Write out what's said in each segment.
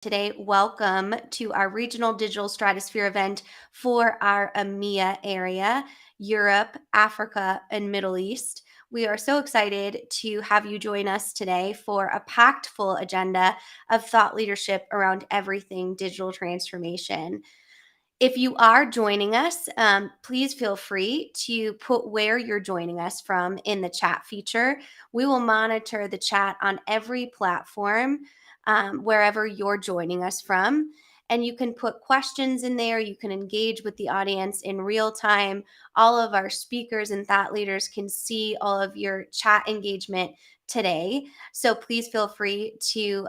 Today. Welcome to our regional Digital Stratosphere event for our EMEA area, Europe, Africa, and Middle East. We are so excited to have you join us today for a packed full agenda of thought leadership around everything digital transformation. If you are joining us, please feel free to put where you're joining us from in the chat feature. We will monitor the chat on every platform, wherever you're joining us from. And you can put questions in there. You can engage with the audience in real time. All of our speakers and thought leaders can see all of your chat engagement today. So please feel free to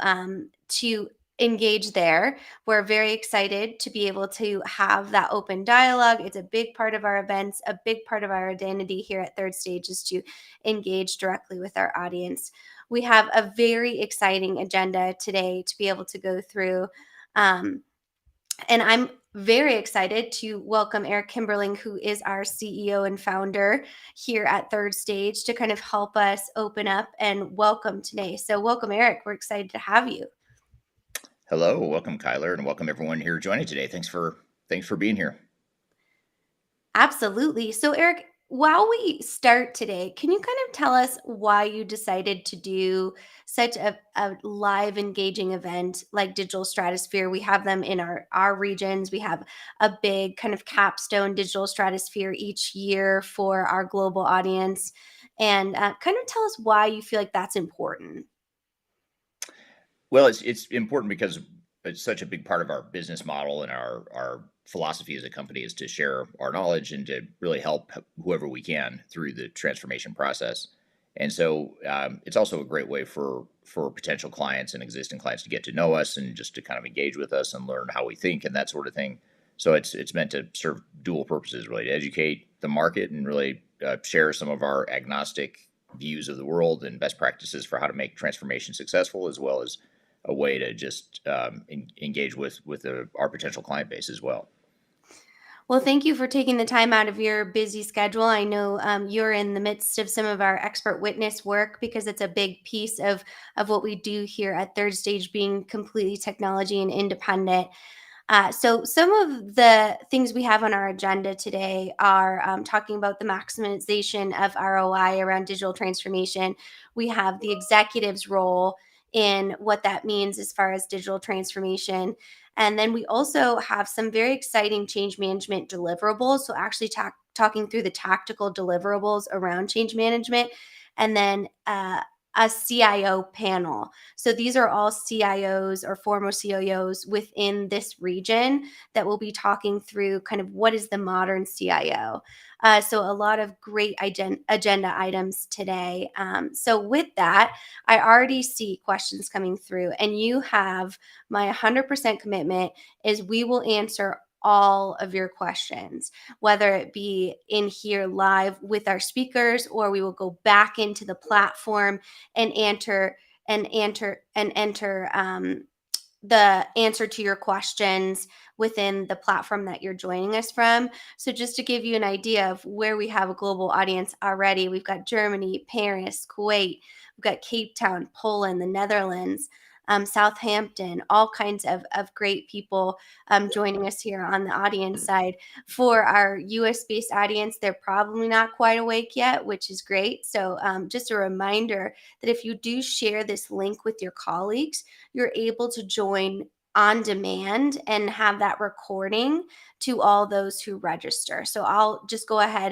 engage there. We're very excited to be able to have that open dialogue. It's a big part of our events, a big part of our identity here at Third Stage is to engage directly with our audience. We have a very exciting agenda today to be able to go through. And I'm very excited to welcome Eric Kimberling, who is our CEO and founder here at Third Stage, to kind of help us open up and welcome today. So welcome, Eric. We're excited to have you. Hello, welcome Kyler, and welcome everyone here joining today. Thanks for being here. Absolutely. So, Eric, while we start today, can you kind of tell us why you decided to do such a live engaging event like Digital Stratosphere? We have them in our regions. We have a big kind of capstone Digital Stratosphere each year for our global audience. And kind of tell us why you feel like that's important. Well, it's important because it's such a big part of our business model and our philosophy as a company is to share our knowledge and to really help whoever we can through the transformation process. And so it's also a great way for potential clients and existing clients to get to know us and just to kind of engage with us and learn how we think and that sort of thing. So it's meant to serve dual purposes, really, to educate the market and really share some of our agnostic views of the world and best practices for how to make transformation successful, as well as a way to just engage with our potential client base as well. Well, thank you for taking the time out of your busy schedule. I know you're in the midst of some of our expert witness work because it's a big piece of what we do here at Third Stage, being completely technology and independent. So, some of the things we have on our agenda today are talking about the maximization of ROI around digital transformation. We have the executive's role in what that means as far as digital transformation. And then we also have some very exciting change management deliverables. So, actually, talking through the tactical deliverables around change management. And then a CIO panel. So these are all CIOs or former CIOs within this region that will be talking through kind of what is the modern CIO. So a lot of great agenda items today. So with that, I already see questions coming through, and you have my 100% commitment is we will answer all of your questions, whether it be in here live with our speakers, or we will go back into the platform and enter the answer to your questions within the platform that you're joining us from. So just to give you an idea of where we have a global audience already, we've got Germany, Paris, Kuwait, we've got Cape Town, Poland, the Netherlands, Southampton, all kinds of great people joining us here on the audience side. For our US based audience, they're probably not quite awake yet, which is great. So just a reminder that if you do share this link with your colleagues, you're able to join on demand and have that recording to all those who register. So I'll just go ahead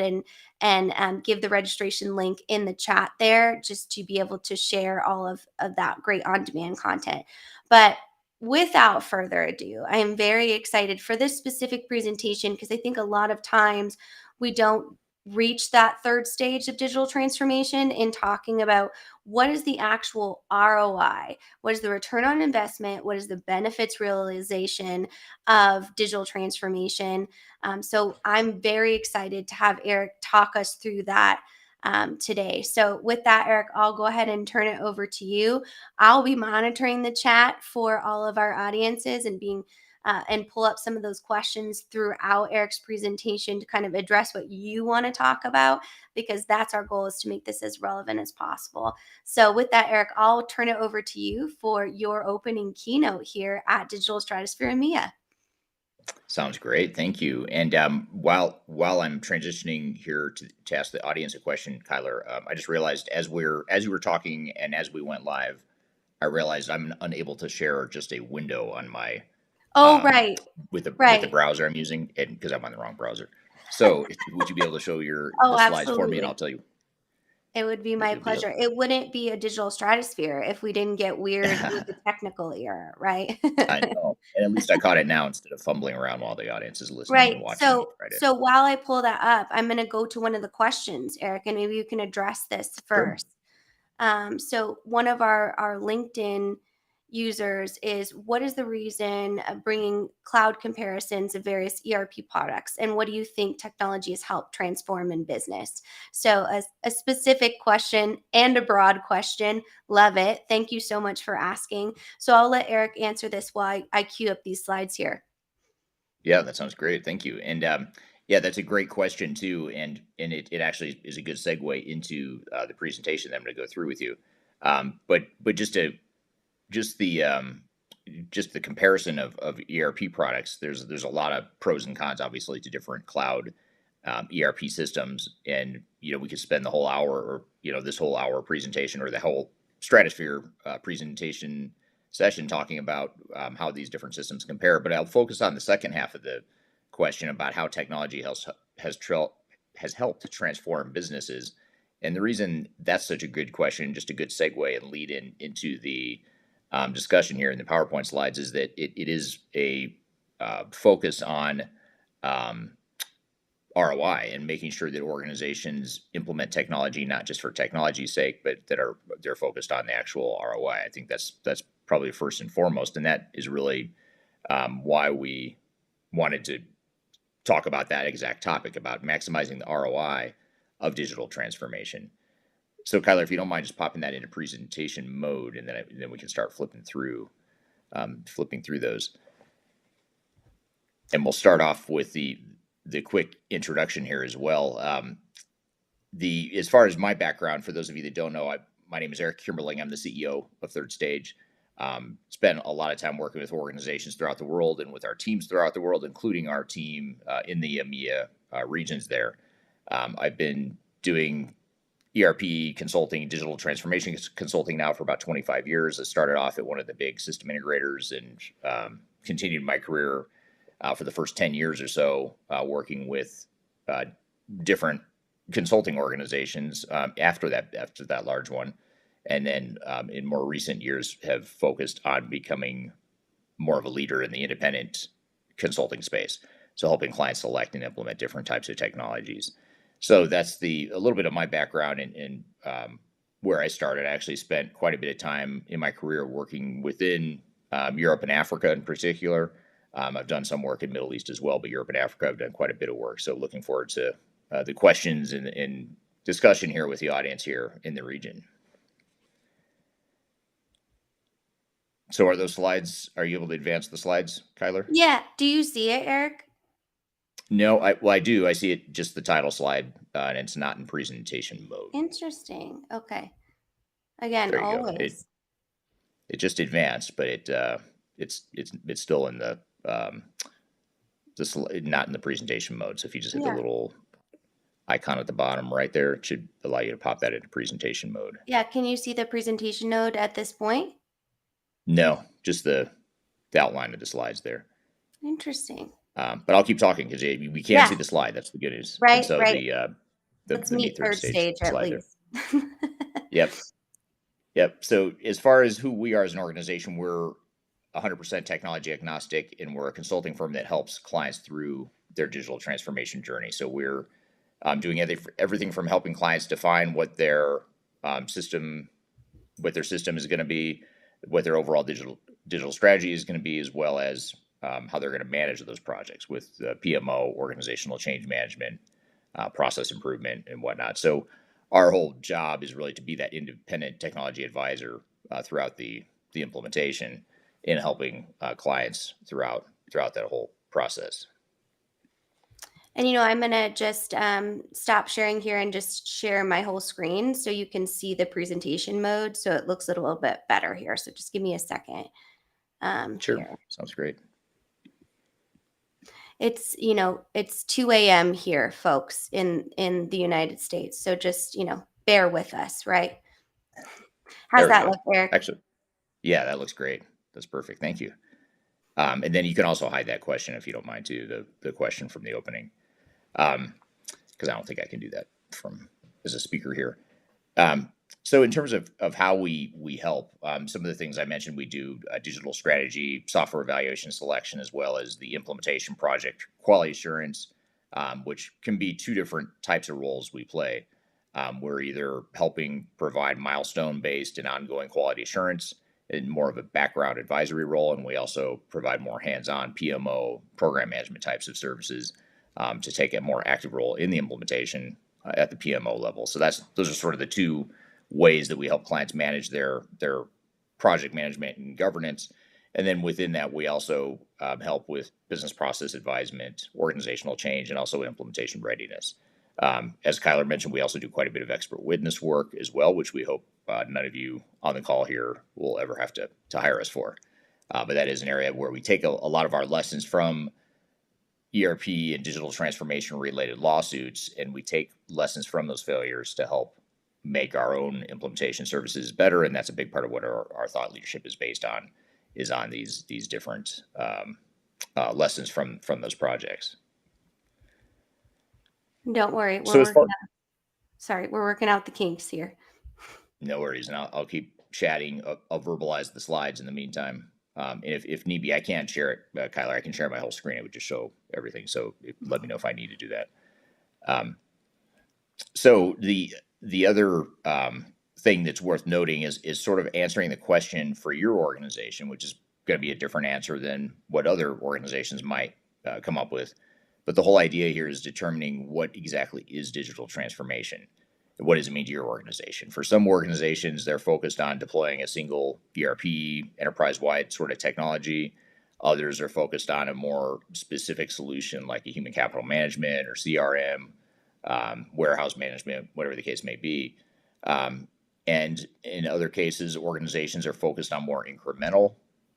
and give the registration link in the chat there, just to be able to share all of that great on-demand content. But without further ado, I am very excited for this specific presentation because I think a lot of times we don't reach that third stage of digital transformation in talking about what is the actual ROI, what is the return on investment, what is the benefits realization of digital transformation. So I'm very excited to have Eric talk us through that today. So with that, Eric, I'll go ahead and turn it over to you. I'll be monitoring the chat for all of our audiences and being and pull up some of those questions throughout Eric's presentation to kind of address what you want to talk about, because that's our goal, is to make this as relevant as possible. So with that, Eric, I'll turn it over to you for your opening keynote here at Digital Stratosphere EMEA. Sounds great. Thank you. And while I'm transitioning here to ask the audience a question, Kyler, I just realized as you were talking and as we went live, I realized I'm unable to share just a window on my Oh, um, right, with the right. browser I'm using, and because I'm on the wrong browser. So, would you be able to show Oh, the slides for me, and I'll absolutely. tell you? It would be my It'll be pleasure. It wouldn't be a digital stratosphere if we didn't get weird with the technical error, right? I know, and at least I caught it now instead of fumbling around while the audience is listening Right. and watching me So try to. so while I pull that up, I'm gonna go to one of the questions, Eric, and maybe you can address this Sure. first. So one of our LinkedIn users is, what is the reason of bringing cloud comparisons of various ERP products, and what do you think technology has helped transform in business? So a specific question and a broad question. Love it. Thank you so much for asking. So I'll let Eric answer this while I queue up these slides here. Yeah, that sounds great. Thank you. And yeah, that's a great question too. And it actually is a good segue into the presentation that I'm going to go through with you. But just the just the comparison of ERP products, there's a lot of pros and cons, obviously, to different cloud ERP systems, and we could spend the whole hour, or this whole hour presentation, or the whole Stratosphere presentation session talking about how these different systems compare. But I'll focus on the second half of the question about how technology has helped transform businesses. And the reason that's such a good question, just a good segue and lead into the discussion here in the PowerPoint slides, is that it is a focus on um, ROI and making sure that organizations implement technology not just for technology's sake, but they're focused on the actual ROI. I think that's probably first and foremost, and that is really why we wanted to talk about that exact topic about maximizing the ROI of digital transformation. So, Kyler, if you don't mind just popping that into presentation mode, and then we can start flipping through those, and we'll start off with the quick introduction here as well. The As far as my background, for those of you that don't know, my name is Eric Kimberling. I'm the CEO of Third Stage. Spent a lot of time working with organizations throughout the world and with our teams throughout the world, including our team in the EMEA regions there. I've been doing ERP consulting, digital transformation consulting now for about 25 years. I started off at one of the big system integrators and continued my career for the first 10 years or so working with uh, different consulting organizations after that large one. And then in more recent years have focused on becoming more of a leader in the independent consulting space. So helping clients select and implement different types of technologies. So that's a little bit of my background and where I started. I actually spent quite a bit of time in my career working within Europe and Africa in particular. I've done some work in Middle East as well, but Europe and Africa I've done quite a bit of work. So looking forward to the questions and discussion here with the audience here in the region. So are those slides? Are you able to advance the slides, Kyler? Yeah. Do you see it, Eric? No, I do. I see it, just the title slide, and it's not in presentation mode. Interesting. Okay. Again, There you go. It always. it just advanced, but it's still in the not in the presentation mode. So if you just hit the Yeah. little icon at the bottom right there, it should allow you to pop that into presentation mode. Yeah. Can you see the presentation node at this point? No, just the outline of the slides there. Interesting. But I'll keep talking because we can see Yeah. the slide. That's the good news. And Right. so Right. Let's the meet meet third third stage stage at slide there. least. Yep. Yep. So as far as who we are as an organization, we're 100% technology agnostic, and we're a consulting firm that helps clients through their digital transformation journey. So we're doing everything from helping clients define what their system is going to be, what their overall digital strategy is going to be, as well as how they're going to manage those projects with PMO, organizational change management, process improvement, and whatnot. So our whole job is really to be that independent technology advisor throughout the implementation in helping clients throughout throughout that whole process. And I'm going to just stop sharing here and just share my whole screen so you can see the presentation mode. So it looks a little bit better here. So just give me a second Sure, here. sounds great. It's 2 a.m. here, folks, in the United States. So just, bear with us, right? How's There we that go. look, Eric? Actually, yeah, that looks great. That's perfect. Thank you. And then you can also hide that question if you don't mind too, the question from the opening, because I don't think I can do that from as a speaker here. Um, so in terms of how we help, some of the things I mentioned, we do digital strategy, software evaluation selection, as well as the implementation project quality assurance, which can be two different types of roles we play. We're either helping provide milestone based and ongoing quality assurance in more of a background advisory role, and we also provide more hands-on PMO program management types of services to take a more active role in the implementation at the PMO level. So those are sort of the two ways that we help clients manage their project management and governance. And then within that, we also help with business process advisement, organizational change, and also implementation readiness. As Kyler mentioned, we also do quite a bit of expert witness work as well, which we hope none of you on the call here will ever have to hire us for. But that is an area where we take a lot of our lessons from ERP and digital transformation related lawsuits, and we take lessons from those failures to help make our own implementation services better. And that's a big part of what our thought leadership is based on, is on these different lessons from those projects. Don't worry, So as far we're working out the kinks here. No worries, and I'll keep chatting. I'll verbalize the slides in the meantime. And if need be, I can share it, Kyler. I can share my whole screen. It would just show everything. So let me know if I need to do that. Um, so the other thing that's worth noting is sort of answering the question for your organization, which is going to be a different answer than what other organizations might come up with. But the whole idea here is determining what exactly is digital transformation. What does it mean to your organization? For some organizations, they're focused on deploying a single ERP, enterprise-wide sort of technology. Others are focused on a more specific solution like a human capital management or CRM, warehouse management, whatever the case may be. And in other cases, organizations are focused on more incremental.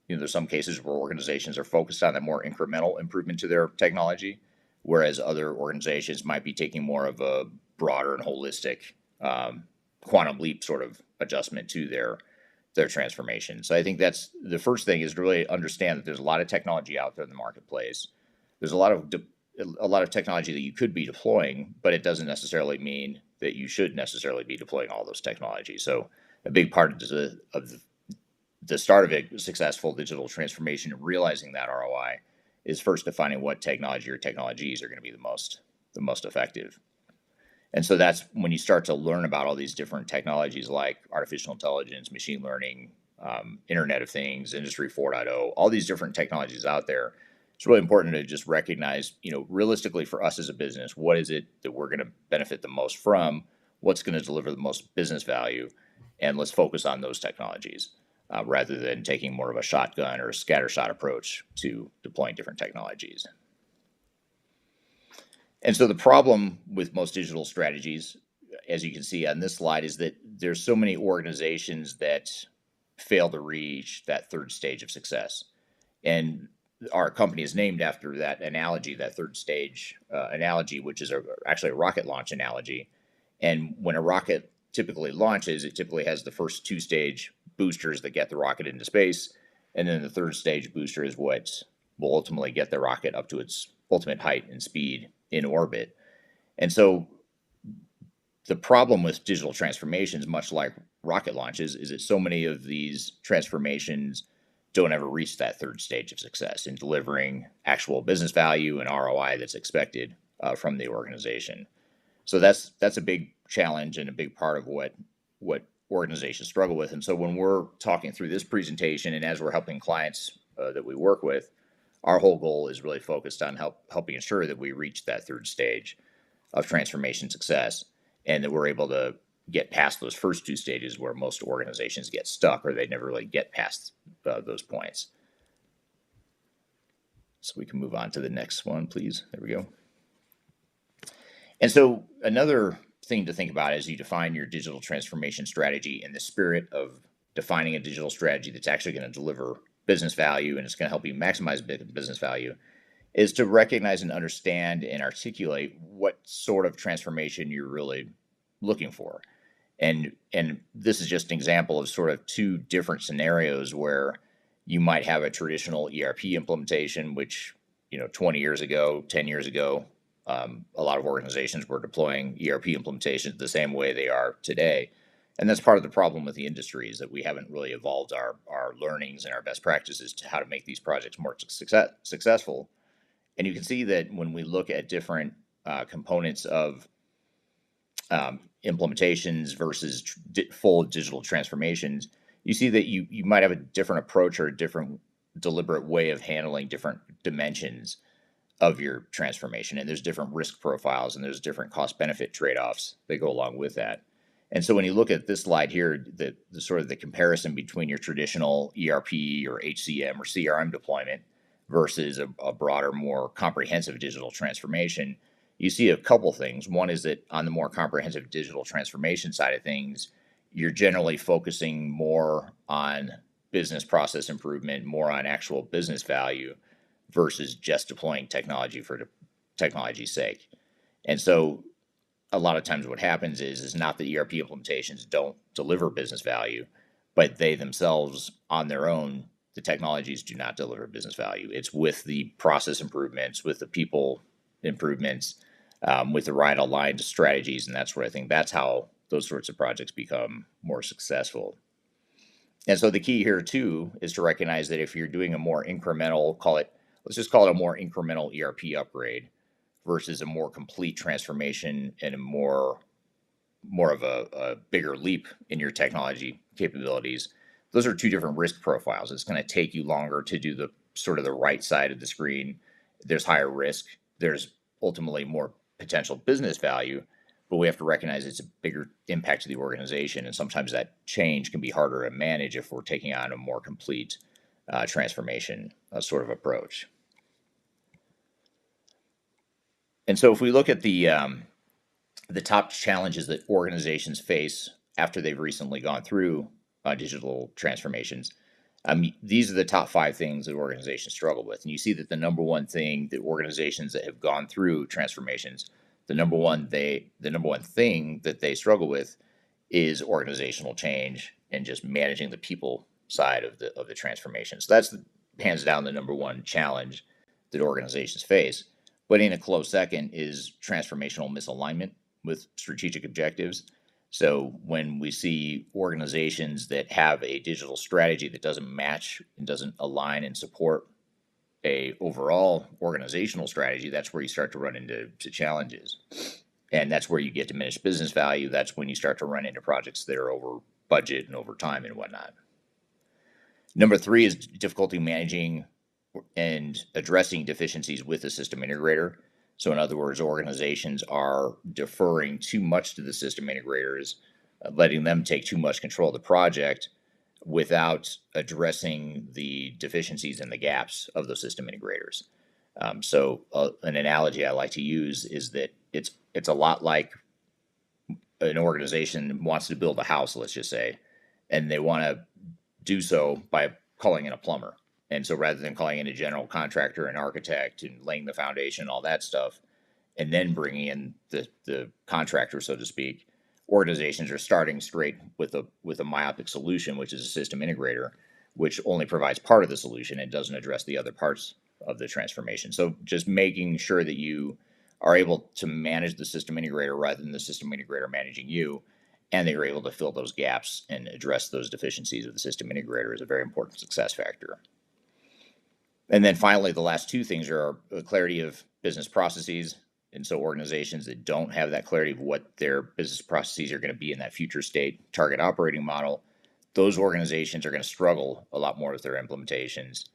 There's some cases where organizations are focused on that more incremental improvement to their technology, whereas other organizations might be taking more of a broader and holistic quantum leap sort of adjustment to their transformation. So I think that's the first thing, is to really understand that there's a lot of technology out there in the marketplace. There's a lot of technology that you could be deploying, but it doesn't necessarily mean that you should necessarily be deploying all those technologies. So a big part of the start of a successful digital transformation and realizing that ROI is first defining what technology or technologies are going to be the most effective. And so that's when you start to learn about all these different technologies like artificial intelligence, machine learning, Internet of Things, Industry 4.0, all these different technologies out there. It's really important to just recognize, realistically for us as a business, what is it that we're going to benefit the most from? What's going to deliver the most business value? And let's focus on those technologies rather than taking more of a shotgun or a scattershot approach to deploying different technologies. And so the problem with most digital strategies, as you can see on this slide, is that there's so many organizations that fail to reach that third stage of success. And our company is named after that analogy, that third stage analogy, which is actually a rocket launch analogy. And when a rocket typically launches, it typically has the first two-stage boosters that get the rocket into space. And then the third stage booster is what will ultimately get the rocket up to its ultimate height and speed in orbit. And so the problem with digital transformations, much like rocket launches, is that so many of these transformations don't ever reach that third stage of success in delivering actual business value and ROI that's expected from the organization. So that's a big challenge and a big part of what organizations struggle with. And so when we're talking through this presentation and as we're helping clients that we work with, our whole goal is really focused on helping ensure that we reach that third stage of transformation success, and that we're able to get past those first two stages where most organizations get stuck or they never really get past those points. So we can move on to the next one, please. There we go. And so another thing to think about as you define your digital transformation strategy in the spirit of defining a digital strategy that's actually going to deliver business value and it's going to help you maximize business value is to recognize and understand and articulate what sort of transformation you're really looking for. And this is just an example of sort of two different scenarios where you might have a traditional ERP implementation, which 20 years ago, 10 years ago, a lot of organizations were deploying ERP implementations the same way they are today. And that's part of the problem with the industry is that we haven't really evolved our learnings and our best practices to how to make these projects more successful. And you can see that when we look at different components of implementations versus full digital transformations, you see that you might have a different approach or a different deliberate way of handling different dimensions of your transformation. And there's different risk profiles and there's different cost benefit trade-offs that go along with that. And so when you look at this slide here, the sort of the comparison between your traditional ERP or HCM or CRM deployment versus a broader, more comprehensive digital transformation, you see a couple things. One is that on the more comprehensive digital transformation side of things, you're generally focusing more on business process improvement, more on actual business value versus just deploying technology for technology's sake. And so a lot of times what happens is not that ERP implementations don't deliver business value, but they themselves on their own, the technologies do not deliver business value. It's with the process improvements, with the people improvements, with the right aligned strategies and that sort of thing. That's how those sorts of projects become more successful. And so the key here too is to recognize that if you're doing a more incremental, let's just call it a more incremental ERP upgrade versus a more complete transformation and a more of a bigger leap in your technology capabilities, those are two different risk profiles. It's going to take you longer to do the sort of the right side of the screen. There's higher risk. There's ultimately more potential business value, but we have to recognize it's a bigger impact to the organization. And sometimes that change can be harder to manage if we're taking on a more complete transformation sort of approach. And so if we look at the top challenges that organizations face after they've recently gone through digital transformations, these are the top 5 things that organizations struggle with. And you see that the number one thing that organizations that have gone through transformations, the number one thing that they struggle with is organizational change and just managing the people side of the transformation. So that's hands down the number one challenge that organizations face. But in a close second is transformational misalignment with strategic objectives. So when we see organizations that have a digital strategy that doesn't match and doesn't align and support a overall organizational strategy, that's where you start to run into challenges. And that's where you get diminished business value. That's when you start to run into projects that are over budget and over time and whatnot. Number 3 is difficulty managing and addressing deficiencies with the system integrator. So in other words, organizations are deferring too much to the system integrators, letting them take too much control of the project without addressing the deficiencies and the gaps of those system integrators. So an analogy I like to use is that it's a lot like an organization wants to build a house, let's just say, and they want to do so by calling in a plumber. And so rather than calling in a general contractor, an architect, and laying the foundation, all that stuff, and then bringing in the contractor, so to speak, organizations are starting straight with a myopic solution, which is a system integrator, which only provides part of the solution and doesn't address the other parts of the transformation. So just making sure that you are able to manage the system integrator rather than the system integrator managing you, and that you're able to fill those gaps and address those deficiencies of the system integrator is a very important success factor. And then finally, the last 2 things are the clarity of business processes. And so organizations that don't have that clarity of what their business processes are going to be in that future state target operating model, those organizations are going to struggle a lot more with their implementations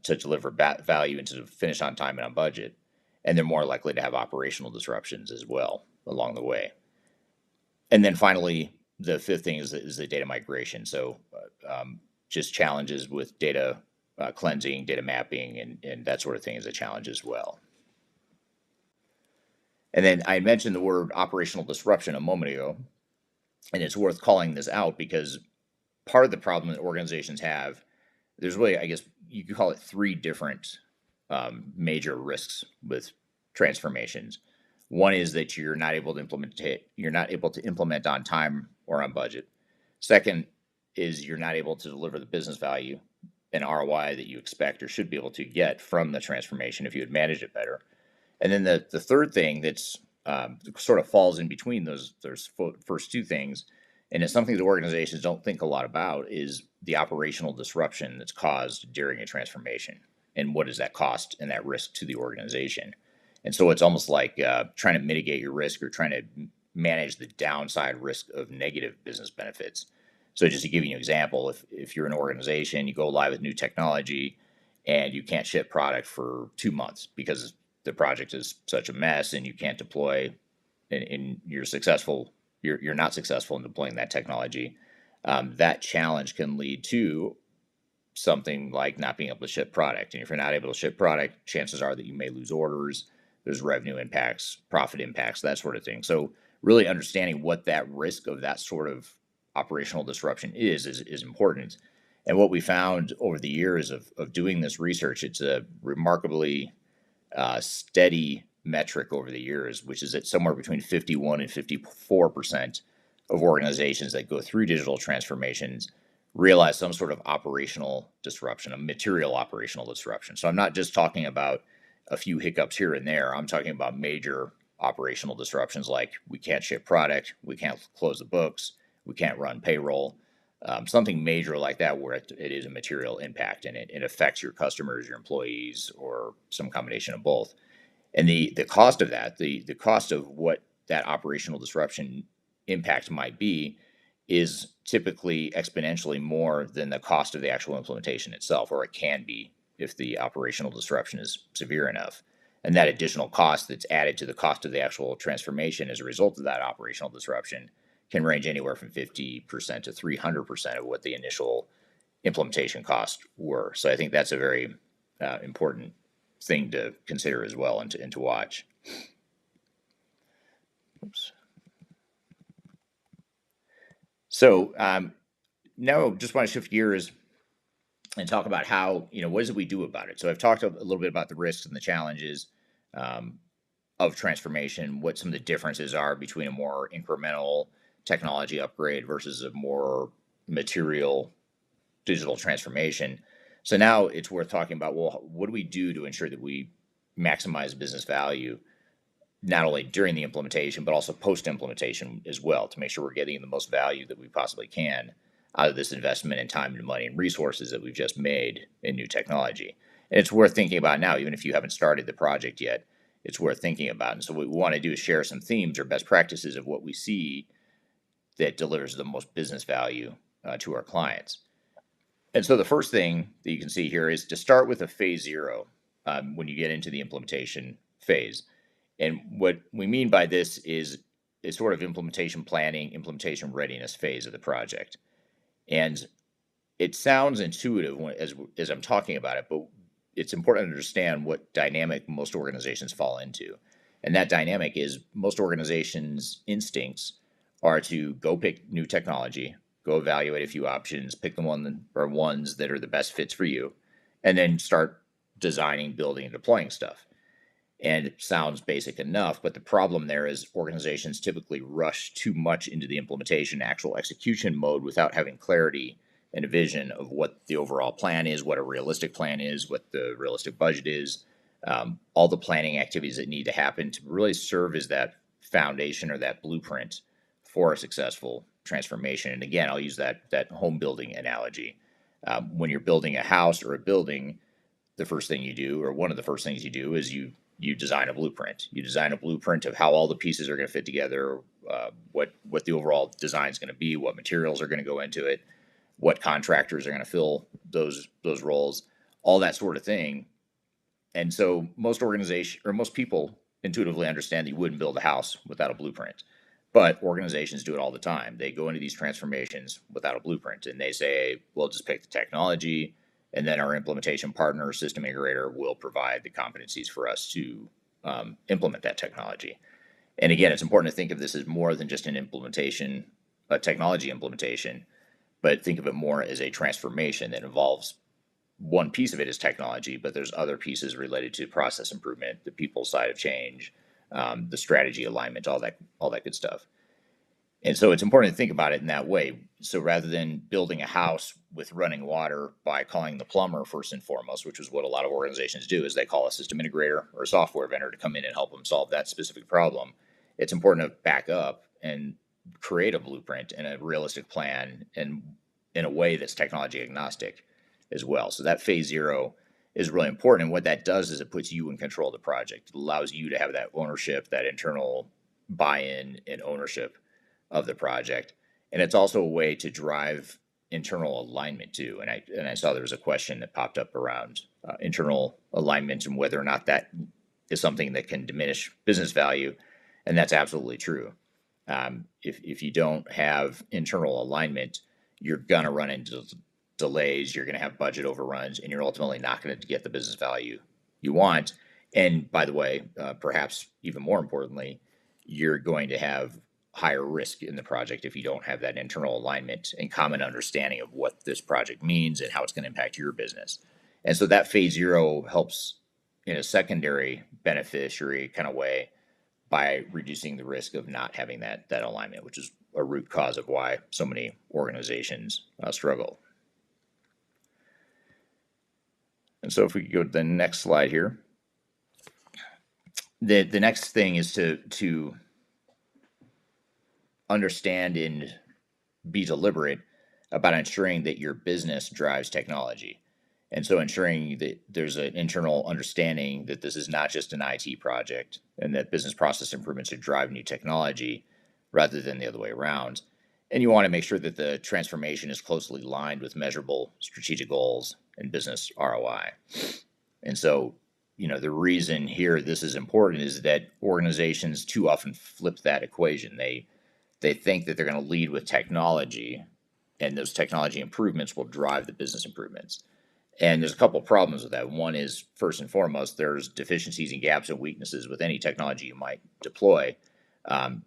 to deliver value and to finish on time and on budget. And they're more likely to have operational disruptions as well along the way. And then finally, the 5th thing is the data migration. So just challenges with data cleansing, data mapping, and that sort of thing is a challenge as well. And then I mentioned the word operational disruption a moment ago, and it's worth calling this out because part of the problem that organizations have, there's really, I guess, you could call it three different major risks with transformations. One is that you're not able to implement on time or on budget. Second is you're not able to deliver the business value and ROI that you expect or should be able to get from the transformation if you had managed it better. And then the third thing that's sort of falls in between those first two things, and it's something that organizations don't think a lot about, is the operational disruption that's caused during a transformation, and what does that cost and that risk to the organization. And so it's almost like trying to mitigate your risk or trying to manage the downside risk of negative business benefits. So just to give you an example, if you're an organization, you go live with new technology and you can't ship product for 2 months because the project is such a mess and you can't deploy and you're not successful in deploying that technology, that challenge can lead to something like not being able to ship product. And if you're not able to ship product, chances are that you may lose orders. There's revenue impacts, profit impacts, that sort of thing. So really understanding what that risk of that sort of operational disruption is important. And what we found over the years of doing this research, it's a remarkably steady metric over the years, which is that somewhere between 51 and 54% of organizations that go through digital transformations realize some sort of operational disruption, a material operational disruption. So I'm not just talking about a few hiccups here and there. I'm talking about major operational disruptions like we can't ship product, we can't close the books, we can't run payroll, something major like that where it is a material impact and it affects your customers, your employees, or some combination of both. And the cost of that, the cost of what that operational disruption impact might be, is typically exponentially more than the cost of the actual implementation itself, or it can be if the operational disruption is severe enough. And that additional cost that's added to the cost of the actual transformation as a result of that operational disruption can range anywhere from 50% to 300% of what the initial implementation costs were. So I think that's a very important thing to consider as well and to watch. Oops. So now just want to shift gears and talk about how, what is it we do about it? So I've talked a little bit about the risks and the challenges of transformation, what some of the differences are between a more incremental technology upgrade versus a more material digital transformation. So now it's worth talking about, well, what do we do to ensure that we maximize business value, not only during the implementation, but also post-implementation as well, to make sure we're getting the most value that we possibly can out of this investment in time and money and resources that we've just made in new technology. And it's worth thinking about now, even if you haven't started the project yet, it's worth thinking about. And so what we want to do is share some themes or best practices of what we see that delivers the most business value to our clients. And so the first thing that you can see here is to start with a phase zero when you get into the implementation phase. And what we mean by this is sort of implementation planning, implementation readiness phase of the project. And it sounds intuitive as I'm talking about it, but it's important to understand what dynamic most organizations fall into. And that dynamic is most organizations' instincts are to go pick new technology, go evaluate a few options, pick the ones that are the best fits for you, and then start designing, building, and deploying stuff. And it sounds basic enough, but the problem there is organizations typically rush too much into the implementation, actual execution mode without having clarity and a vision of what the overall plan is, what a realistic plan is, what the realistic budget is, all the planning activities that need to happen to really serve as that foundation or that blueprint for a successful transformation. And again, I'll use that home building analogy. When you're building a house or a building, the first thing you do, or one of the first things you do, is you design a blueprint. You design a blueprint of how all the pieces are going to fit together, what the overall design is going to be, what materials are going to go into it, what contractors are going to fill those roles, all that sort of thing. And so most people intuitively understand that you wouldn't build a house without a blueprint. But organizations do it all the time. They go into these transformations without a blueprint and they say, well, just pick the technology And then our implementation partner, system integrator, will provide the competencies for us to implement that technology. And again, it's important to think of this as more than just an implementation, a technology implementation, but think of it more as a transformation that involves one piece of it is technology, but there's other pieces related to process improvement, the people side of change, the strategy alignment, all that good stuff. And so it's important to think about it in that way. So rather than building a house with running water by calling the plumber first and foremost, which is what a lot of organizations do, is they call a system integrator or a software vendor to come in and help them solve that specific problem. It's important to back up and create a blueprint and a realistic plan and in a way that's technology agnostic as well. So that phase zero is really important. And what that does is it puts you in control of the project. It allows you to have that ownership, that internal buy-in and ownership of the project. And it's also a way to drive internal alignment too. And I saw there was a question that popped up around internal alignment and whether or not that is something that can diminish business value. And that's absolutely true. If you don't have internal alignment, you're gonna run into delays, you're gonna have budget overruns, and you're ultimately not going to get the business value you want. And by the way, perhaps even more importantly, you're going to have higher risk in the project if you don't have that internal alignment and common understanding of what this project means and how it's going to impact your business. And so that phase zero helps in a secondary beneficiary kind of way by reducing the risk of not having that alignment, which is a root cause of why so many organizations struggle. And so if we could go to the next slide here, the next thing is to understand and be deliberate about ensuring that your business drives technology. And so ensuring that there's an internal understanding that this is not just an IT project and that business process improvements should drive new technology rather than the other way around. And you want to make sure that the transformation is closely aligned with measurable strategic goals and business ROI. And so, the reason here this is important is that organizations too often flip that equation. They think that they're going to lead with technology and those technology improvements will drive the business improvements. And there's a couple of problems with that. One is, first and foremost, there's deficiencies and gaps and weaknesses with any technology you might deploy.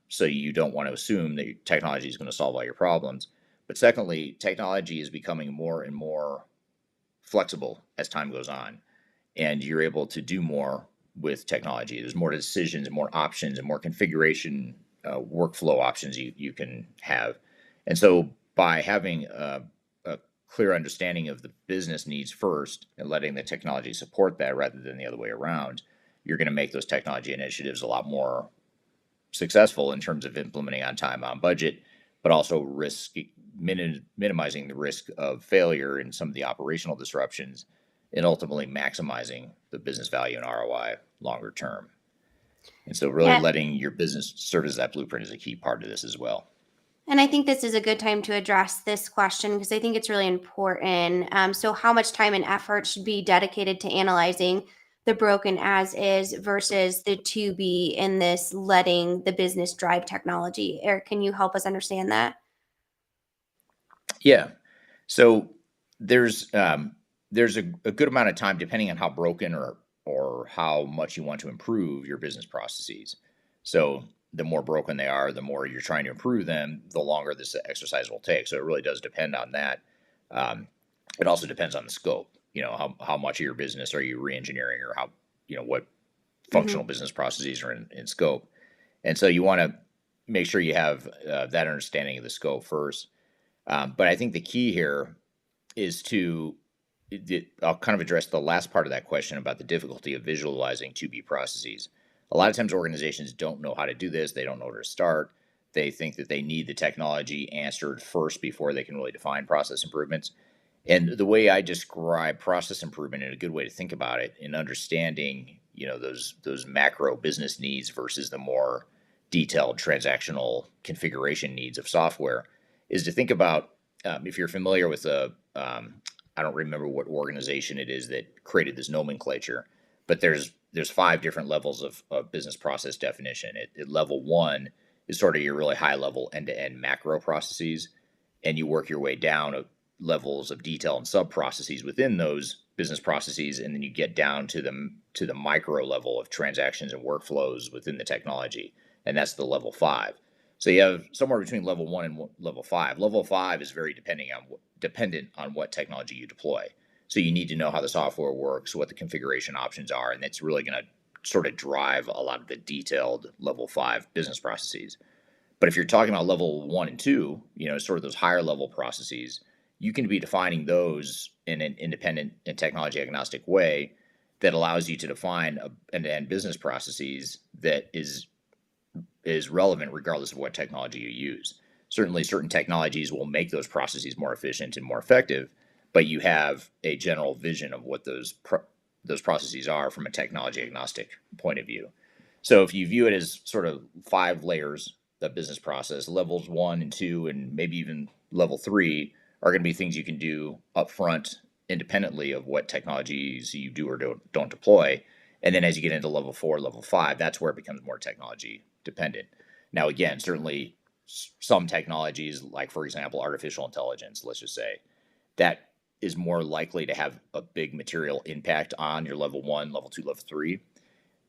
So you don't want to assume that your technology is going to solve all your problems. But secondly, technology is becoming more and more flexible as time goes on. And you're able to do more with technology. There's more decisions and more options and more configuration workflow options you can have. And so by having a clear understanding of the business needs first and letting the technology support that rather than the other way around, you're going to make those technology initiatives a lot more successful in terms of implementing on time, on budget, but also minimizing the risk of failure and some of the operational disruptions and ultimately maximizing the business value and ROI longer term. And so really Yeah. letting your business serve as that blueprint is a key part of this as well. And I think this is a good time to address this question because I think it's really important. So, how much time and effort should be dedicated to analyzing the broken as is versus the to be in this letting the business drive technology? Eric, can you help us understand that? Yeah. So there's a good amount of time depending on how broken or how much you want to improve your business processes. So the more broken they are, the more you're trying to improve them, the longer this exercise will take. So it really does depend on that. It also depends on the scope. How much of your business are you re-engineering, or how what functional Hmm. business processes are in scope. And so you want to make sure you have that understanding of the scope first. But I think the key here is I'll kind of address the last part of that question about the difficulty of visualizing to be processes. A lot of times organizations don't know how to do this. They don't know where to start. They think that they need the technology answered first before they can really define process improvements. And the way I describe process improvement, and a good way to think about it in understanding, those macro business needs versus the more detailed transactional configuration needs of software, is to think about, if you're familiar with I don't remember what organization it is that created this nomenclature, but there's 5 different levels of business process definition. At level 1 is sort of your really high level end to end macro processes, and you work your way down levels of detail and sub processes within those business processes, and then you get down to the micro level of transactions and workflows within the technology, and that's the level 5. So you have somewhere between level 1 and level 5. Level 5 is very dependent on what technology you deploy. So you need to know how the software works, what the configuration options are, and that's really going to sort of drive a lot of the detailed level 5 business processes. But if you're talking about level 1 and 2, sort of those higher level processes, you can be defining those in an independent and technology agnostic way that allows you to define end-to-end business processes that is relevant regardless of what technology you use. Certainly, certain technologies will make those processes more efficient and more effective, but you have a general vision of what those processes are from a technology agnostic point of view. So if you view it as sort of 5 layers of business process, levels 1 and 2, and maybe even level 3 are going to be things you can do upfront independently of what technologies you do or don't deploy. And then as you get into level 4, level 5, that's where it becomes more technology dependent. Now, again, certainly some technologies, like, for example, artificial intelligence, let's just say, that is more likely to have a big material impact on your level 1, level 2, level 3.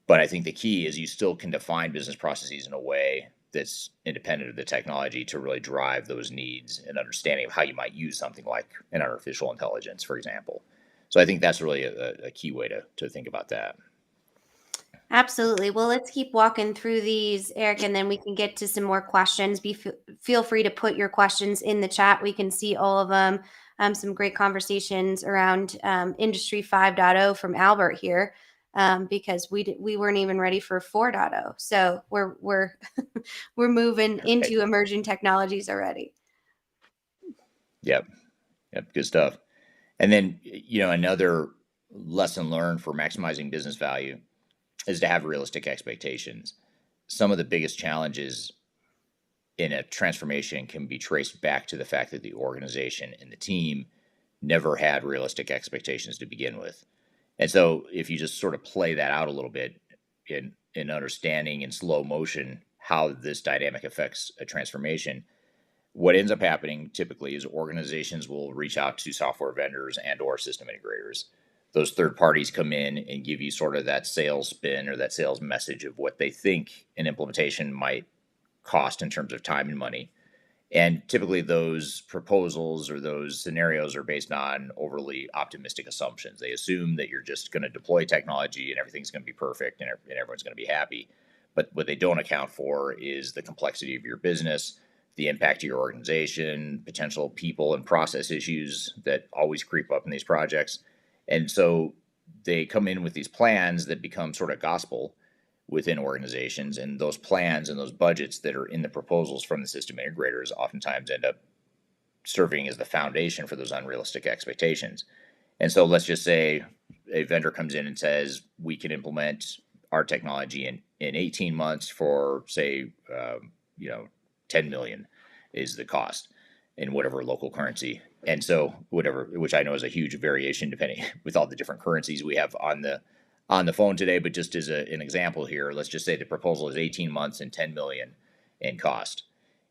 But I think the key is you still can define business processes in a way that's independent of the technology to really drive those needs and understanding of how you might use something like an artificial intelligence, for example. So I think that's really a key way to think about that. Absolutely. Well, let's keep walking through these, Eric, and then we can get to some more questions. Feel free to put your questions in the chat. We can see all of them. Some great conversations around Industry 5.0 from Albert here, because we weren't even ready for 4.0. So we're we're moving into emerging technologies already. Yep. Good stuff. And then, another lesson learned for maximizing business value is to have realistic expectations. Some of the biggest challenges in a transformation can be traced back to the fact that the organization and the team never had realistic expectations to begin with. And so if you just sort of play that out a little bit in understanding in slow motion how this dynamic affects a transformation, what ends up happening typically is organizations will reach out to software vendors and or system integrators. Those third parties come in and give you sort of that sales spin or that sales message of what they think an implementation might cost in terms of time and money. And typically those proposals or those scenarios are based on overly optimistic assumptions. They assume that you're just going to deploy technology and everything's going to be perfect and everyone's going to be happy. But what they don't account for is the complexity of your business, the impact to your organization, potential people and process issues that always creep up in these projects. And so they come in with these plans that become sort of gospel within organizations, and those plans and those budgets that are in the proposals from the system integrators oftentimes end up serving as the foundation for those unrealistic expectations. And so let's just say a vendor comes in and says, we can implement our technology in 18 months for, say, 10 million is the cost in whatever local currency. And so whatever, which I know is a huge variation depending with all the different currencies we have on the phone today. But just as an example here, let's just say the proposal is 18 months and 10 million in cost.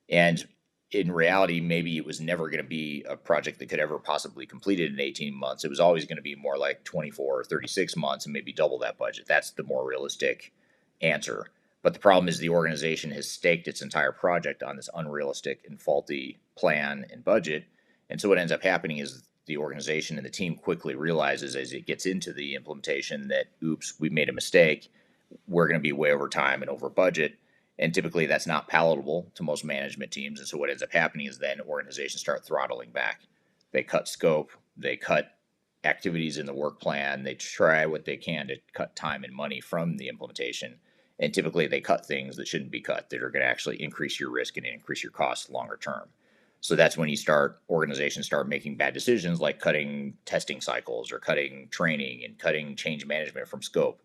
And in reality, maybe it was never going to be a project that could ever possibly complete it in 18 months. It was always going to be more like 24 or 36 months and maybe double that budget. That's the more realistic answer. But the problem is the organization has staked its entire project on this unrealistic and faulty plan and budget. And so what ends up happening is the organization and the team quickly realizes as it gets into the implementation that, oops, we made a mistake. We're going to be way over time and over budget. And typically that's not palatable to most management teams. And so what ends up happening is then organizations start throttling back. They cut scope, they cut activities in the work plan, they try what they can to cut time and money from the implementation. And typically they cut things that shouldn't be cut, that are going to actually increase your risk and increase your costs longer term. So that's when organizations start making bad decisions like cutting testing cycles or cutting training and cutting change management from scope.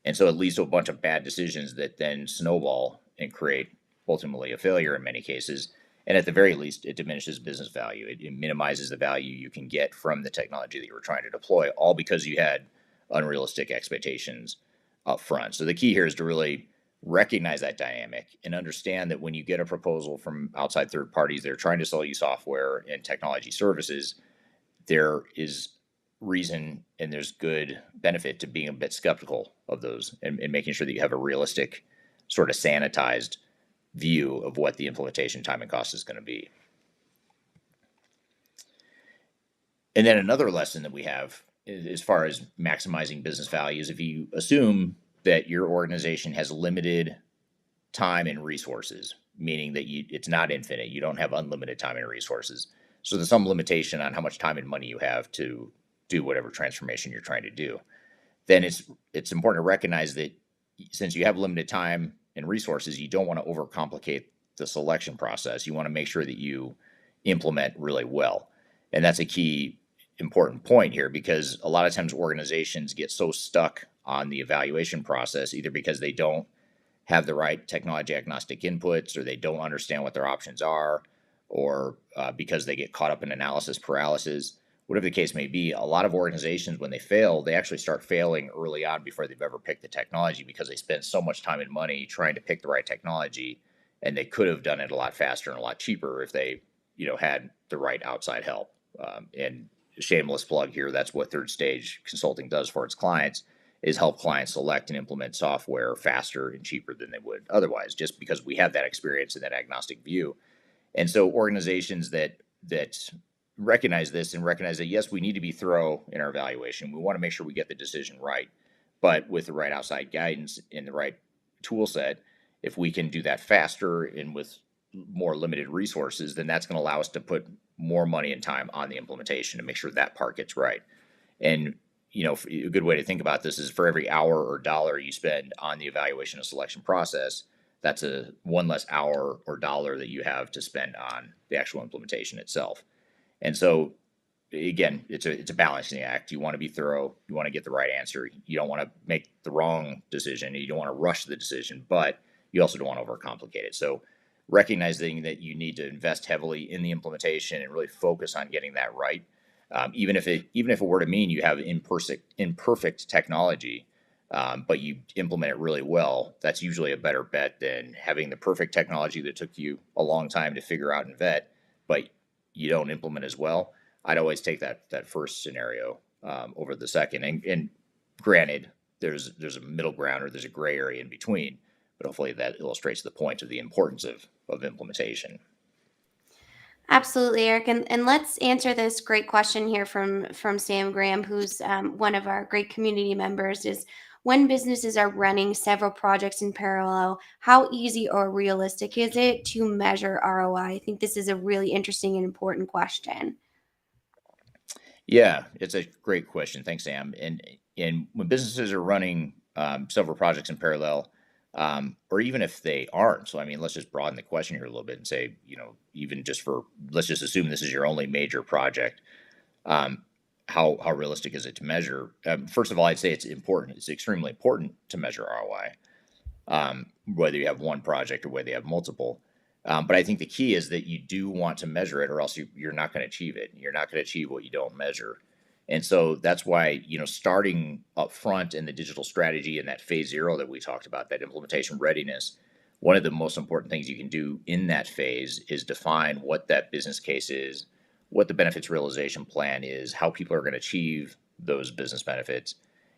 And so it leads to a bunch of bad decisions that then snowball and create ultimately a failure in many cases. And at the very least, it diminishes business value. It minimizes the value you can get from the technology that you were trying to deploy, all because you had unrealistic expectations up front. So the key here is to really recognize that dynamic and understand that when you get a proposal from outside third parties, they're trying to sell you software and technology services. there is reason and there's good benefit to being a bit skeptical of those, and making sure that you have a realistic, sort of sanitized view of what the implementation time and cost is going to be. And then another lesson that we have, as far as maximizing business value, is if you assume that your organization has limited time and resources, meaning that it's not infinite, you don't have unlimited time and resources. So there's some limitation on how much time and money you have to do whatever transformation you're trying to do. Then it's important to recognize that since you have limited time and resources, you don't want to overcomplicate the selection process. You want to make sure that you implement really well. And that's a key important point here, because a lot of times organizations get so stuck on the evaluation process, either because they don't have the right technology agnostic inputs, or they don't understand what their options are, or because they get caught up in analysis paralysis. Whatever the case may be, a lot of organizations, when they fail, they actually start failing early on before they've ever picked the technology, because they spend so much time and money trying to pick the right technology, and they could have done it a lot faster and a lot cheaper if they, had the right outside help. And shameless plug here, that's what Third Stage Consulting does for its clients, is help clients select and implement software faster and cheaper than they would otherwise, just because we have that experience and that agnostic view. And so organizations that recognize this and recognize that, yes, we need to be thorough in our evaluation. We want to make sure we get the decision right, but with the right outside guidance and the right tool set, if we can do that faster and with more limited resources, then that's going to allow us to put more money and time on the implementation to make sure that part gets right. And a good way to think about this is, for every hour or dollar you spend on the evaluation and selection process, that's one less hour or dollar that you have to spend on the actual implementation itself. And so, again, it's a balancing act. You want to be thorough. You want to get the right answer. You don't want to make the wrong decision. You don't want to rush the decision, but you also don't want to overcomplicate it. So recognizing that you need to invest heavily in the implementation and really focus on getting that right. Even if it were to mean you have imperfect technology, but you implement it really well, that's usually a better bet than having the perfect technology that took you a long time to figure out and vet, but you don't implement as well. I'd always take that first scenario over the second. And granted, there's a middle ground, or there's a gray area in between, but hopefully that illustrates the point of the importance of implementation. Absolutely, Eric. And let's answer this great question here from Sam Graham, who's one of our great community members. Is, when businesses are running several projects in parallel, how easy or realistic is it to measure ROI? I think this is a really interesting and important question. Yeah, it's a great question. Thanks, Sam. And when businesses are running several projects in parallel, or even if they aren't, so I mean, let's just broaden the question here a little bit and say, even just let's just assume this is your only major project. Um, how realistic is it to measure? First of all, I'd say it's important. It's extremely important to measure ROI, whether you have one project or whether you have multiple. But I think the key is that you do want to measure it, or else you're not going to achieve it. You're not going to achieve what you don't measure. And so that's why, starting up front in the digital strategy and that phase zero that we talked about, that implementation readiness, one of the most important things you can do in that phase is define what that business case is, what the benefits realization plan is, how people are going to achieve those business benefits,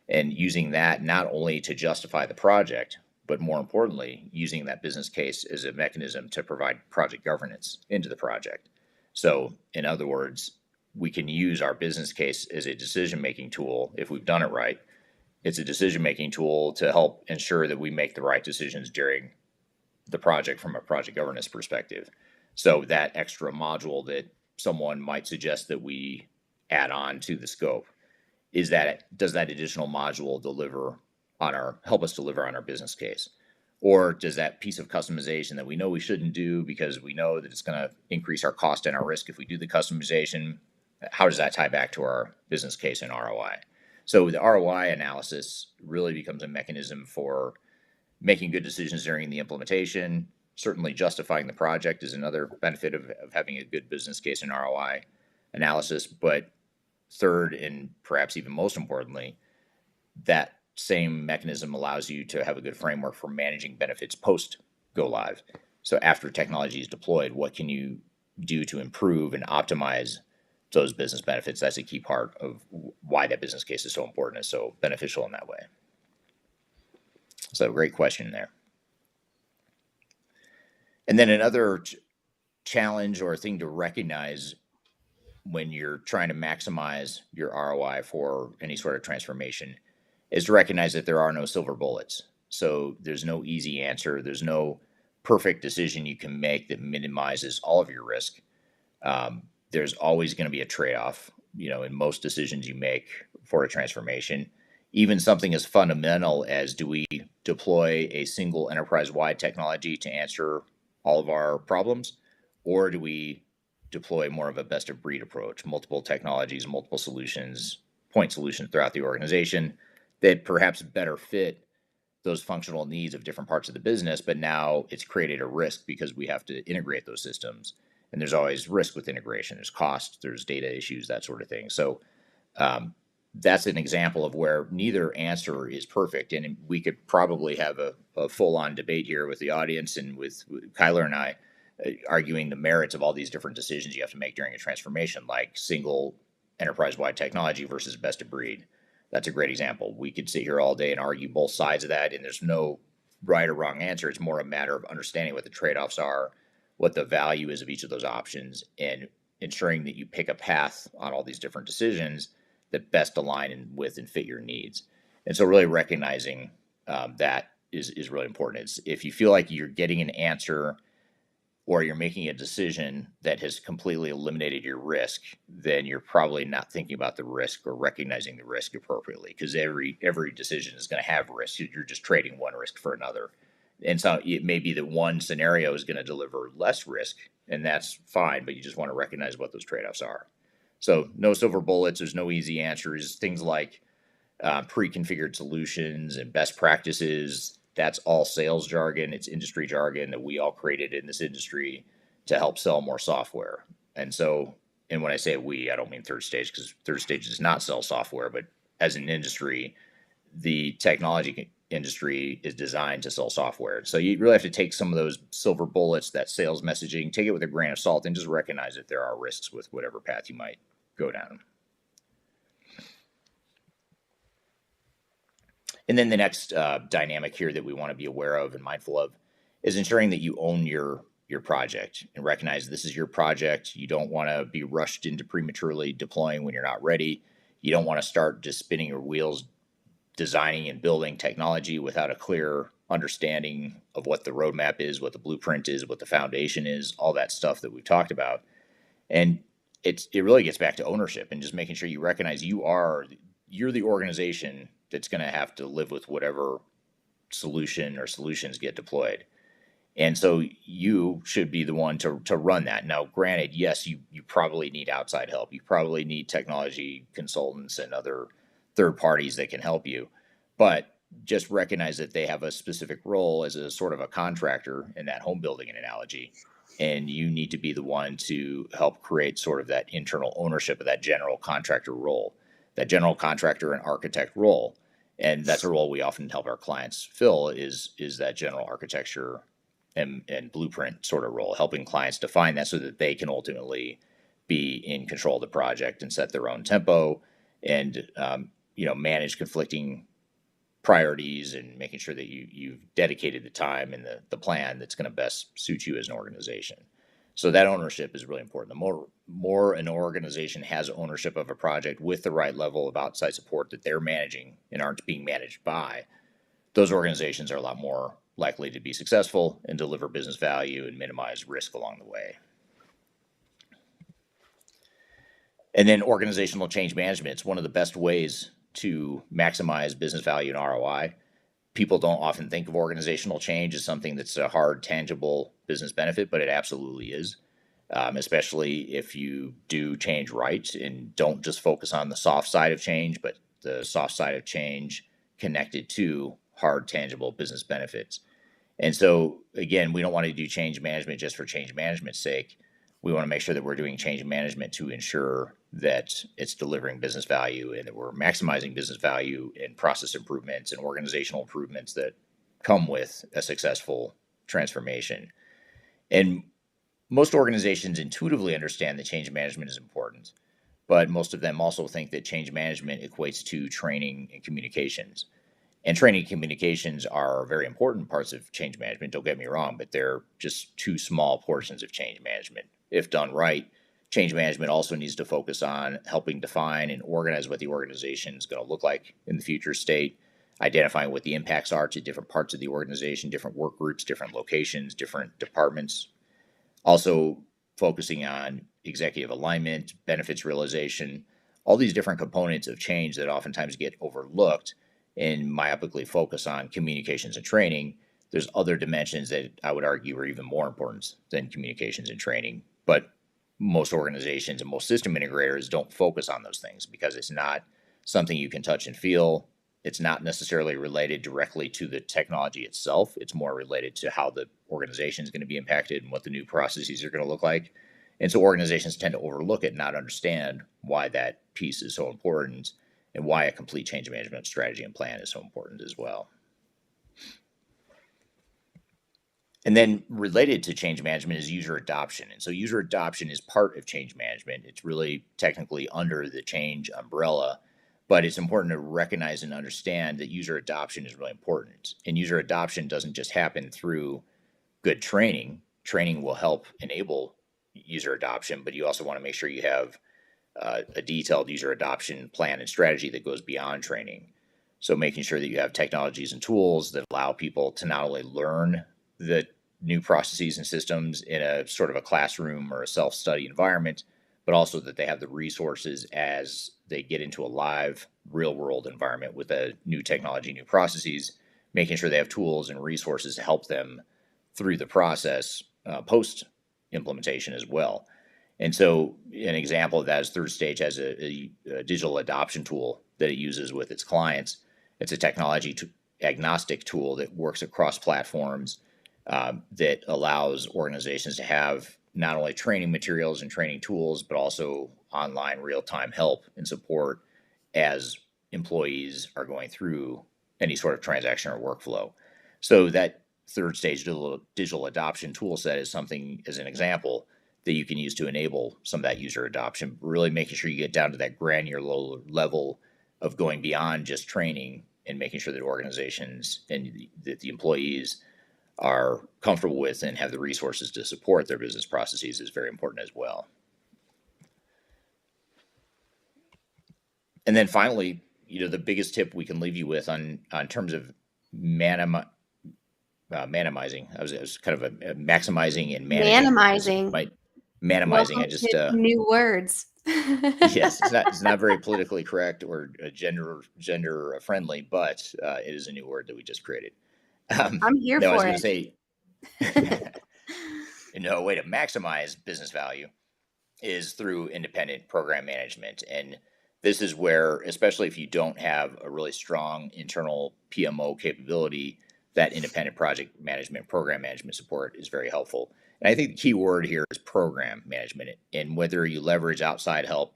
and using that not only to justify the project, but more importantly, using that business case as a mechanism to provide project governance into the project. So, in other words, we can use our business case as a decision-making tool if we've done it right. It's a decision-making tool to help ensure that we make the right decisions during the project from a project governance perspective. So that extra module that someone might suggest that we add on to the scope, does that additional module help us deliver on our business case? Or does that piece of customization that we know we shouldn't do because we know that it's going to increase our cost and our risk if we do the customization, how does that tie back to our business case and ROI? So the ROI analysis really becomes a mechanism for making good decisions during the implementation. Certainly justifying the project is another benefit of having a good business case and ROI analysis. But third, and perhaps even most importantly, that same mechanism allows you to have a good framework for managing benefits post go live. So after technology is deployed, what can you do to improve and optimize those business benefits. That's a key part of why that business case is so important and so beneficial in that way. So great question there. And then another challenge or thing to recognize when you're trying to maximize your ROI for any sort of transformation is to recognize that there are no silver bullets. So there's no easy answer. There's no perfect decision you can make that minimizes all of your risk. There's always going to be a trade-off, in most decisions you make for a transformation. Even something as fundamental as, do we deploy a single enterprise-wide technology to answer all of our problems, or do we deploy more of a best-of-breed approach, multiple technologies, multiple solutions, point solutions throughout the organization that perhaps better fit those functional needs of different parts of the business, but now it's created a risk because we have to integrate those systems. And there's always risk with integration. There's cost, there's data issues, that sort of thing. So that's an example of where neither answer is perfect. And we could probably have a full-on debate here with the audience and with Kyler and I arguing the merits of all these different decisions you have to make during a transformation, like single enterprise-wide technology versus best of breed. That's a great example. We could sit here all day and argue both sides of that, and there's no right or wrong answer. It's more a matter of understanding what the trade-offs are, what the value is of each of those options, and ensuring that you pick a path on all these different decisions that best align with and fit your needs. And so really recognizing that is really important. It's, if you feel like you're getting an answer or you're making a decision that has completely eliminated your risk, then you're probably not thinking about the risk or recognizing the risk appropriately, because every decision is going to have risk. You're just trading one risk for another. And so it may be that one scenario is going to deliver less risk, and that's fine, but you just want to recognize what those trade-offs are. So no silver bullets. There's no easy answers. Things like pre-configured solutions and best practices, that's all sales jargon. It's industry jargon that we all created in this industry to help sell more software. And so, and when I say we, I don't mean Third Stage, because Third Stage does not sell software, but as an industry, the technology industry is designed to sell software. So you really have to take some of those silver bullets, that sales messaging, take it with a grain of salt, and just recognize that there are risks with whatever path you might go down. And then the next dynamic here that we want to be aware of and mindful of is ensuring that you own your project and recognize this is your project. You don't want to be rushed into prematurely deploying when you're not ready. You don't want to start just spinning your wheels designing and building technology without a clear understanding of what the roadmap is, what the blueprint is, what the foundation is, all that stuff that we've talked about. And it really gets back to ownership and just making sure you recognize you're the organization that's going to have to live with whatever solution or solutions get deployed. And so you should be the one to run that. Now, granted, yes, you probably need outside help. You probably need technology consultants and other third parties that can help you. But just recognize that they have a specific role as a sort of a contractor in that home building analogy. And you need to be the one to help create sort of that internal ownership of that general contractor role, that general contractor and architect role. And that's a role we often help our clients fill is that general architecture and blueprint sort of role, helping clients define that so that they can ultimately be in control of the project and set their own tempo and manage conflicting priorities and making sure that you've dedicated the time and the plan that's going to best suit you as an organization. So that ownership is really important. The more an organization has ownership of a project with the right level of outside support that they're managing and aren't being managed by, those organizations are a lot more likely to be successful and deliver business value and minimize risk along the way. And then organizational change management. It's one of the best ways to maximize business value and ROI. People don't often think of organizational change as something that's a hard, tangible business benefit, but it absolutely is, especially if you do change right and don't just focus on the soft side of change, but the soft side of change connected to hard, tangible business benefits. And so, again, we don't want to do change management just for change management's sake. We want to make sure that we're doing change management to ensure that it's delivering business value and that we're maximizing business value in process improvements and organizational improvements that come with a successful transformation. And most organizations intuitively understand that change management is important, but most of them also think that change management equates to training and communications. And training and communications are very important parts of change management, don't get me wrong, but they're just two small portions of change management. If done right, change management also needs to focus on helping define and organize what the organization is going to look like in the future state, identifying what the impacts are to different parts of the organization, different work groups, different locations, different departments. Also, focusing on executive alignment, benefits realization, all these different components of change that oftentimes get overlooked and myopically focus on communications and training. There's other dimensions that I would argue are even more important than communications and training. But most organizations and most system integrators don't focus on those things because it's not something you can touch and feel. It's not necessarily related directly to the technology itself. It's more related to how the organization is going to be impacted and what the new processes are going to look like. And so organizations tend to overlook it and not understand why that piece is so important and why a complete change management strategy and plan is so important as well. And then related to change management is user adoption. And so user adoption is part of change management. It's really technically under the change umbrella, but it's important to recognize and understand that user adoption is really important. And user adoption doesn't just happen through good training. Training will help enable user adoption, but you also want to make sure you have a detailed user adoption plan and strategy that goes beyond training. So making sure that you have technologies and tools that allow people to not only learn the new processes and systems in a sort of a classroom or a self-study environment, but also that they have the resources as they get into a live real world environment with a new technology, new processes, making sure they have tools and resources to help them through the process post implementation as well. And so an example of that is Third Stage has a digital adoption tool that it uses with its clients. It's a technology agnostic tool that works across platforms that allows organizations to have not only training materials and training tools, but also online real-time help and support as employees are going through any sort of transaction or workflow. So that Third Stage digital adoption tool set is something, as an example, that you can use to enable some of that user adoption, really making sure you get down to that granular level of going beyond just training and making sure that organizations and that the employees are comfortable with and have the resources to support their business processes is very important as well. And then finally, the biggest tip we can leave you with on terms of minimizing. I was kind of a maximizing and managing is Minimizing. my minimizing. I Welcome just to new words. yes, it's not very politically correct or gender friendly, but it is a new word that we just created. I'm here No, I was for going to it. say no way to maximize business value is through independent program management. And this is where, especially if you don't have a really strong internal PMO capability, that independent project management, program management support is very helpful. And I think the key word here is program management. And whether you leverage outside help,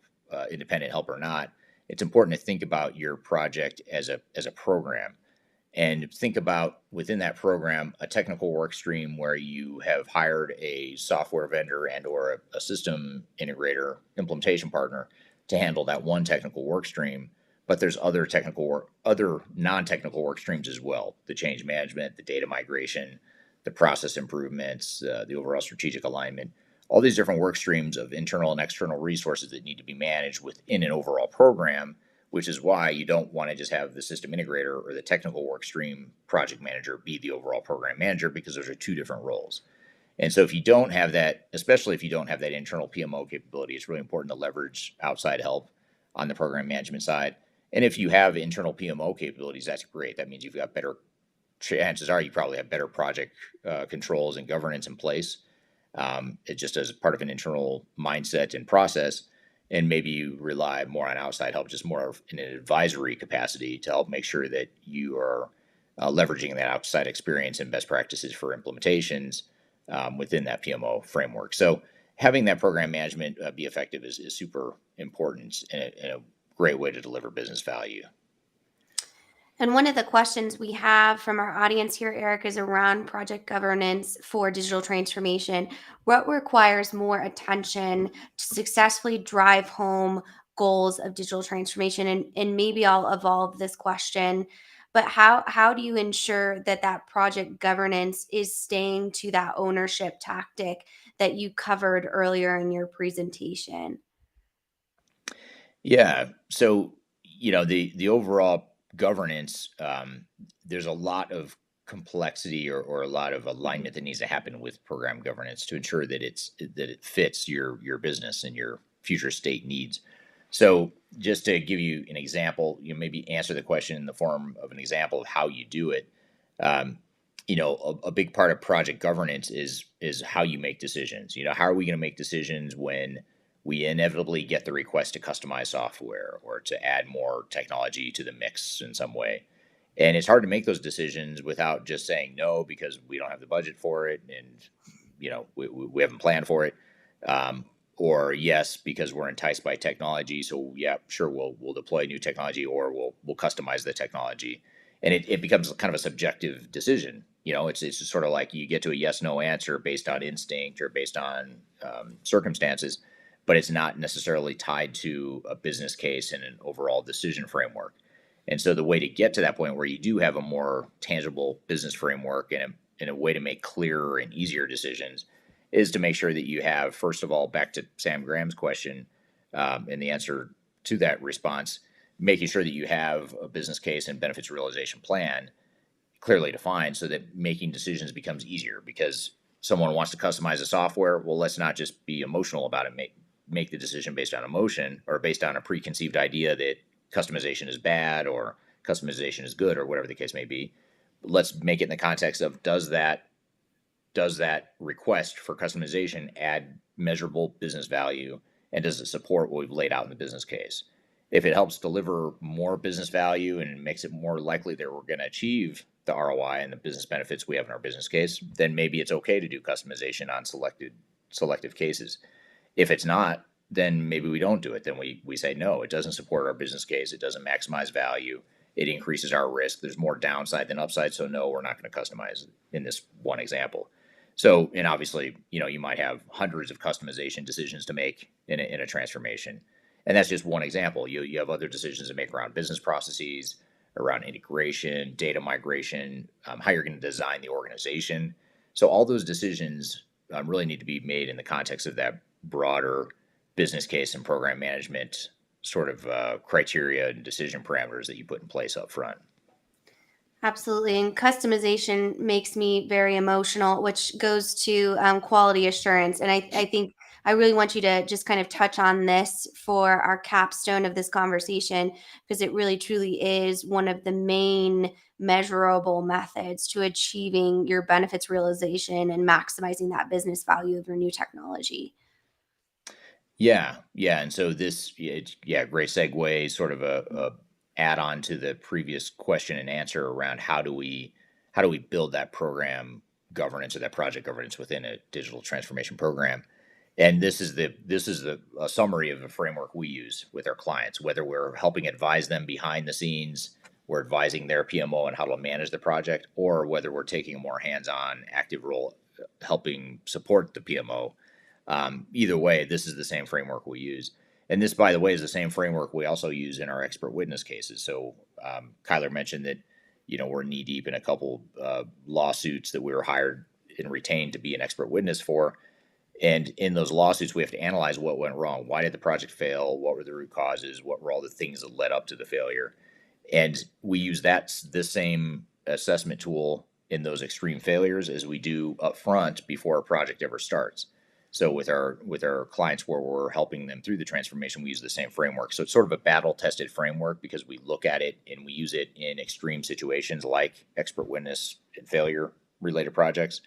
independent help or not, it's important to think about your project as a program and think about within that program a technical work stream where you have hired a software vendor and or a system integrator implementation partner to handle that one technical work stream, but there's other non-technical work streams as well: the change management, the data migration, the process improvements, the overall strategic alignment, all these different work streams of internal and external resources that need to be managed within an overall program, which is why you don't want to just have the system integrator or the technical work stream project manager be the overall program manager, because those are two different roles. And so if you don't have that, especially if you don't have that internal PMO capability, it's really important to leverage outside help on the program management side. And if you have internal PMO capabilities, that's great. That means you've got better chances are you probably have better project controls and governance in place. It just as part of an internal mindset and process, and maybe you rely more on outside help, just more in an advisory capacity to help make sure that you are leveraging that outside experience and best practices for implementations within that PMO framework. So having that program management be effective is super important and a great way to deliver business value. And one of the questions we have from our audience here, Eric, is around project governance for digital transformation. What requires more attention to successfully drive home goals of digital transformation? And maybe I'll evolve this question, but how do you ensure that that project governance is staying to that ownership tactic that you covered earlier in your presentation? Yeah. So, the overall governance, there's a lot of complexity or a lot of alignment that needs to happen with program governance to ensure that it fits your business and your future state needs. So, just to give you an example, maybe answer the question in the form of an example of how you do it. Um, a big part of project governance is how you make decisions. How are we going to make decisions when we inevitably get the request to customize software or to add more technology to the mix in some way. And it's hard to make those decisions without just saying no because we don't have the budget for it and we haven't planned for it. Um, or yes because we're enticed by technology. So yeah, sure we'll deploy new technology or we'll customize the technology. And it becomes kind of a subjective decision. It's just sort of like you get to a yes no answer based on instinct or based on circumstances, but it's not necessarily tied to a business case and an overall decision framework. And so the way to get to that point where you do have a more tangible business framework and a way to make clearer and easier decisions is to make sure that you have, first of all, back to Sam Graham's question and the answer to that response, making sure that you have a business case and benefits realization plan clearly defined so that making decisions becomes easier because someone wants to customize the software. Well, let's not just be emotional about it. Make the decision based on emotion or based on a preconceived idea that customization is bad or customization is good or whatever the case may be. Let's make it in the context of does that request for customization add measurable business value and does it support what we've laid out in the business case? If it helps deliver more business value and makes it more likely that we're going to achieve the ROI and the business benefits we have in our business case, then maybe it's okay to do customization on selective cases. If it's not, then maybe we don't do it. Then we say no, it doesn't support our business case, it doesn't maximize value, it increases our risk, there's more downside than upside, so no, we're not going to customize it in this one example. So, and obviously, you might have hundreds of customization decisions to make in a transformation. And that's just one example. You have other decisions to make around business processes, around integration, data migration, how you're going to design the organization. So all those decisions really need to be made in the context of that broader business case and program management sort of criteria and decision parameters that you put in place up front. Absolutely. And customization makes me very emotional, which goes to quality assurance. And I think I really want you to just kind of touch on this for our capstone of this conversation, because it really truly is one of the main measurable methods to achieving your benefits realization and maximizing that business value of your new technology. Yeah, yeah, and so yeah, great segue, sort of a add on to the previous question and answer around how do we build that program governance or that project governance within a digital transformation program. And this is the a summary of the framework we use with our clients, whether we're helping advise them behind the scenes, we're advising their PMO on how to manage the project, or whether we're taking a more hands-on, active role, helping support the PMO. Either way, this is the same framework we use. And this, by the way, is the same framework we also use in our expert witness cases. So Kyler mentioned that we're knee deep in a couple lawsuits that we were hired and retained to be an expert witness for. And in those lawsuits, we have to analyze what went wrong. Why did the project fail? What were the root causes? What were all the things that led up to the failure? And we use the same assessment tool in those extreme failures as we do up front before a project ever starts. So with our clients where we're helping them through the transformation, we use the same framework. So it's sort of a battle tested framework because we look at it and we use it in extreme situations like expert witness and failure related projects,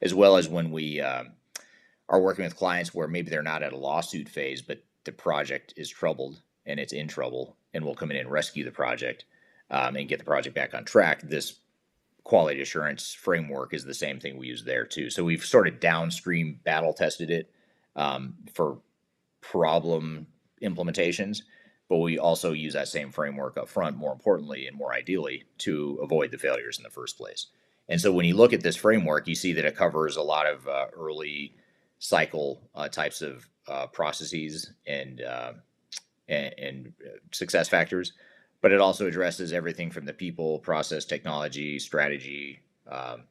as well as when we are working with clients where maybe they're not at a lawsuit phase, but the project is troubled and it's in trouble, and we'll come in and rescue the project and get the project back on track. This quality assurance framework is the same thing we use there too. So we've sort of downstream battle tested it for problem implementations, but we also use that same framework up front, more importantly and more ideally, to avoid the failures in the first place. And so when you look at this framework, you see that it covers a lot of early cycle types of processes and success factors, but it also addresses everything from the people, process, technology, strategy, um,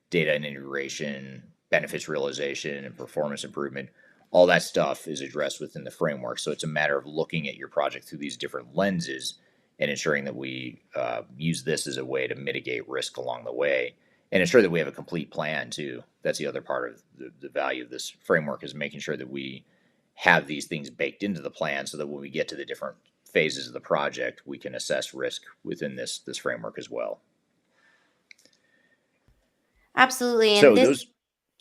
data and integration, benefits realization, and performance improvement. All that stuff is addressed within the framework. So it's a matter of looking at your project through these different lenses and ensuring that we use this as a way to mitigate risk along the way and ensure that we have a complete plan too. That's the other part of the value of this framework, is making sure that we have these things baked into the plan so that when we get to the different phases of the project, we can assess risk within this framework as well. Absolutely. And So this those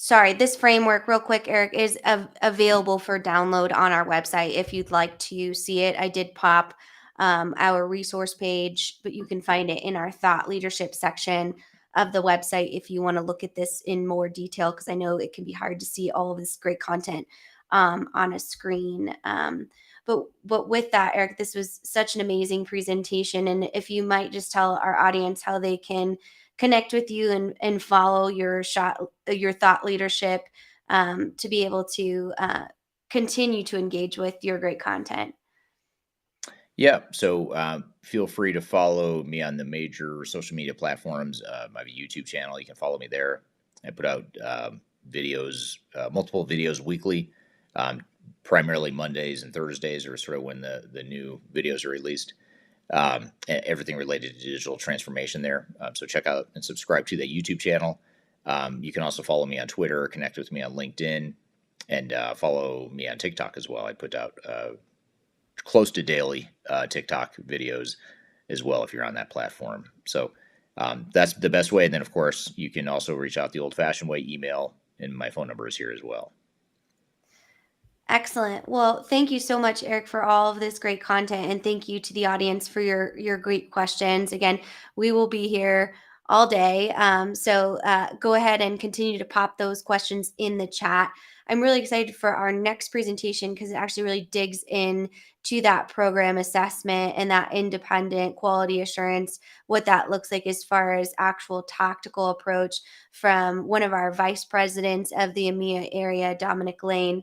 Sorry, this framework, real quick, Eric, is available for download on our website if you'd like to see it. I did pop our resource page, but you can find it in our thought leadership section of the website if you want to look at this in more detail, because I know it can be hard to see all of this great content on a screen. But with that, Eric, this was such an amazing presentation. And if you might just tell our audience how they can connect with you and follow your thought leadership to be able to continue to engage with your great content. Yeah. So feel free to follow me on the major social media platforms. I have a YouTube channel. You can follow me there. I put out videos, multiple videos weekly. Um, Primarily Mondays and Thursdays are sort of when the new videos are released. Everything related to digital transformation there. So check out and subscribe to that YouTube channel. You can also follow me on Twitter, connect with me on LinkedIn, and follow me on TikTok as well. I put out close to daily TikTok videos as well if you're on that platform. So that's the best way. And then, of course, you can also reach out the old fashioned way, email, and my phone number is here as well. Excellent. Well, thank you so much, Eric, for all of this great content, and thank you to the audience for your great questions. Again, we will be here all day, so go ahead and continue to pop those questions in the chat. I'm really excited for our next presentation because it actually really digs in to that program assessment and that independent quality assurance, what that looks like as far as actual tactical approach from one of our vice presidents of the EMEA area, Dominic Lane.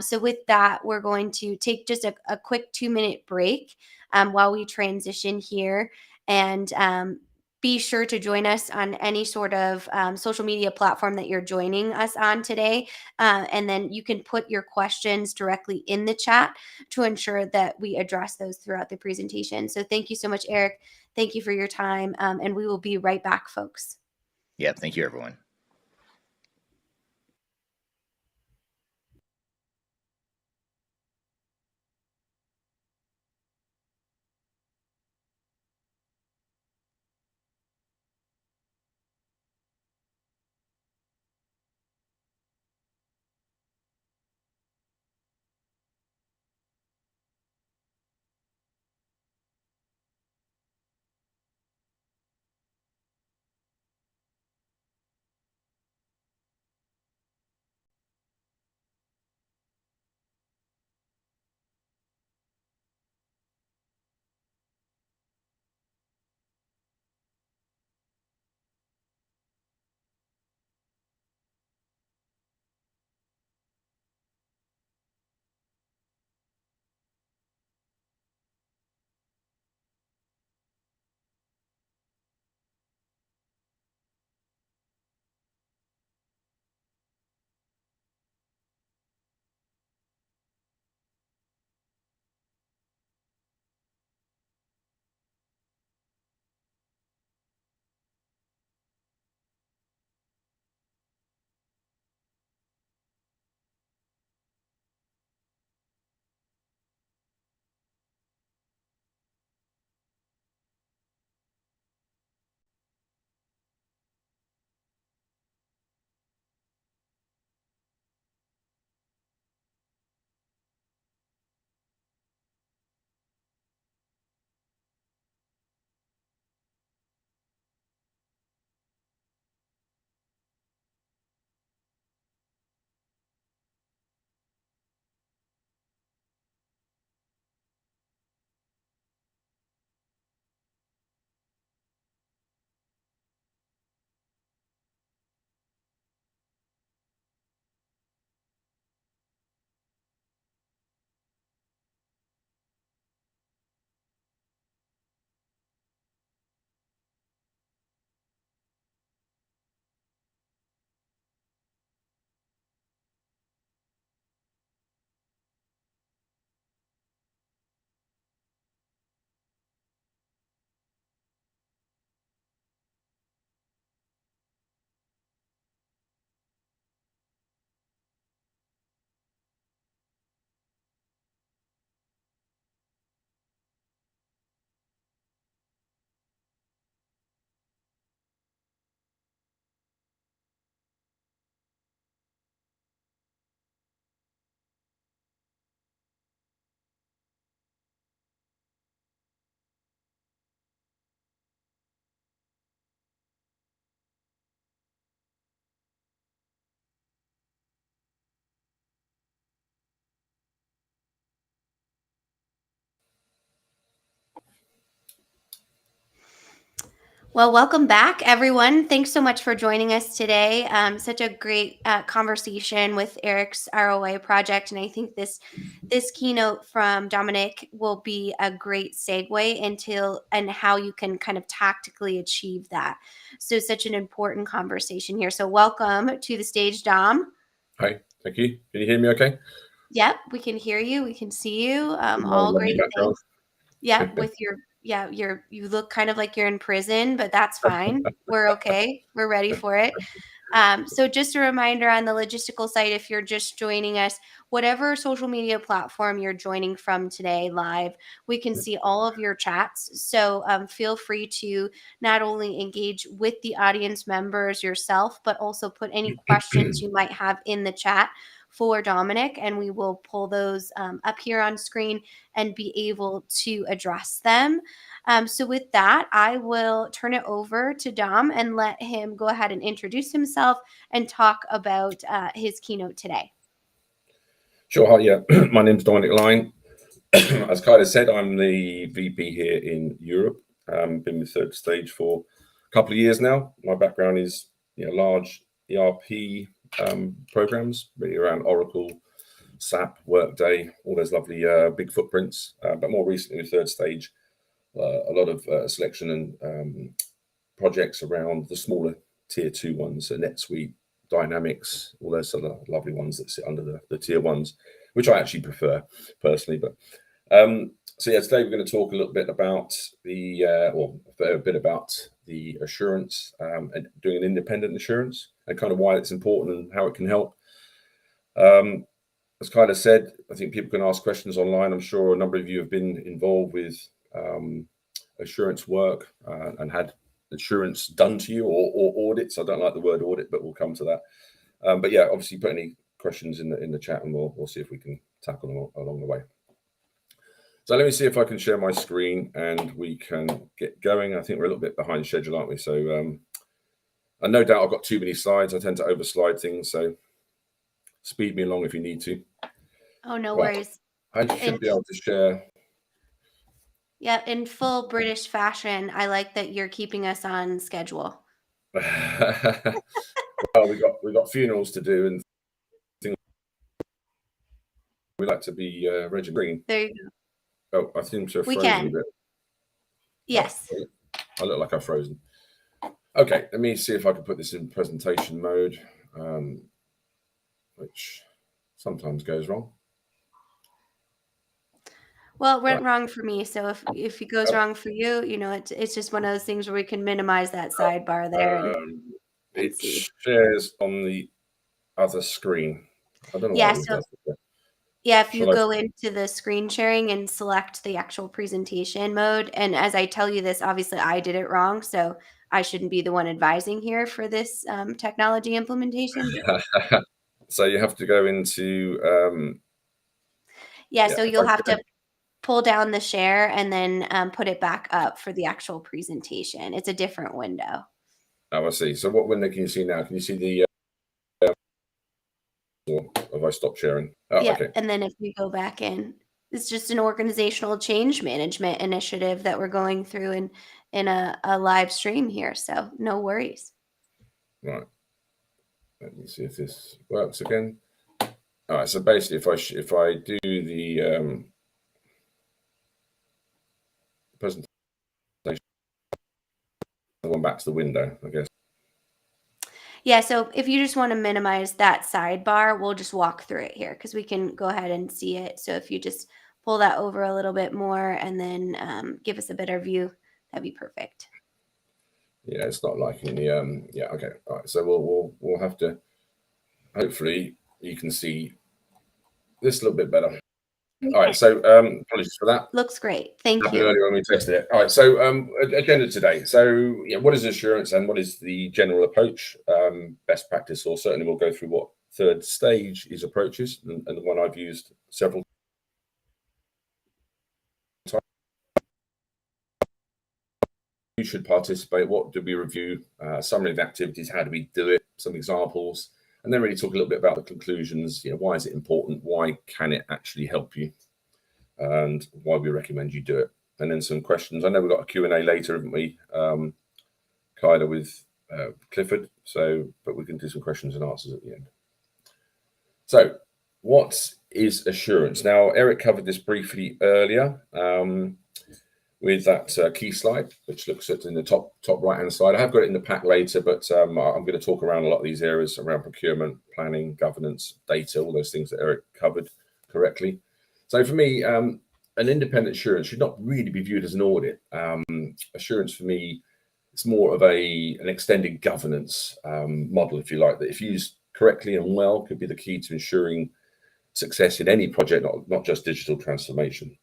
So, with that, we're going to take just a quick 2-minute break while we transition here. And be sure to join us on any sort of social media platform that you're joining us on today. And then you can put your questions directly in the chat to ensure that we address those throughout the presentation. So, thank you so much, Eric. Thank you for your time. And we will be right back, folks. Yeah. Thank you, everyone. Well, welcome back, everyone. Thanks so much for joining us today. Such a great conversation with Eric's ROI project, and I think this keynote from Dominic will be a great segue into and how you can kind of tactically achieve that. So, such an important conversation here. So, welcome to the stage, Dom. Hi, thank you. Can you hear me okay? Yep, we can hear you. We can see you. My All lovely great background. things. Yeah, with you look kind of like you're in prison, but that's fine. We're okay. We're ready for it. So just a reminder on the logistical site, if you're just joining us, whatever social media platform you're joining from today live, we can see all of your chats. So feel free to not only engage with the audience members yourself, but also put any questions you might have in the chat for Dominic, and we will pull those up here on screen and be able to address them. So with that, I will turn it over to Dom and let him go ahead and introduce himself and talk about his keynote today. Sure. Hi, yeah. My name's Dominic Line. As Kyla said, I'm the VP here in Europe. Been with Third Stage for a couple of years now. My background is large ERP programs, really around Oracle, SAP, Workday, all those lovely big footprints. But more recently with Third Stage, a lot of selection and projects around the smaller tier 2 ones, so NetSuite, Dynamics, all those sort of lovely ones that sit under the tier 1s, which I actually prefer personally. But so yeah, today we're going to talk a little bit about the assurance and doing an independent assurance and kind of why it's important and how it can help. As Kyla said, I think people can ask questions online. I'm sure a number of you have been involved with assurance work and had assurance done to you or audits. I don't like the word audit, but we'll come to that. But yeah, obviously put any questions in the chat and we'll see if we can tackle them along the way. So let me see if I can share my screen and we can get going. I think we're a little bit behind schedule, aren't we? So and no doubt I've got too many slides. I tend to overslide things, so speed me along if you need to. Oh, no worries. I should be able to share. Yeah, in full British fashion, I like that you're keeping us on schedule. Well, we got funerals to do and things. We like to be regimented. There you go. Oh, I seem to have we frozen can. a bit. Yes. Oh, I look like I've frozen. Okay, let me see if I can put this in presentation mode, which sometimes goes wrong. Well, it went wrong for me. So if it goes wrong for you, it's just one of those things where we can minimize that sidebar there and it see. shares on the other screen. I don't know Yeah, why it does that. Yeah, if you go into the screen sharing and select the actual presentation mode, and as I tell you this, obviously I did it wrong, so I shouldn't be the one advising here for this technology implementation. So you have to go into so you'll have to pull down the share and then put it back up for the actual presentation. It's a different window. Oh, I see. So what window can you see now? Can you see the or have I stopped sharing? Oh, yeah, okay. And then if you go back in, it's just an organizational change management initiative that we're going through in a live stream here. So no worries. Right. Let me see if this works again. All right. So basically, if I do the presentation, one back to the window, I guess. Yeah, so if you just want to minimize that sidebar, we'll just walk through it here because we can go ahead and see it. So if you just pull that over a little bit more and then give us a better view, that'd be perfect. Yeah, it's not liking the yeah, okay. All right. So we'll have to, hopefully you can see this a little bit better. All right, so apologies for that. Looks great. Thank Happened you. earlier when we tested it. All right, so agenda today. So yeah, what is assurance and what is the general approach? Best practice, or certainly we'll go through what Third Stage is approaches and the one I've used several times. You should participate. What do we review? Summary of the activities. How do we do it? Some examples, and then really talk a little bit about the conclusions. Why is it important? Why can it actually help you? And why we recommend you do it. And then some questions. I know we've got a Q&A later, haven't we? Kyla with Clifford. But we can do some questions and answers at the end. So what is assurance? Now, Eric covered this briefly earlier with that key slide, which looks at in the top right hand side. I have got it in the pack later, but I'm going to talk around a lot of these areas around procurement, planning, governance, data, all those things that Eric covered correctly. So for me, an independent assurance should not really be viewed as an audit. Assurance for me, it's more of an extended governance model, if you like, that if used correctly and well could be the key to ensuring success in any project, not just digital transformation.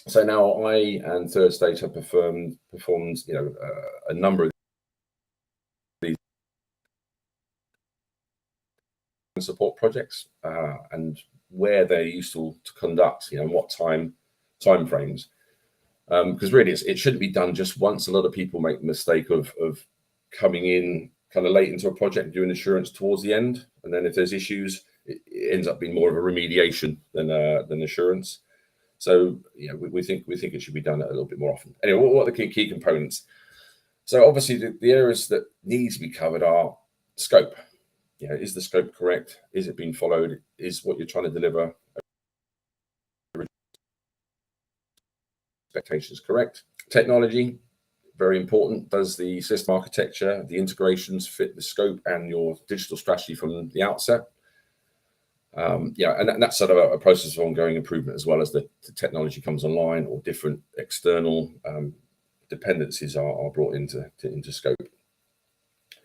So now I and Third Stage have performed a number of these support projects and where they're useful to conduct, and what time frames. Because really it shouldn't be done just once. A lot of people make the mistake of coming in kind of late into a project and doing assurance towards the end, and then if there's issues, it ends up being more of a remediation than assurance. So we think it should be done a little bit more often. Anyway, what are the key components? So obviously the areas that need to be covered are scope. Is the scope correct? Is it being followed? Is what you're trying to deliver expectations correct? Technology, very important. Does the system architecture, the integrations fit the scope and your digital strategy from the outset? And that's sort of a process of ongoing improvement, as well as the technology comes online or different external dependencies are brought into scope.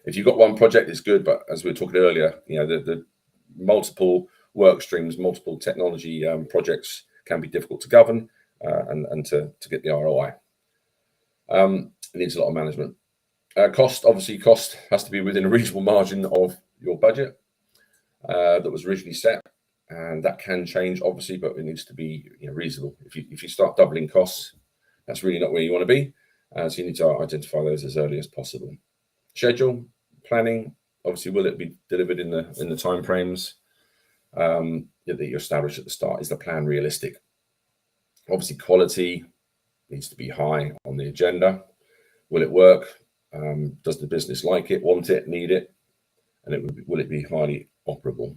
If you've got one project, it's good, but as we were talking earlier, the multiple work streams, multiple technology projects can be difficult to govern and to get the ROI. It needs a lot of management. Cost has to be within a reasonable margin of your budget that was originally set, and that can change obviously, but it needs to be reasonable. If you start doubling costs, that's really not where you want to be. So you need to identify those as early as possible. Schedule, planning, obviously, will it be delivered in the time frames that you establish at the start? Is the plan realistic? Obviously, quality needs to be high on the agenda. Will it work? Does the business like it, want it, need it? And will it be highly operable?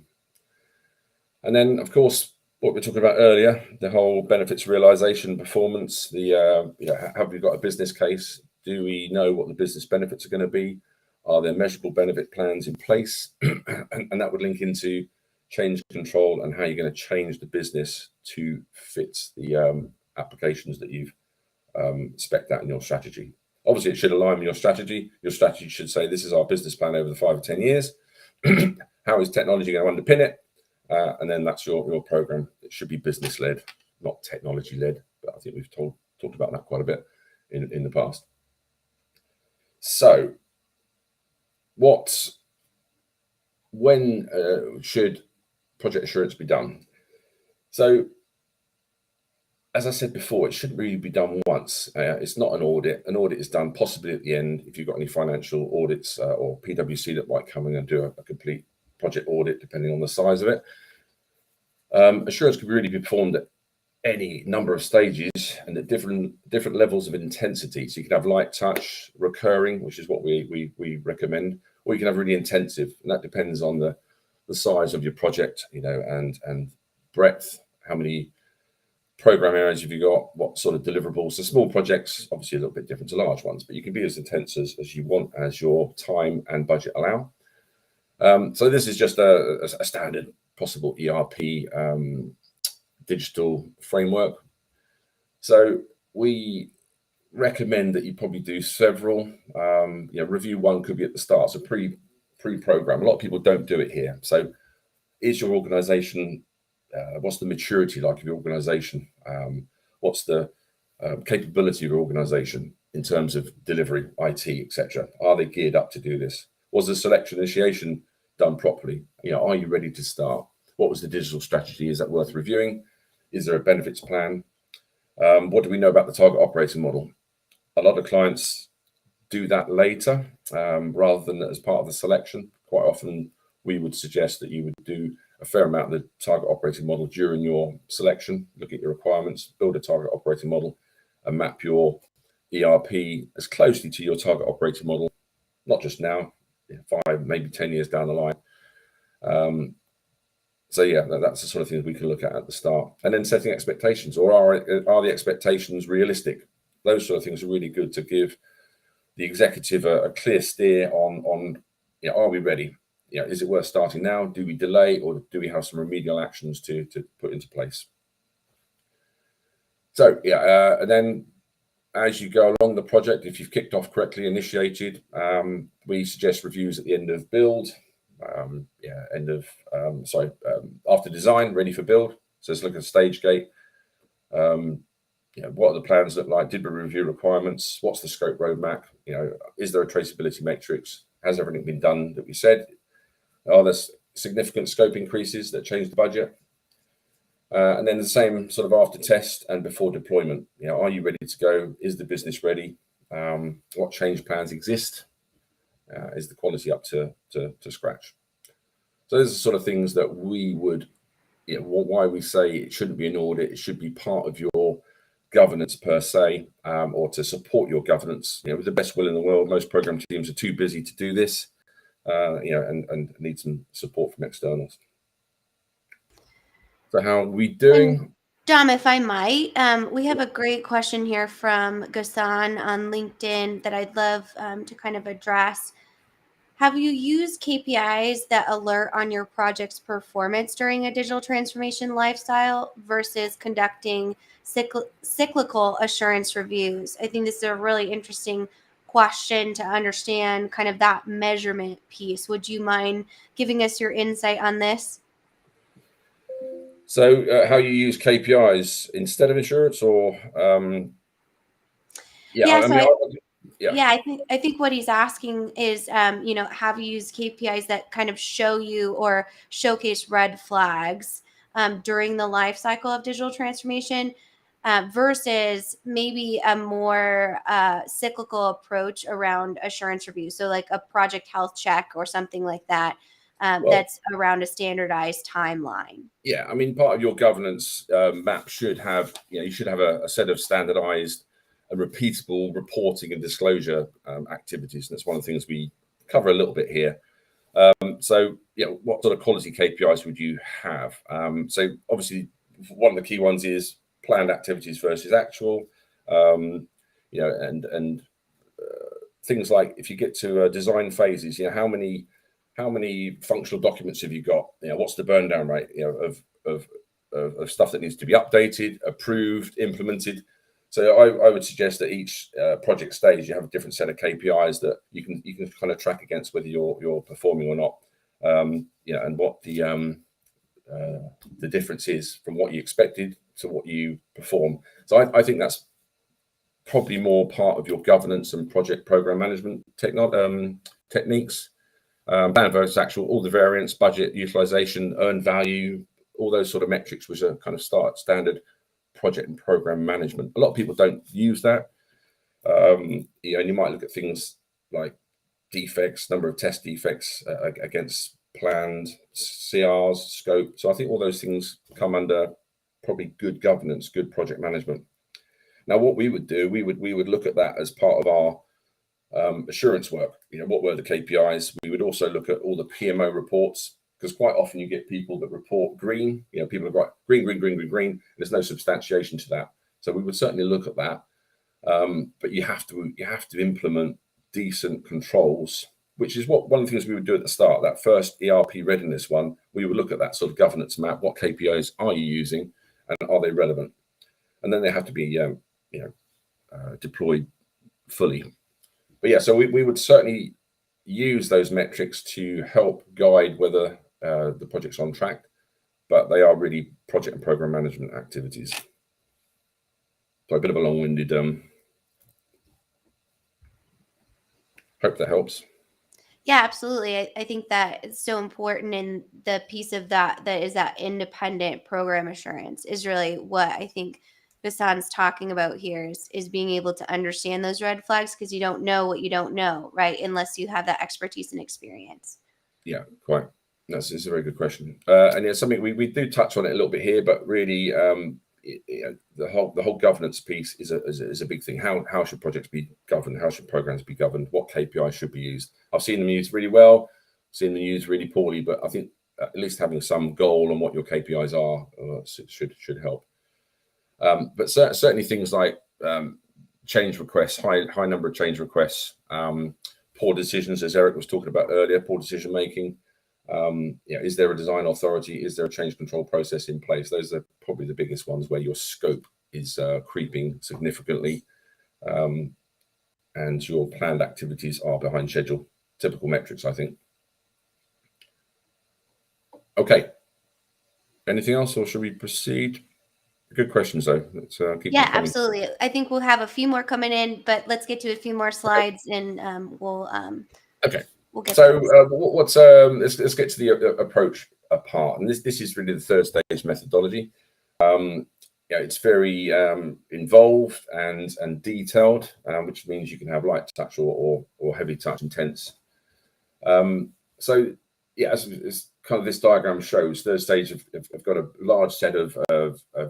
And then, of course, what we were talking about earlier, the whole benefits realization, performance, have we got a business case? Do we know what the business benefits are going to be? Are there measurable benefit plans in place? and that would link into change control and how you're going to change the business to fit the applications that you've spec'd out in your strategy. Obviously, it should align with your strategy. Your strategy should say, this is our business plan over the 5 or 10 years. How is technology going to underpin it? And then that's your program. It should be business-led, not technology-led. But I think we've talked about that quite a bit in the past. So, when should project assurance be done? So, as I said before, it shouldn't really be done once. It's not an audit. An audit is done possibly at the end if you've got any financial audits or PwC that might come in and do a complete project audit, depending on the size of it. Assurance could really be performed at any number of stages and at different levels of intensity. So you can have light touch, recurring, which is what we recommend, or you can have really intensive, and that depends on the size of your project, and breadth. How many program areas have you got? What sort of deliverables? So small projects, obviously a little bit different to large ones, but you can be as intense as you want, as your time and budget allow. So this is just a standard possible ERP digital framework. So we recommend that you probably do several. Review one could be at the start, so pre-program. A lot of people don't do it here. So is your organization, what's the maturity like of your organization? What's the capability of your organization in terms of delivery, IT, etc.? Are they geared up to do this? Was the selection initiation done properly? Are you ready to start? What was the digital strategy? Is that worth reviewing? Is there a benefits plan? What do we know about the target operating model? A lot of clients do that later rather than as part of the selection. Quite often, we would suggest that you would do a fair amount of the target operating model during your selection. Look at your requirements, build a target operating model, and map your ERP as closely to your target operating model not just now, 5, maybe 10 years down the line. So yeah, that's the sort of things we can look at the start, and then setting expectations, or are the expectations realistic? Those sort of things are really good to give the executive a clear steer on are we ready? Is it worth starting now? Do we delay, or do we have some remedial actions to put into place? So and then as you go along the project, if you've kicked off correctly, initiated, we suggest reviews at the end of build. After design, ready for build. So let's look at stage gate. What are the plans look like? Did we review requirements? What's the scope roadmap? Is there a traceability matrix? Has everything been done that we said? Are there significant scope increases that change the budget? And then the same sort of after test and before deployment. Are you ready to go? Is the business ready? What change plans exist? Is the quality up to scratch? So those are sort of things that we would, why we say it shouldn't be an audit. It should be part of your governance per se, or to support your governance. With the best will in the world, most program teams are too busy to do this, and need some support from externals. So how are we doing? And Dom, if I might, we have a great question here from Ghassan on LinkedIn that I'd love to kind of address. Have you used KPIs that alert on your project's performance during a digital transformation lifestyle versus conducting cyclical assurance reviews? I think this is a really interesting question to understand kind of that measurement piece. Would you mind giving us your insight on this? So how you use KPIs instead of insurance, or I think what he's asking is, have you used KPIs that kind of show you or showcase red flags during the life cycle of digital transformation versus maybe a more cyclical approach around assurance review. So like a project health check or something like that. That's around a standardized timeline. Yeah, I mean, part of your governance map should have, you should have a set of standardized and repeatable reporting and disclosure activities. And that's one of the things we cover a little bit here. So, what sort of quality KPIs would you have? So obviously, one of the key ones is planned activities versus actual, and things like if you get to design phases, how many functional documents have you got? What's the burn down rate? Of stuff that needs to be updated, approved, implemented. So I would suggest that each project stage you have a different set of KPIs that you can kind of track against whether you're performing or not, and what the difference is from what you expected to what you perform. So I think that's probably more part of your governance and project program management techniques. Plan versus actual, all the variance, budget, utilization, earned value, all those sort of metrics, which are kind of standard project and program management. A lot of people don't use that. And you might look at things like defects, number of test defects against planned CRs, scope. So I think all those things come under probably good governance, good project management. Now, what we would do, we would look at that as part of our assurance work. What were the KPIs? We would also look at all the PMO reports, because quite often you get people that report green. People have got green. There's no substantiation to that. So we would certainly look at that. But you have to implement decent controls, which is one of the things we would do at the start. That first ERP readiness one, we would look at that sort of governance map. What KPIs are you using, and are they relevant? And then they have to be deployed fully. But yeah, so we would certainly use those metrics to help guide whether the project's on track, but they are really project and program management activities. So a bit of a long-winded, hope that helps. Yeah, absolutely. I think that it's so important, and the piece of that is that independent program assurance is really what I think Ghassan's talking about here is being able to understand those red flags, because you don't know what you don't know, right? Unless you have that expertise and experience. Yeah, quite. It's a very good question. And it's something we do touch on it a little bit here, but really, the whole governance piece is a big thing. How should projects be governed? How should programs be governed? What KPIs should be used? I've seen them used really well, seen them used really poorly, but I think at least having some goal on what your KPIs are should help. But certainly things like change requests, high number of change requests, poor decisions, as Eric was talking about earlier, poor decision making. Is there a design authority? Is there a change control process in place? Those are probably the biggest ones where your scope is creeping significantly, and your planned activities are behind schedule. Typical metrics, I think. Okay. Anything else, or should we proceed? Good questions, though. Let's keep Yeah, them coming. absolutely. I think we'll have a few more coming in, but let's get to a few more slides, and we'll Okay. get So those. let's get to the approach part, and this is really the third stage methodology. It's very involved and detailed, which means you can have light touch or heavy touch, intense. As kind of this diagram shows, third stage have got a large set of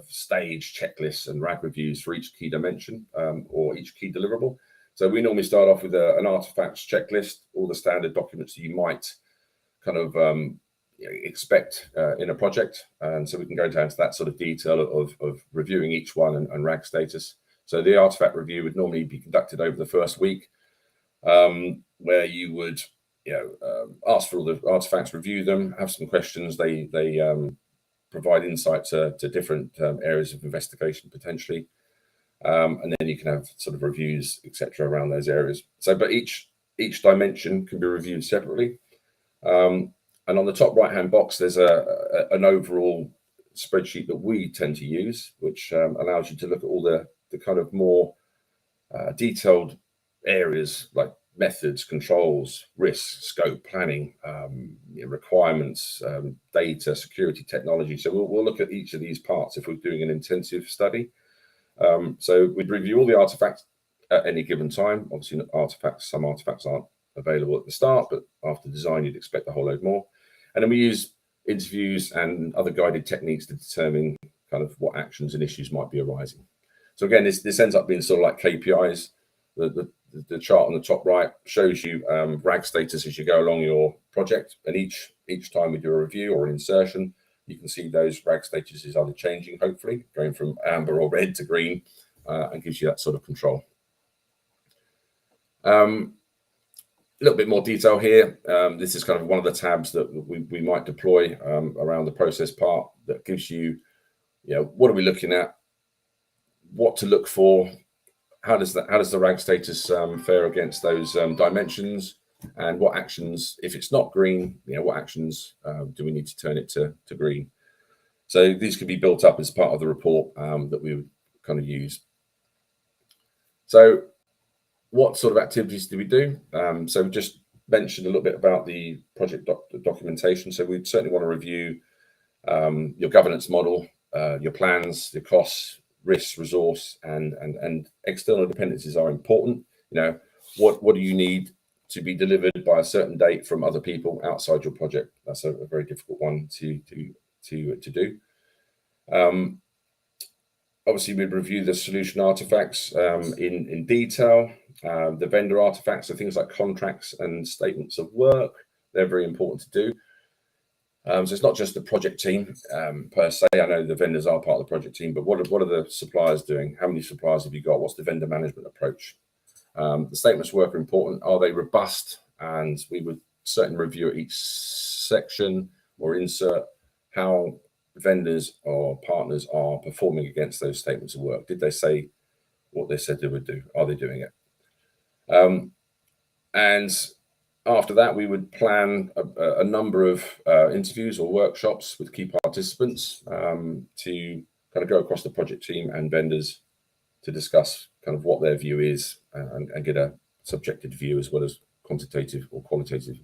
stage checklists and RAG reviews for each key dimension or each key deliverable. So we normally start off with an artifacts checklist, all the standard documents that you might kind of expect in a project. And so we can go down to that sort of detail of reviewing each one and RAG status. So the artifact review would normally be conducted over the first week, where you would ask for all the artifacts, review them, have some questions. They provide insight to different areas of investigation potentially. And then you can have sort of reviews, etc., around those areas. So, but each dimension can be reviewed separately. And on the top right-hand box, there's an overall spreadsheet that we tend to use, which allows you to look at all the kind of more detailed areas like methods, controls, risks, scope, planning, requirements, data, security, technology. So we'll look at each of these parts if we're doing an intensive study. So we'd review all the artifacts at any given time. Obviously, some artifacts aren't available at the start, but after design, you'd expect a whole load more. And then we use interviews and other guided techniques to determine kind of what actions and issues might be arising. So again, this ends up being sort of like KPIs. The chart on the top right shows you RAG status as you go along your project, and each time we do a review or an insertion, you can see those RAG statuses either changing, hopefully going from amber or red to green, and gives you that sort of control. A little bit more detail here. This is kind of one of the tabs that we might deploy around the process part that gives you, what are we looking at, what to look for, how does the RAG status fare against those dimensions, and what actions, if it's not green, what actions do we need to turn it to green? So these can be built up as part of the report that we would kind of use. So what sort of activities do we do? So we just mentioned a little bit about the project documentation. So we'd certainly want to review your governance model, your plans, your costs, risks, resource, and external dependencies are important. What do you need to be delivered by a certain date from other people outside your project? That's a very difficult one to do. Obviously, we'd review the solution artifacts in detail. The vendor artifacts are things like contracts and statements of work. They're very important to do. So it's not just the project team per se. I know the vendors are part of the project team, but what are the suppliers doing? How many suppliers have you got? What's the vendor management approach? The statements of work are important. Are they robust? And we would certainly review at each section or insert how vendors or partners are performing against those statements of work. Did they say what they said they would do? Are they doing it? And after that, we would plan a number of interviews or workshops with key participants to kind of go across the project team and vendors to discuss kind of what their view is and get a subjective view as well as quantitative or qualitative.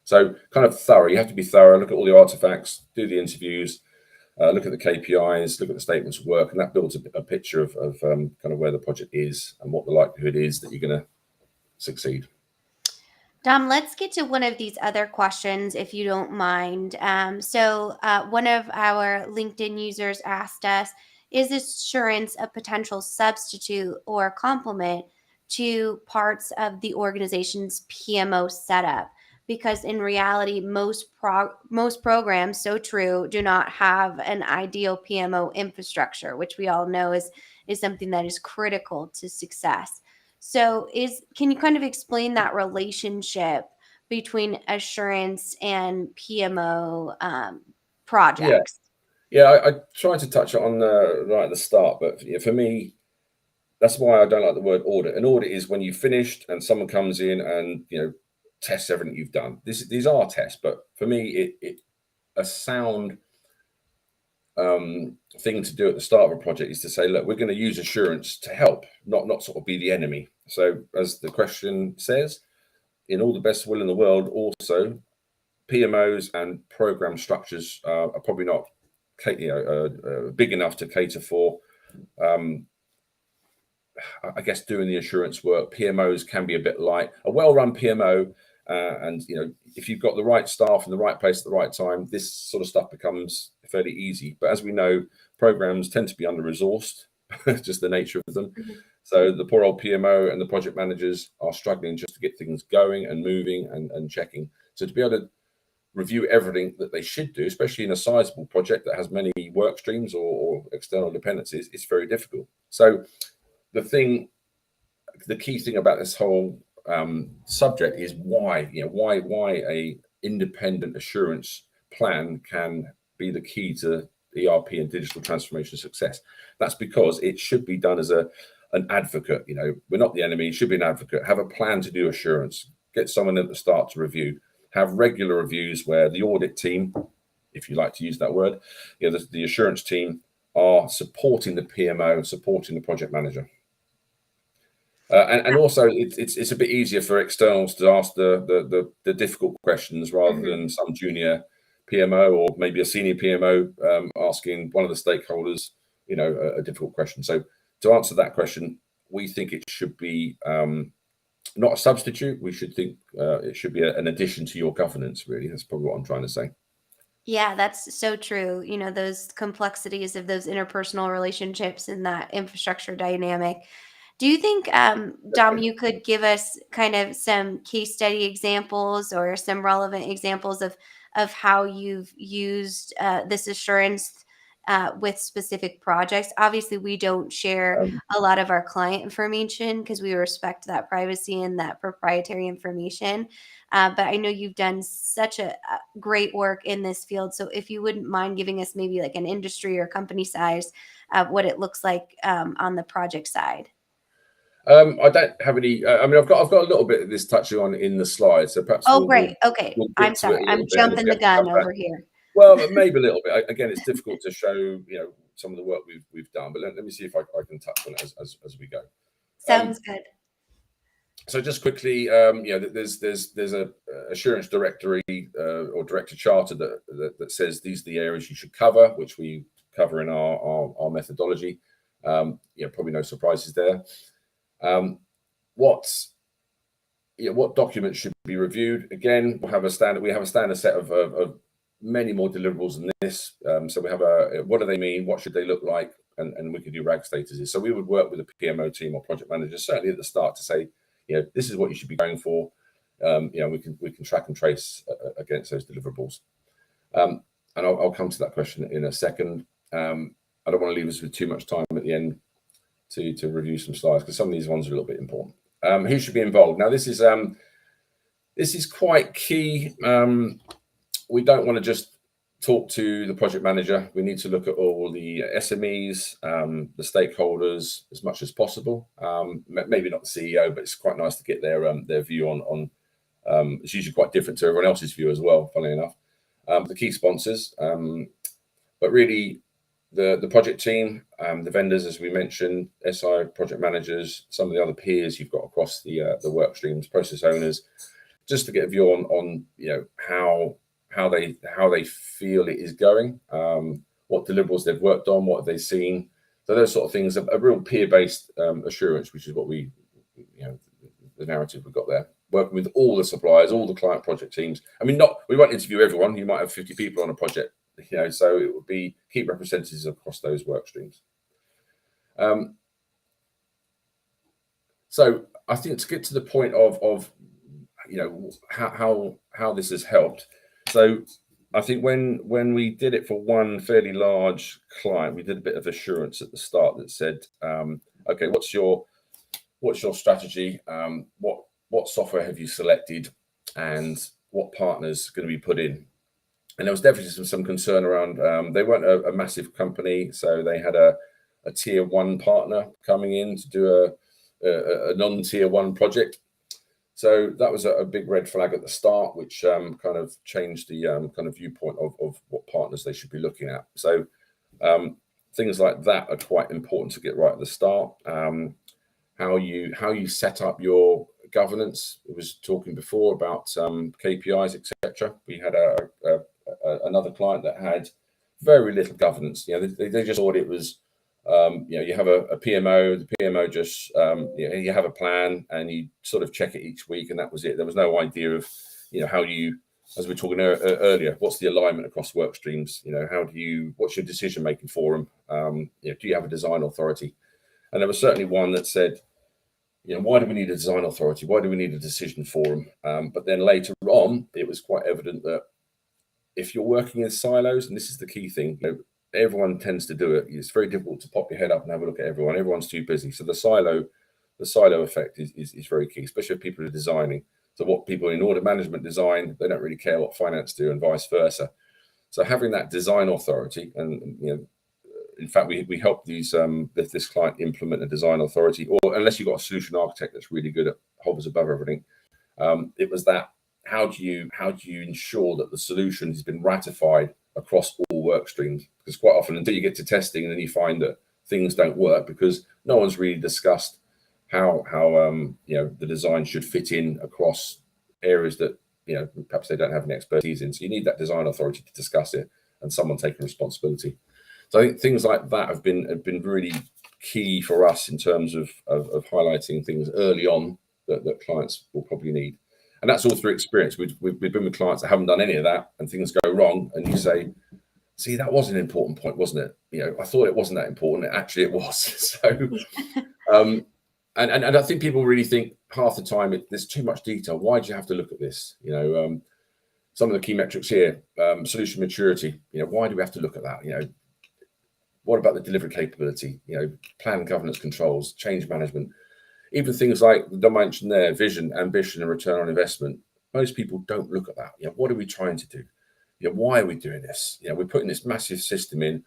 So kind of thorough. You have to be thorough, look at all the artifacts, do the interviews, look at the KPIs, look at the statements of work, and that builds a picture of kind of where the project is and what the likelihood is that you're going to succeed. Dom, let's get to one of these other questions, if you don't mind. So one of our LinkedIn users asked us is assurance a potential substitute or complement to parts of the organization's PMO setup? Because in reality, most programs, so true, do not have an ideal PMO infrastructure, which we all know is something that is critical to success. So, can you kind of explain that relationship between assurance and PMO Yeah, projects? yeah. I tried to touch it on right at the start, but for me, that's why I don't like the word audit. An audit is when you've finished and someone comes in and tests everything you've done. These are tests, but for me, it a sound thing to do at the start of a project is to say, look, we're going to use assurance to help, not sort of be the enemy. So, as the question says, in all the best will in the world, also PMOs and program structures are probably not big enough to cater for. I guess doing the assurance work. PMOs can be a bit light. A well-run PMO, and if you've got the right staff in the right place at the right time, this sort of stuff becomes fairly easy. But as we know, programs tend to be under-resourced, just the nature of them. Mhm. So the poor old PMO and the project managers are struggling just to get things going and moving and checking. So to be able to review everything that they should do, especially in a sizable project that has many work streams or external dependencies, it's very difficult. So the key thing about this whole subject is why a independent assurance plan can be the key to ERP and digital transformation success. That's because it should be done as an advocate. We're not the enemy. It should be an advocate. Have a plan to do assurance. Get someone at the start to review. Have regular reviews where the audit team, if you like to use that word, the assurance team are supporting the PMO and supporting the project manager. And also, it's a bit easier for externals to ask the difficult questions rather than some junior PMO or maybe a senior PMO asking one of the stakeholders, a difficult question. So to answer that question, we think it should be not a substitute. We should think it should be an addition to your governance. Really, that's probably what I'm trying to say. Yeah, that's so true. Those complexities of those interpersonal relationships and that infrastructure dynamic. Do you think, Dom, you could give us kind of some case study examples or some relevant examples of how you've used this assurance with specific projects? Obviously, we don't share Um, a lot of our client information because we respect that privacy and that proprietary information. But I know you've done such a great work in this field. So if you wouldn't mind giving us maybe like an industry or company size of what it looks like on the project side. I don't have any. I mean, I've got a little bit of this touching on in the slides, so perhaps Oh, we'll great. Okay. get I'm to it sorry. a I'm little bit, and if jumping we the have to come gun back, over here. well, maybe a little bit. Again, it's difficult to show some of the work we've done, but let me see if I can touch on it as we go. Sounds good. So just quickly, there's a assurance directory or director charter that says these are the areas you should cover, which we cover in our methodology. Probably no surprises there. What documents should be reviewed? Again, we have a standard set of many more deliverables than this. So we have what do they mean? What should they look like? And we could do RAG statuses. So we would work with a PMO team or project manager, certainly at the start, to say, this is what you should be going for. We can track and trace against those deliverables. And I'll come to that question in a second. I don't want to leave us with too much time at the end to review some slides, because some of these ones are a little bit important. Who should be involved? Now, this is quite key. We don't want to just talk to the project manager. We need to look at all the SMEs, the stakeholders as much as possible. Maybe not the CEO, but it's quite nice to get their view on. It's usually quite different to everyone else's view as well, funnily enough. The key sponsors, but really the project team, the vendors, as we mentioned, SI project managers, some of the other peers you've got across the work streams, process owners, just to get a view on how they feel it is going, what deliverables they've worked on, what have they seen. So those sort of things, a real peer-based assurance, which is what the narrative we've got there. Working with all the suppliers, all the client project teams. I mean, we won't interview everyone. You might have 50 people on a project, so it would be key representatives across those work streams. So I think to get to the point of how this has helped. So I think when we did it for one fairly large client, we did a bit of assurance at the start that said, okay, what's your strategy? What software have you selected, and what partners are going to be put in? And there was definitely some concern around. They weren't a massive company, so they had a tier one partner coming in to do a non-tier one project. So that was a big red flag at the start, which kind of changed the kind of viewpoint of what partners they should be looking at. So things like that are quite important to get right at the start. How you set up your governance. I was talking before about KPIs, etc. We had another client that had very little governance. They just thought it was, you have a PMO. The PMO just, you have a plan and you sort of check it each week, and that was it. There was no idea of, how you, as we were talking earlier, what's the alignment across work streams? What's your decision making forum? Do you have a design authority? And there was certainly one that said, why do we need a design authority? Why do we need a decision forum? But then later on, it was quite evident that if you're working in silos, and this is the key thing, everyone tends to do it. It's very difficult to pop your head up and have a look at everyone. Everyone's too busy. So the silo effect is very key, especially if people are designing. So what people in order management design, they don't really care what finance do, and vice versa. So having that design authority, and in fact, we help this client implement a design authority, or unless you've got a solution architect that's really good at hovers above everything. It was that how do you ensure that the solution has been ratified across all work streams? Because quite often, until you get to testing, and then you find that things don't work because no one's really discussed how the design should fit in across areas that perhaps they don't have any expertise in. So you need that design authority to discuss it and someone taking responsibility. So I think things like that have been really key for us in terms of highlighting things early on that clients will probably need. And that's all through experience. We've been with clients that haven't done any of that, and things go wrong, and you say, see, that was an important point, wasn't it? I thought it wasn't that important. Actually, it was. So, and I think people really think half the time there's too much detail. Why do you have to look at this? Some of the key metrics here, solution maturity. Why do we have to look at that? What about the delivery capability? Plan, governance, controls, change management. Even things like the dimension there, vision, ambition, and return on investment. Most people don't look at that. What are we trying to do? Why are we doing this? We're putting this massive system in.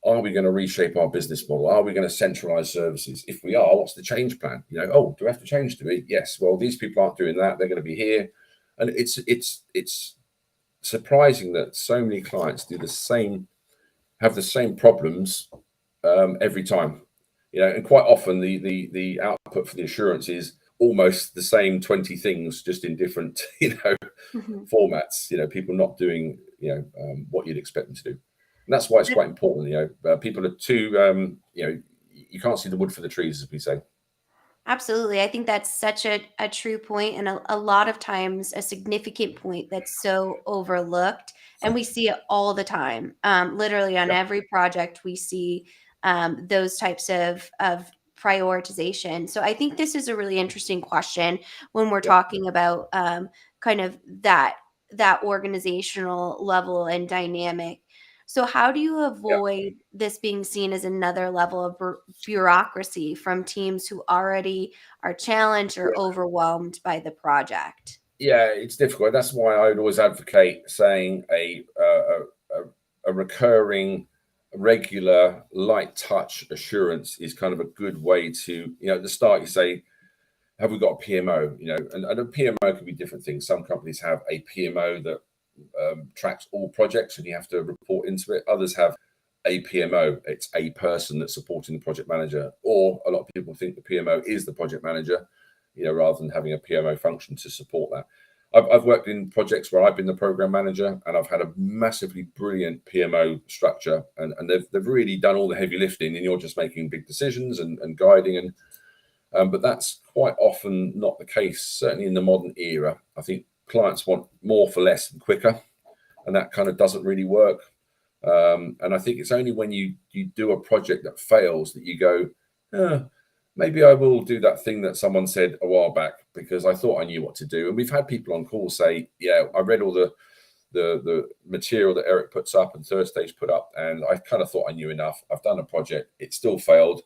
Are we going to reshape our business model? Are we going to centralize services? If we are, what's the change plan? Do we have to change? Do we? Yes. Well, these people aren't doing that. They're going to be here. And it's surprising that so many clients have the same problems every time. And quite often the output for the assurance is almost the same 20 things, just in different, formats. People not doing, what you'd expect them to do. And that's why it's quite important. People are too, you can't see the wood for the trees, as we say. Absolutely. I think that's such a true point, and a lot of times a significant point that's so overlooked. And we see it all the time. Literally on every project, we see those types of prioritization. So I think this is a really interesting question when we're talking about kind of that organizational level and dynamic. So how do you avoid this being seen as another level of bureaucracy from teams who already are challenged or overwhelmed by the project? Yeah, it's difficult. That's why I would always advocate saying a recurring, regular, light touch assurance is kind of a good way to, at the start you say, have we got a PMO? And a PMO can be different things. Some companies have a PMO that tracks all projects and you have to report into it. Others have a PMO. It's a person that's supporting the project manager, or a lot of people think the PMO is the project manager, rather than having a PMO function to support that. I've worked in projects where I've been the program manager, and I've had a massively brilliant PMO structure, and they've really done all the heavy lifting, and you're just making big decisions and guiding. But that's quite often not the case, certainly in the modern era. I think clients want more for less and quicker, and that kind of doesn't really work. And I think it's only when you do a project that fails that you go, maybe I will do that thing that someone said a while back because I thought I knew what to do. And we've had people on call say, yeah, I read all the material that Eric puts up and Third Stage put up, and I kind of thought I knew enough. I've done a project, it still failed.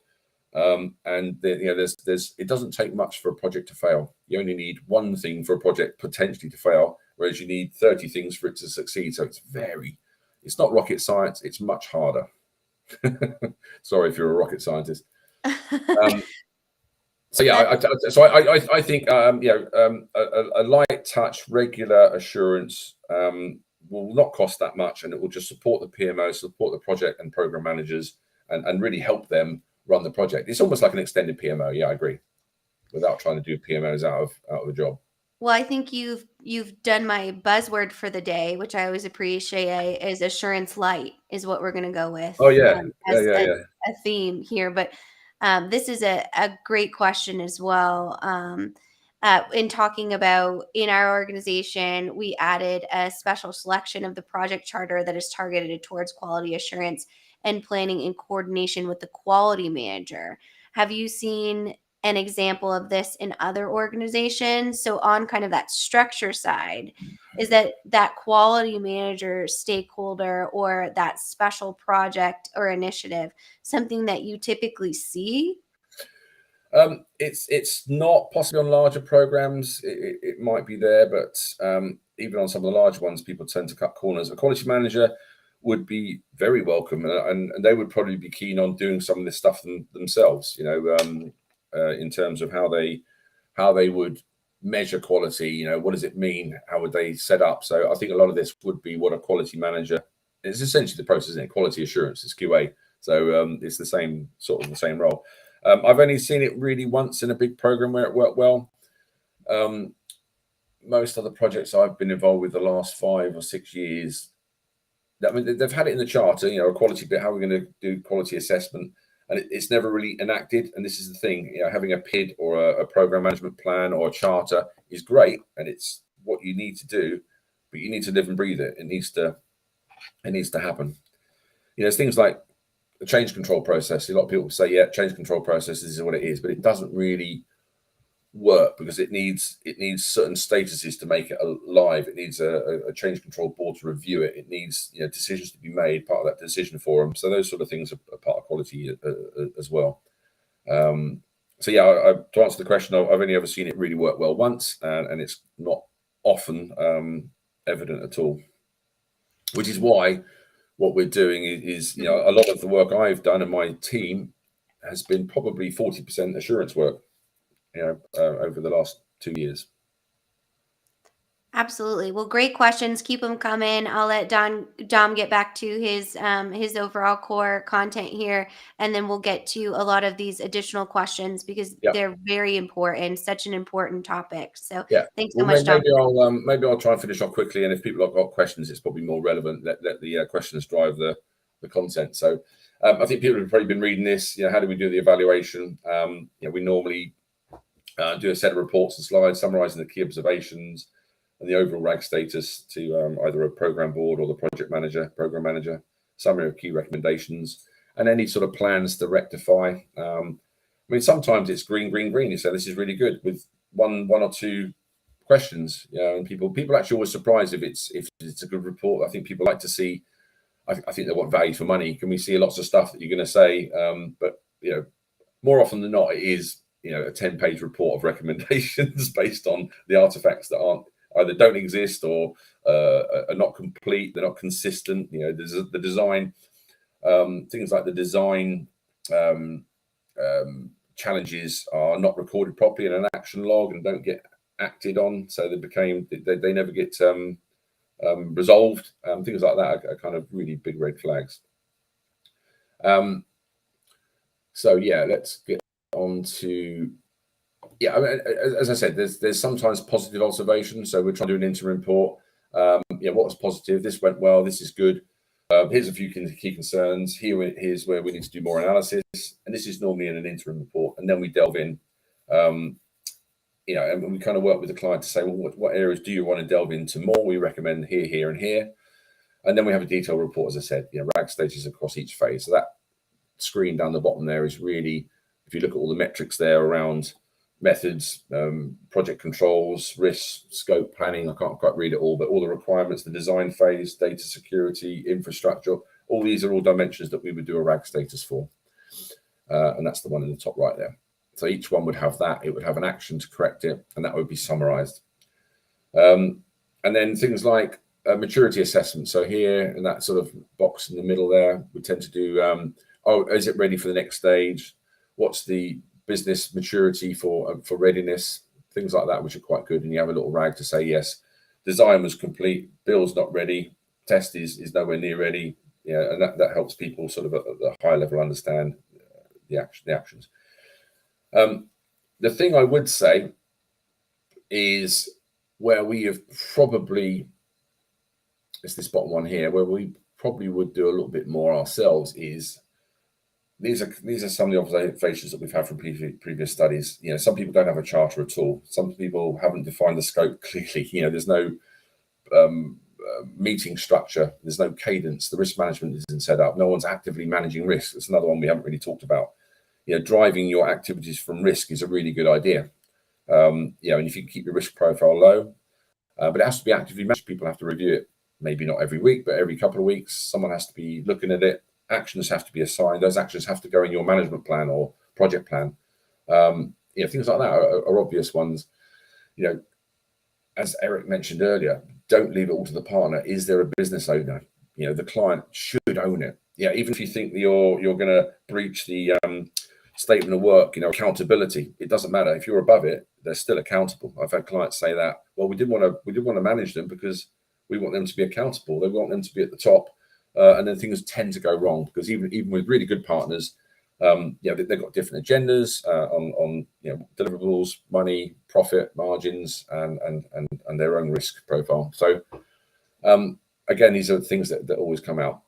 There's it doesn't take much for a project to fail. You only need one thing for a project potentially to fail, whereas you need 30 things for it to succeed. So it's not rocket science, it's much harder. Sorry if you're a rocket scientist. So yeah, I think a light touch, regular assurance will not cost that much, and it will just support the PMO, support the project and program managers, and really help them run the project. It's almost like an extended PMO. Yeah, I agree. Without trying to do PMOs out of a job. Well, I think you've done my buzzword for the day, which I always appreciate, is assurance light is what we're going to go with Oh yeah, as yeah. a theme here. But this is a great question as well. In talking about in our organization, we added a special selection of the project charter that is targeted towards quality assurance and planning in coordination with the quality manager. Have you seen an example of this in other organizations? So on kind of that structure side, is that quality manager stakeholder or that special project or initiative something that you typically see? It's not possibly on larger programs. It might be there, but even on some of the larger ones, people tend to cut corners. A quality manager would be very welcome, and they would probably be keen on doing some of this stuff themselves. In terms of how they would measure quality. What does it mean? How would they set up? So I think a lot of this would be what a quality manager. It's essentially the process, isn't it? Quality assurance. It's QA. So it's the same role. I've only seen it really once in a big program where it worked well. Most other projects I've been involved with the last 5 or 6 years, I mean, they've had it in the charter, a quality bit, how we're going to do quality assessment, and it's never really enacted. And this is the thing, having a PID or a program management plan or a charter is great, and it's what you need to do, but you need to live and breathe it. It needs to happen. It's things like the change control process. A lot of people say, yeah, change control process, this is what it is, but it doesn't really work because it needs certain statuses to make it alive. It needs a change control board to review it. It needs decisions to be made, part of that decision forum. So those sort of things are part of quality as well. So yeah, to answer the question, I've only ever seen it really work well once, and it's not often evident at all, which is why what we're doing is a lot of the work I've done and my team has been probably 40% assurance work, over the last 2 years. Absolutely. Well, great questions. Keep them coming. I'll let Dom get back to his overall core content here, and then we'll get to a lot of these additional questions because they're very important. Such an important topic. So thanks so much, Dom. Maybe I'll try and finish off quickly, and if people have got questions, it's probably more relevant. Let the questions drive the content. So I think people have probably been reading this. How do we do the evaluation? We normally do a set of reports and slides summarizing the key observations and the overall RAG status to either a program board or the program manager, summary of key recommendations, and any sort of plans to rectify. I mean, sometimes it's green. You say this is really good with one or two questions. And people actually always surprised if it's a good report. I think people like to see. I think they want value for money. Can we see lots of stuff that you're going to say? But more often than not, it is a 10-page report of recommendations based on the artifacts that either don't exist or are not complete. They're not consistent. There's the design, things like the design challenges are not recorded properly in an action log and don't get acted on. So they never get resolved. Things like that are kind of really big red flags. So yeah, let's get on to. I mean, as I said, there's sometimes positive observations. So we're trying to do an interim report. What was positive? This went well. This is good. Here's a few key concerns. Here's where we need to do more analysis. And this is normally in an interim report. And then we delve in. And we kind of work with the client to say, well, what areas do you want to delve into more? We recommend here, here, and here. And then we have a detailed report, as I said, RAG stages across each phase. So that screen down the bottom there is really if you look at all the metrics there around methods, project controls, risk, scope, planning, I can't quite read it all, but all the requirements, the design phase, data security, infrastructure, all these are all dimensions that we would do a RAG status for. And that's the one in the top right there. So each one would have that. It would have an action to correct it, and that would be summarized. And then things like maturity assessment. So here in that sort of box in the middle there, we tend to do, is it ready for the next stage? What's the business maturity for readiness? Things like that, which are quite good. And you have a little RAG to say, yes, design was complete, build's not ready, test is nowhere near ready. Yeah, and that helps people sort of at the high level understand the actions. The thing I would say is where we have probably, it's this bottom one here, where we probably would do a little bit more ourselves is, these are some of the observations that we've had from previous studies. You know, some people don't have a charter at all. Some people haven't defined the scope clearly. You know, there's no meeting structure. There's no cadence. The risk management isn't set up. No one's actively managing risk. That's another one we haven't really talked about. You know, driving your activities from risk is a really good idea. You know, and if you keep your risk profile low, but it has to be actively managed. People have to review it. Maybe not every week, but every couple of weeks, someone has to be looking at it. Actions have to be assigned. Those actions have to go in your management plan or project plan. You know, things like that are obvious ones. You know, as Eric mentioned earlier, don't leave it all to the partner. Is there a business owner? You know, the client should own it. Yeah, even if you think that you're going to breach the statement of work, you know, accountability, it doesn't matter. If you're above it, they're still accountable. I've had clients say that, well, we didn't want to manage them because we want them to be accountable. They want them to be at the top. And then things tend to go wrong because even with really good partners, you know, they've got different agendas on you know, deliverables, money, profit, margins, and their own risk profile. So again, these are things that always come out.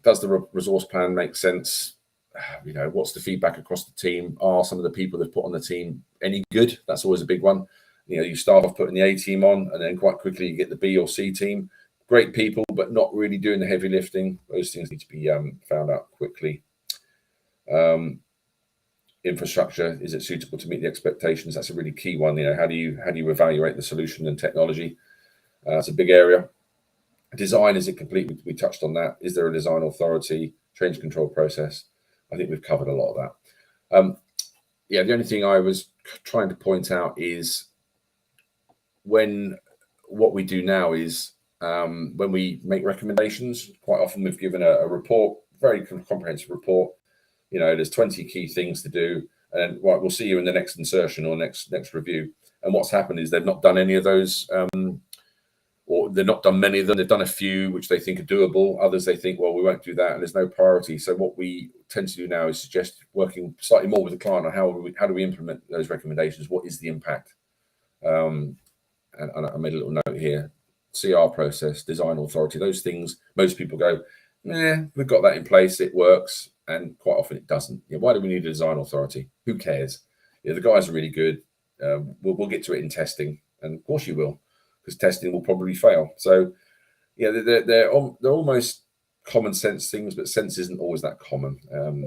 Does the resource plan make sense? You know, what's the feedback across the team? Are some of the people they've put on the team any good? That's always a big one. You know, you start off putting the A team on, and then quite quickly you get the B or C team. Great people, but not really doing the heavy lifting. Those things need to be found out quickly. Infrastructure, is it suitable to meet the expectations? That's a really key one. You know, how do you evaluate the solution and technology? That's a big area. Design, is it complete? We touched on that. Is there a design authority? Change control process? I think we've covered a lot of that. Yeah, the only thing I was trying to point out is what we do now is when we make recommendations, quite often we've given a report, very comprehensive report. You know, there's 20 key things to do, and right, we'll see you in the next insertion or next review. And what's happened is they've not done any of those, or they've not done many of them. They've done a few which they think are doable. Others they think, well, we won't do that, and there's no priority. So what we tend to do now is suggest working slightly more with the client on how do we implement those recommendations. What is the impact? And I made a little note here. CR process, design authority, those things, most people go, we've got that in place, it works, and quite often it doesn't. Yeah, why do we need a design authority? Who cares? Yeah, the guys are really good. We'll get to it in testing, and of course you will, because testing will probably fail. So, yeah, they're almost common sense things, but sense isn't always that common.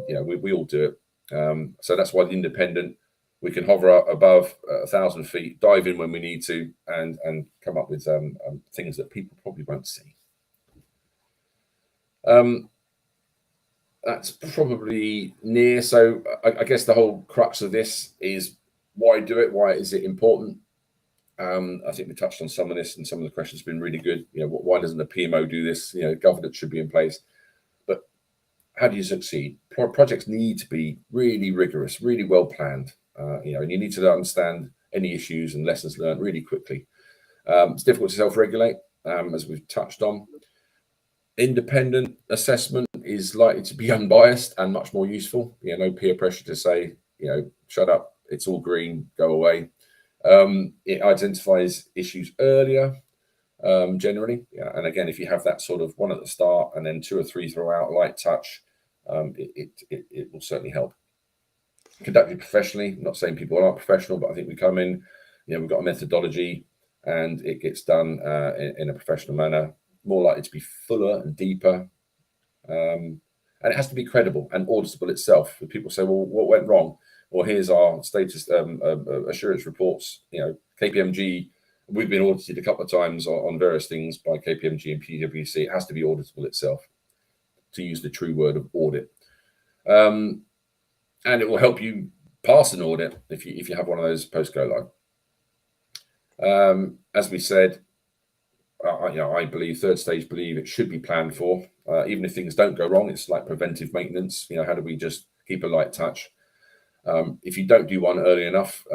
You know, we all do it. So that's why the independent, we can hover up above 1,000 feet, dive in when we need to, and come up with things that people probably won't see. That's probably near. So I guess the whole crux of this is why do it? Why is it important? I think we touched on some of this, and some of the questions have been really good. You know, why doesn't the PMO do this? You know, governance should be in place. But how do you succeed? Projects need to be really rigorous, really well planned. You know, and you need to understand any issues and lessons learned really quickly. It's difficult to self-regulate, as we've touched on. Independent assessment is likely to be unbiased and much more useful. You know, no peer pressure to say, you know, shut up, it's all green, go away. It identifies issues earlier, generally. Yeah, and again, if you have that sort of one at the start and then 2 or 3 throughout, light touch, it will certainly help. Conducted professionally. I'm not saying people aren't professional, but I think we come in, you know, we've got a methodology and it gets done in a professional manner, more likely to be fuller and deeper. And it has to be credible and auditable itself. If people say, well, what went wrong? or here's our status assurance reports. KPMG, we've been audited a couple of times on various things by KPMG and PwC. It has to be auditable itself, to use the true word of audit. And it will help you pass an audit if you have one of those post go live. As we said, I believe third stage believe it should be planned for. Even if things don't go wrong, it's like preventive maintenance. How do we just keep a light touch? If you don't do one early enough,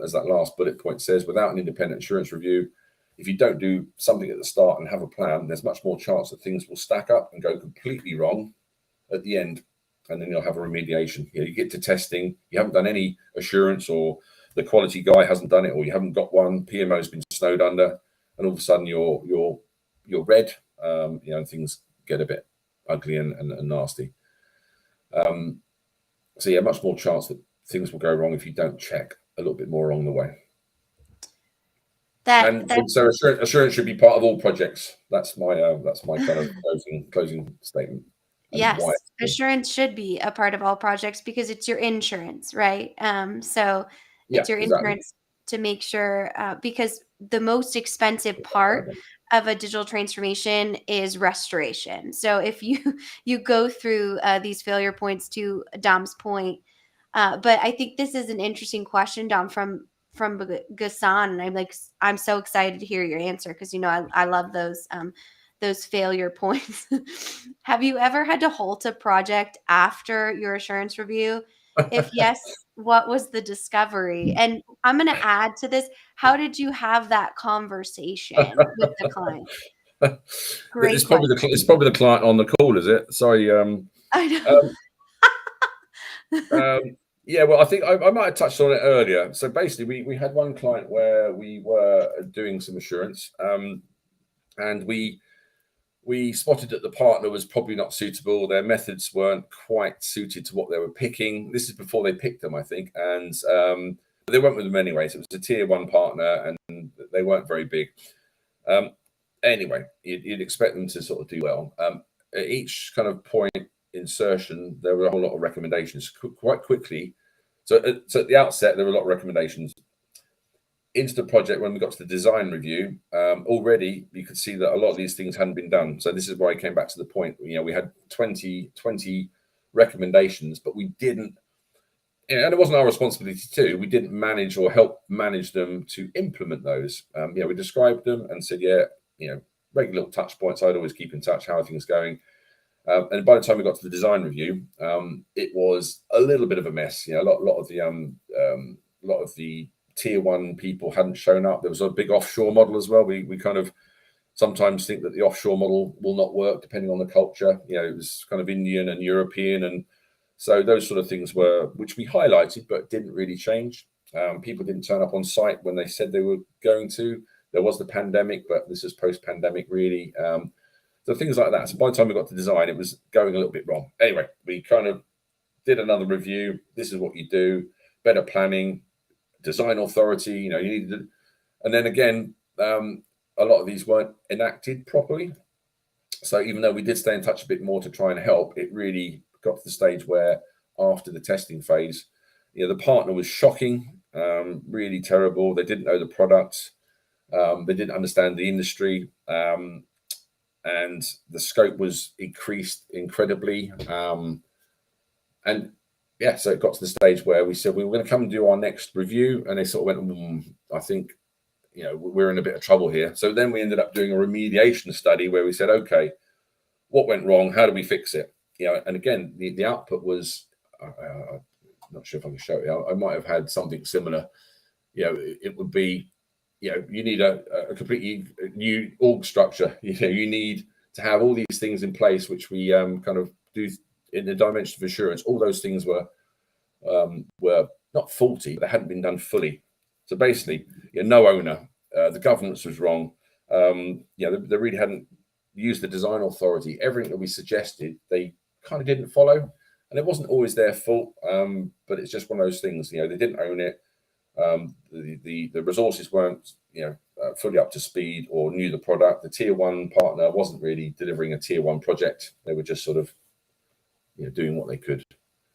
as that last bullet point says, without an independent insurance review, if you don't do something at the start and have a plan, there's much more chance that things will stack up and go completely wrong at the end, and then you'll have a remediation. You get to testing, you haven't done any assurance, or the quality guy hasn't done it, or you haven't got one, PMO's been snowed under, and all of a sudden you're red, and things get a bit ugly and nasty. So yeah, much more chance that things will go wrong if you don't check a little bit more along the way. So assurance should be part of all projects. That's my kind of closing statement. Yes, assurance should be a part of all projects because it's your insurance, right? So it's your insurance to make sure, because the most expensive part of a digital transformation is restoration. So if you go through these failure points, to Dom's point, but I think this is an interesting question, Dom, from Ghassan, and I'm so excited to hear your answer because I love those failure points. Have you ever had to halt a project after your assurance review? If yes, what was the discovery? And I'm going to add to this, how did you have that conversation with the client? Great. It's probably the client on the call, is it? Sorry. I know. Yeah, well, I think I might have touched on it earlier. So basically, we had one client where we were doing some assurance, and we spotted that the partner was probably not suitable. Their methods weren't quite suited to what they were picking. This is before they picked them, I think, and they went with them anyway. So it was a tier 1 partner, and they weren't very big. Anyway, you'd expect them to sort of do well. At each kind of point insertion, there were a whole lot of recommendations quite quickly. So at the outset, there were a lot of recommendations. Into the project, when we got to the design review, already you could see that a lot of these things hadn't been done. So this is why I came back to the point. We had 20 recommendations, but we didn't, and it wasn't our responsibility to. We didn't manage or help manage them to implement those. We described them and said, regular little touch points. I'd always keep in touch. How are things going? And by the time we got to the design review, it was a little bit of a mess. A lot of the tier 1 people hadn't shown up. There was a big offshore model as well. We kind of sometimes think that the offshore model will not work depending on the culture. It was kind of Indian and European, and so those sort of things which we highlighted but didn't really change. People didn't turn up on site when they said they were going to. There was the pandemic, but this is post-pandemic really. So things like that. So by the time we got to design, it was going a little bit wrong. Anyway, we kind of did another review. This is what you do: better planning, design authority. You needed, and then again, a lot of these weren't enacted properly. So even though we did stay in touch a bit more to try and help, it really got to the stage where after the testing phase, the partner was shocking, really terrible. They didn't know the products. They didn't understand the industry. And the scope was increased incredibly. So it got to the stage where we said we were going to come and do our next review, and they sort of went, I think, we're in a bit of trouble here. So then we ended up doing a remediation study where we said, okay, what went wrong? How do we fix it? And again, the output was, I'm not sure if I can show it. I might have had something similar. It would be, you need a completely new org structure. You need to have all these things in place, which we kind of do in the dimension of assurance. All those things were not faulty, but they hadn't been done fully. So basically, no owner, the governance was wrong. They really hadn't used the design authority. Everything that we suggested, they kind of didn't follow, and it wasn't always their fault. But it's just one of those things. They didn't own it. The resources weren't fully up to speed or knew the product. The tier 1 partner wasn't really delivering a tier 1 project. They were just sort of doing what they could,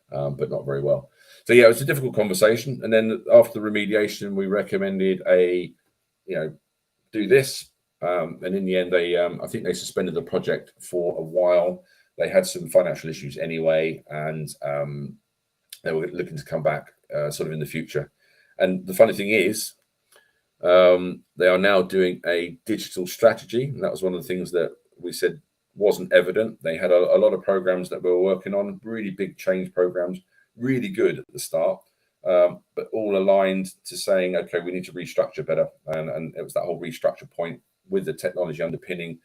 but not very well. So yeah, it was a difficult conversation. And then after the remediation, we recommended do this. And in the end, I think they suspended the project for a while. They had some financial issues anyway, and they were looking to come back sort of in the future. And the funny thing is, they are now doing a digital strategy. And that was one of the things that we said wasn't evident. They had a lot of programs that we were working on, really big change programs, really good at the start, but all aligned to saying, okay, we need to restructure better. And it was that whole restructure point with the technology underpinning.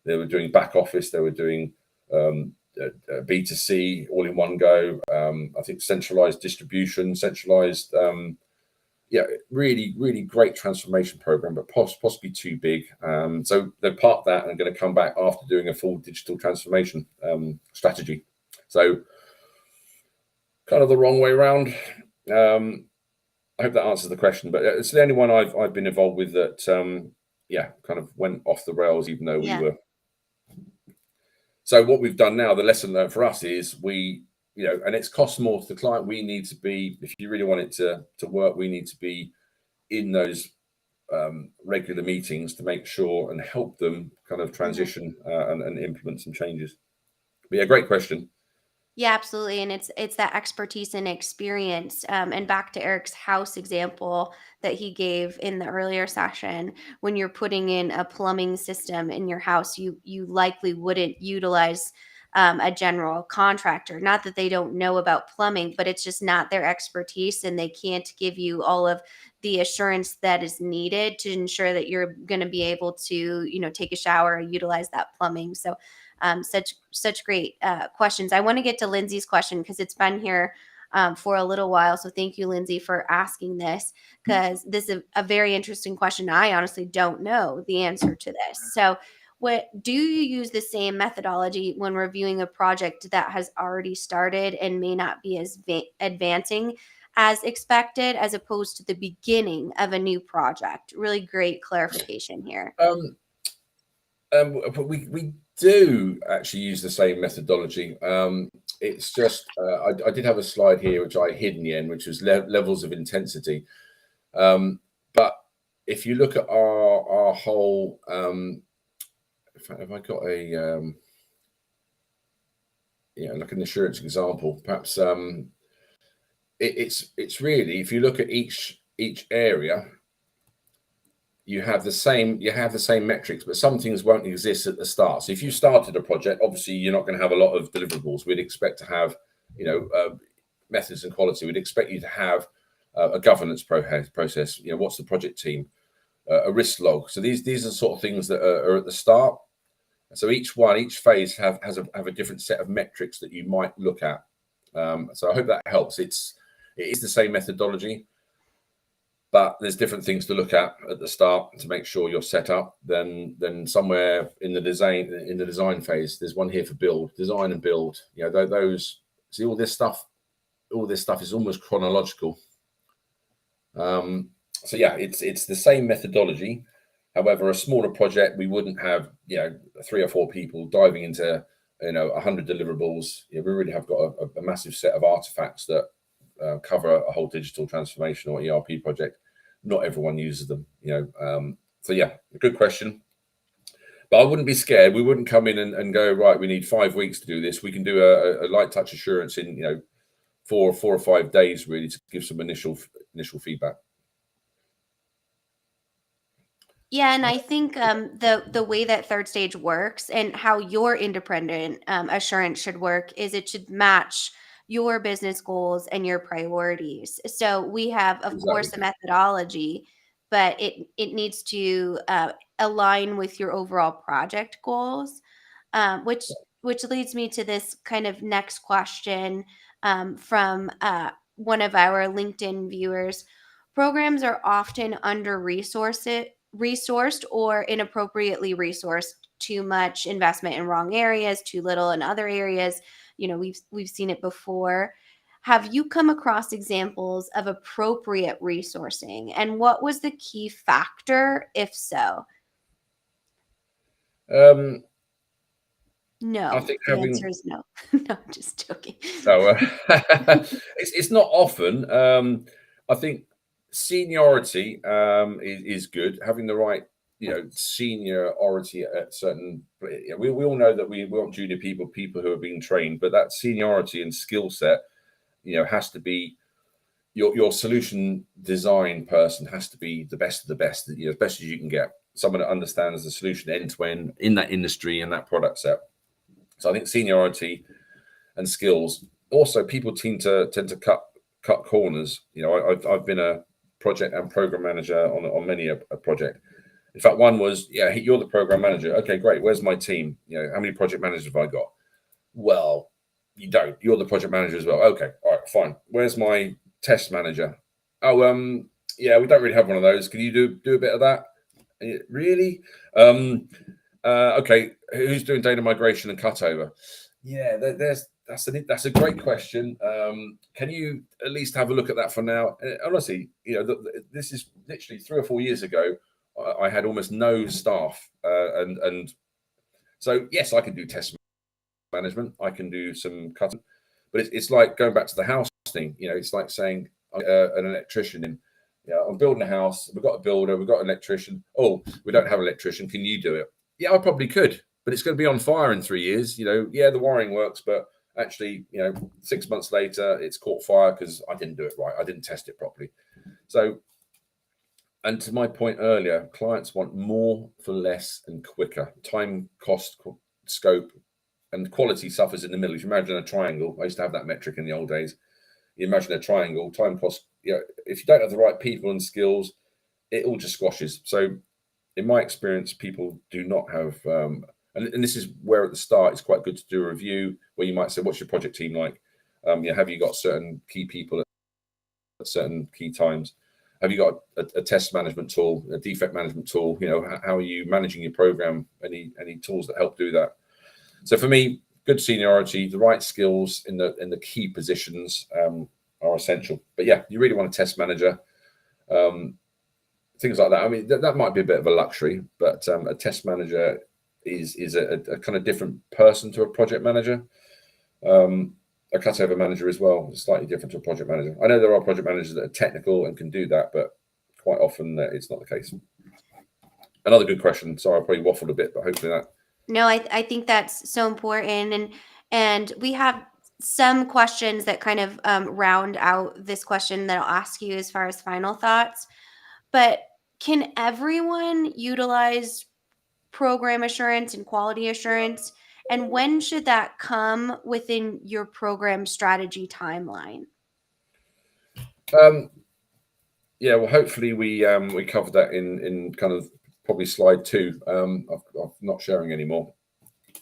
They were doing back office, they were doing B2C all in one go. I think centralized distribution, centralized, really, really great transformation program, but possibly too big. So they parked that and are going to come back after doing a full digital transformation strategy. So kind of the wrong way around. I hope that answers the question, but it's the only one I've been involved with that, kind of went off the rails, even though we were. So what we've done now, the lesson learned for us is and it's cost more to the client. We need to be, if you really want it to work, we need to be in those regular meetings to make sure and help them kind of transition and implement some changes. But yeah, great question. Yeah, absolutely. And it's that expertise and experience. And back to Eric's house example that he gave in the earlier session, when you're putting in a plumbing system in your house, you likely wouldn't utilize a general contractor. Not that they don't know about plumbing, but it's just not their expertise, and they can't give you all of the assurance that is needed to ensure that you're going to be able to, take a shower and utilize that plumbing. So such great questions. I want to get to Lindsay's question because it's been here for a little while. So thank you, Lindsay, for asking this, because this is a very interesting question. I honestly don't know the answer to this. So do you use the same methodology when reviewing a project that has already started and may not be as advancing as expected, as opposed to the beginning of a new project? Really great clarification here. We do actually use the same methodology. It's just I did have a slide here which I hid in the end, which was levels of intensity. But if you look at our whole, in fact, have I got a like an assurance example? Perhaps it's really, if you look at each area, you have the same metrics, but some things won't exist at the start. So if you started a project, obviously you're not going to have a lot of deliverables. We'd expect to have methods and quality. We'd expect you to have a governance process. What's the project team, a risk log. So these are the sort of things that are at the start. So each phase have a different set of metrics that you might look at. So I hope that helps. It is the same methodology, but there's different things to look at the start to make sure you're set up. Then somewhere in the design phase, there's one here for design and build. Those, see, all this stuff is almost chronological. So yeah, it's the same methodology. However, a smaller project, we wouldn't have 3 or 4 people diving into 100 deliverables. We really have got a massive set of artifacts that cover a whole digital transformation or ERP project. Not everyone uses them, so yeah, a good question. But I wouldn't be scared. We wouldn't come in and go, right, we need 5 weeks to do this. We can do a light touch assurance in 4 or 5 days, really, to give some initial feedback. Yeah, and I think the way that third stage works and how your independent assurance should work is it should match your business goals and your priorities. So we have, of course, a methodology, but it needs to align with your overall project goals, which leads me to this kind of next question from one of our LinkedIn viewers. Programs are often resourced or inappropriately resourced. Too much investment in wrong areas, too little in other areas. We've seen it before. Have you come across examples of appropriate resourcing, and what was the key factor, if so? No, I think the having answer is no. No, just joking. no, it's not often. I think seniority is good. Having the right, seniority at certain. We all know that we want junior people who are being trained, but that seniority and skill set, has to be your solution design person has to be the best of the best, as best as you can get. Someone that understands the solution end to end in that industry and that product set. So I think seniority and skills. Also, people tend to cut corners. I've been a project and program manager on many a project. In fact, one was, you're the program manager. Okay, great. Where's my team? How many project managers have I got? Well, you don't. You're the project manager as well. Okay, all right, fine. Where's my test manager? Oh, yeah, we don't really have one of those. Can you do a bit of that? Really? Okay, who's doing data migration and cutover? Yeah, that's a great question. Can you at least have a look at that for now? Honestly, this is literally 3 or 4 years ago. I had almost no staff, and so yes, I can do test management. I can do some cutting, but it's like going back to the house thing. It's like saying an electrician in. I'm building a house. We've got a builder. We've got an electrician. Oh, we don't have an electrician. Can you do it? Yeah, I probably could, but it's going to be on fire in 3 years. The wiring works, but actually, 6 months later, it's caught fire because I didn't do it right. I didn't test it properly. So, and to my point earlier, clients want more for less and quicker. Time, cost, scope, and quality suffers in the middle. If you imagine a triangle, I used to have that metric in the old days. You imagine a triangle, time, cost. If you don't have the right people and skills, it all just squashes. So, in my experience, people do not have, and this is where at the start it's quite good to do a review where you might say, "What's your project team like? Have you got certain key people at certain key times? Have you got a test management tool, a defect management tool? How are you managing your program? Any tools that help do that?" So for me, good seniority, the right skills in the key positions are essential. But yeah, you really want a test manager, things like that. I mean, that might be a bit of a luxury, but a test manager is a kind of different person to a project manager. A cutover manager as well is slightly different to a project manager. I know there are project managers that are technical and can do that, but quite often it's not the case. Another good question. Sorry, I probably waffled a bit, but hopefully that. No, I think that's so important, and we have some questions that kind of round out this question that I'll ask you as far as final thoughts. But can everyone utilize program assurance and quality assurance? And when should that come within your program strategy timeline? Yeah, well, hopefully we covered that in kind of probably slide 2. I'm not sharing anymore.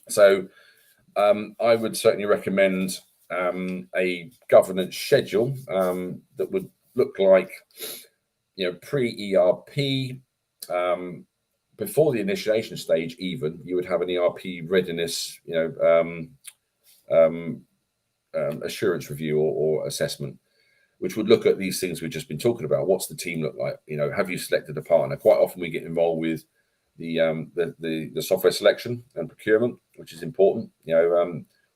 So I would certainly recommend a governance schedule that would look like, pre-ERP, before the initiation stage. Even you would have an ERP readiness, assurance review or assessment, which would look at these things we've just been talking about. What's the team look like? Have you selected a partner? Quite often we get involved with the software selection and procurement, which is important.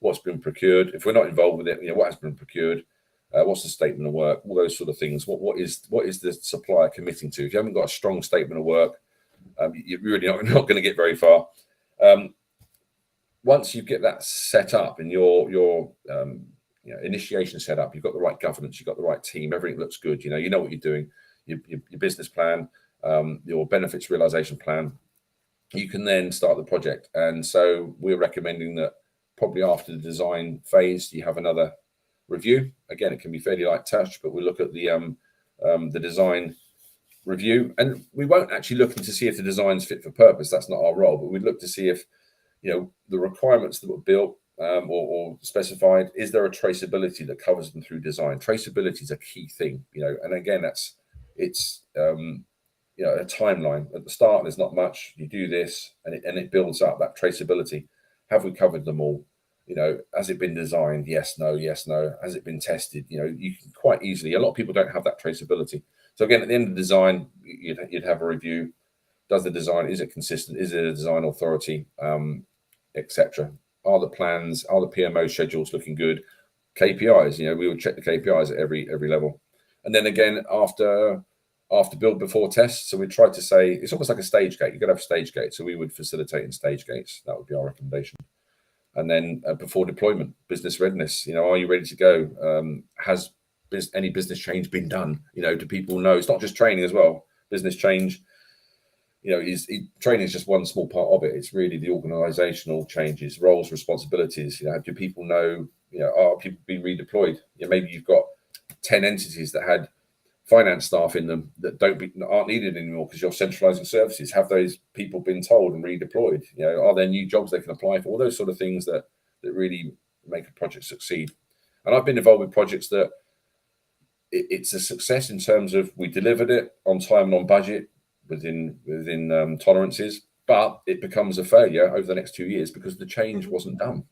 What's been procured. If we're not involved with it, what has been procured? What's the statement of work? All those sort of things. What is the supplier committing to? If you haven't got a strong statement of work, you're really not going to get very far. Once you get that set up and your initiation set up, you've got the right governance, you've got the right team, everything looks good. You know what you're doing. Your business plan, your benefits realization plan. You can then start the project. And so we're recommending that probably after the design phase, you have another review. Again, it can be fairly light touch, but we look at the design review, and we won't actually look to see if the design's fit for purpose. That's not our role, but we look to see if the requirements that were built or specified, is there a traceability that covers them through design? Traceability is a key thing, and again, it's a timeline. At the start, there's not much. You do this, and it builds up that traceability. Have we covered them all? Has it been designed? Yes, no, yes, no. Has it been tested? You can quite easily. A lot of people don't have that traceability. So again, at the end of the design, you'd have a review. Does the design, is it consistent? Is it a design authority, etc.? Are the plans, are the PMO schedules looking good? KPIs, we would check the KPIs at every level. And then again, after build before test, so we tried to say it's almost like a stage gate. You've got to have a stage gate. So we would facilitate in stage gates. That would be our recommendation. And then before deployment, business readiness. Are you ready to go? Has any business change been done? Do people know? It's not just training as well. Business change, training is just one small part of it. It's really the organizational changes, roles, responsibilities. Do people know? Are people being redeployed? Maybe you've got 10 entities that had finance staff in them that aren't needed anymore because you're centralizing services. Have those people been told and redeployed? Are there new jobs they can apply for? All those sort of things that really make a project succeed. And I've been involved with projects that it's a success in terms of we delivered it on time and on budget within tolerances, but it becomes a failure over the next 2 years because the change wasn't done.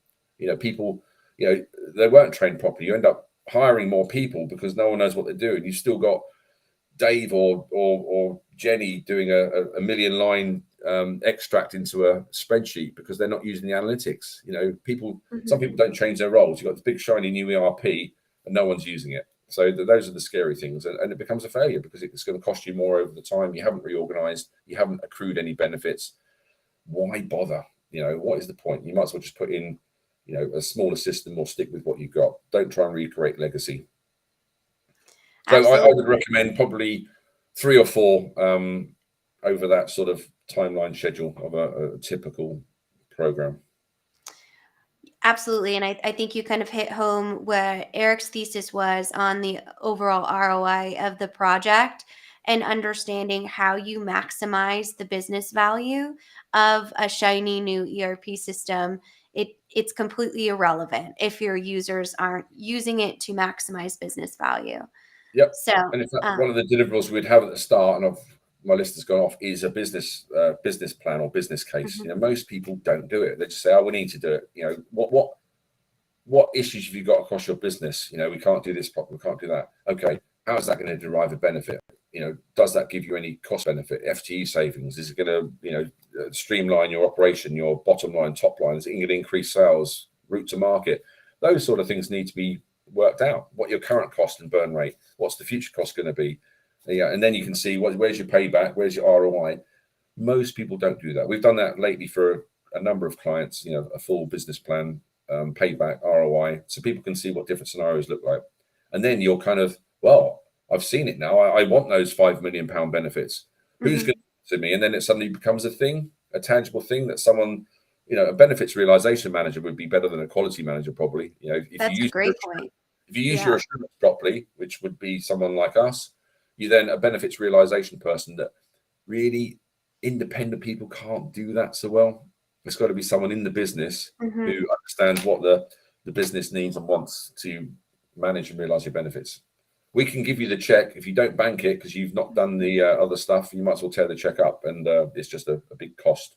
People, they weren't trained properly. You end up hiring more people because no one knows what they're doing. You've still got Dave or Jenny doing a million line extract into a spreadsheet because they're not using the analytics. Some people don't change their roles. You've got this big shiny new ERP and no one's using it. So those are the scary things, and it becomes a failure because it's going to cost you more over the time. You haven't reorganized, you haven't accrued any benefits. Why bother? What is the point? You might as well just put in, a smaller system or stick with what you've got. Don't try and recreate legacy. So I would recommend probably 3 or 4 over that sort of timeline schedule of a typical program. Absolutely. And I think you kind of hit home where Eric's thesis was on the overall ROI of the project and understanding how you maximize the business value of a shiny new ERP system. It's completely irrelevant if your users aren't using it to maximize business value. Yep. So, and in fact, one of the deliverables we'd have at the start, and my list has gone off, is a business plan or business case. Most people don't do it. They just say, "Oh, we need to do it." What issues have you got across your business? We can't do this properly. We can't do that. Okay, how is that going to derive a benefit? Does that give you any cost benefit, FTE savings? Is it going to, streamline your operation, your bottom line, top line? Is it going to increase sales, route to market? Those sort of things need to be worked out. What your current cost and burn rate? What's the future cost going to be? And then you can see where's your payback, where's your ROI. Most people don't do that. We've done that lately for a number of clients. A full business plan, payback, ROI, so people can see what different scenarios look like. And then you're kind of, well, I've seen it now. I want those £5 million benefits. Who's going to me? And then it suddenly becomes a thing, a tangible thing that someone, a benefits realization manager would be better than a quality manager probably. that's a great point. If you use your assurance properly, which would be someone like us, you then a benefits realization person that really independent people can't do that so well. It's got to be someone in the business who understands what the business needs and wants to manage and realize your benefits. We can give you the check. If you don't bank it because you've not done the other stuff, you might as well tear the check up, and it's just a big cost.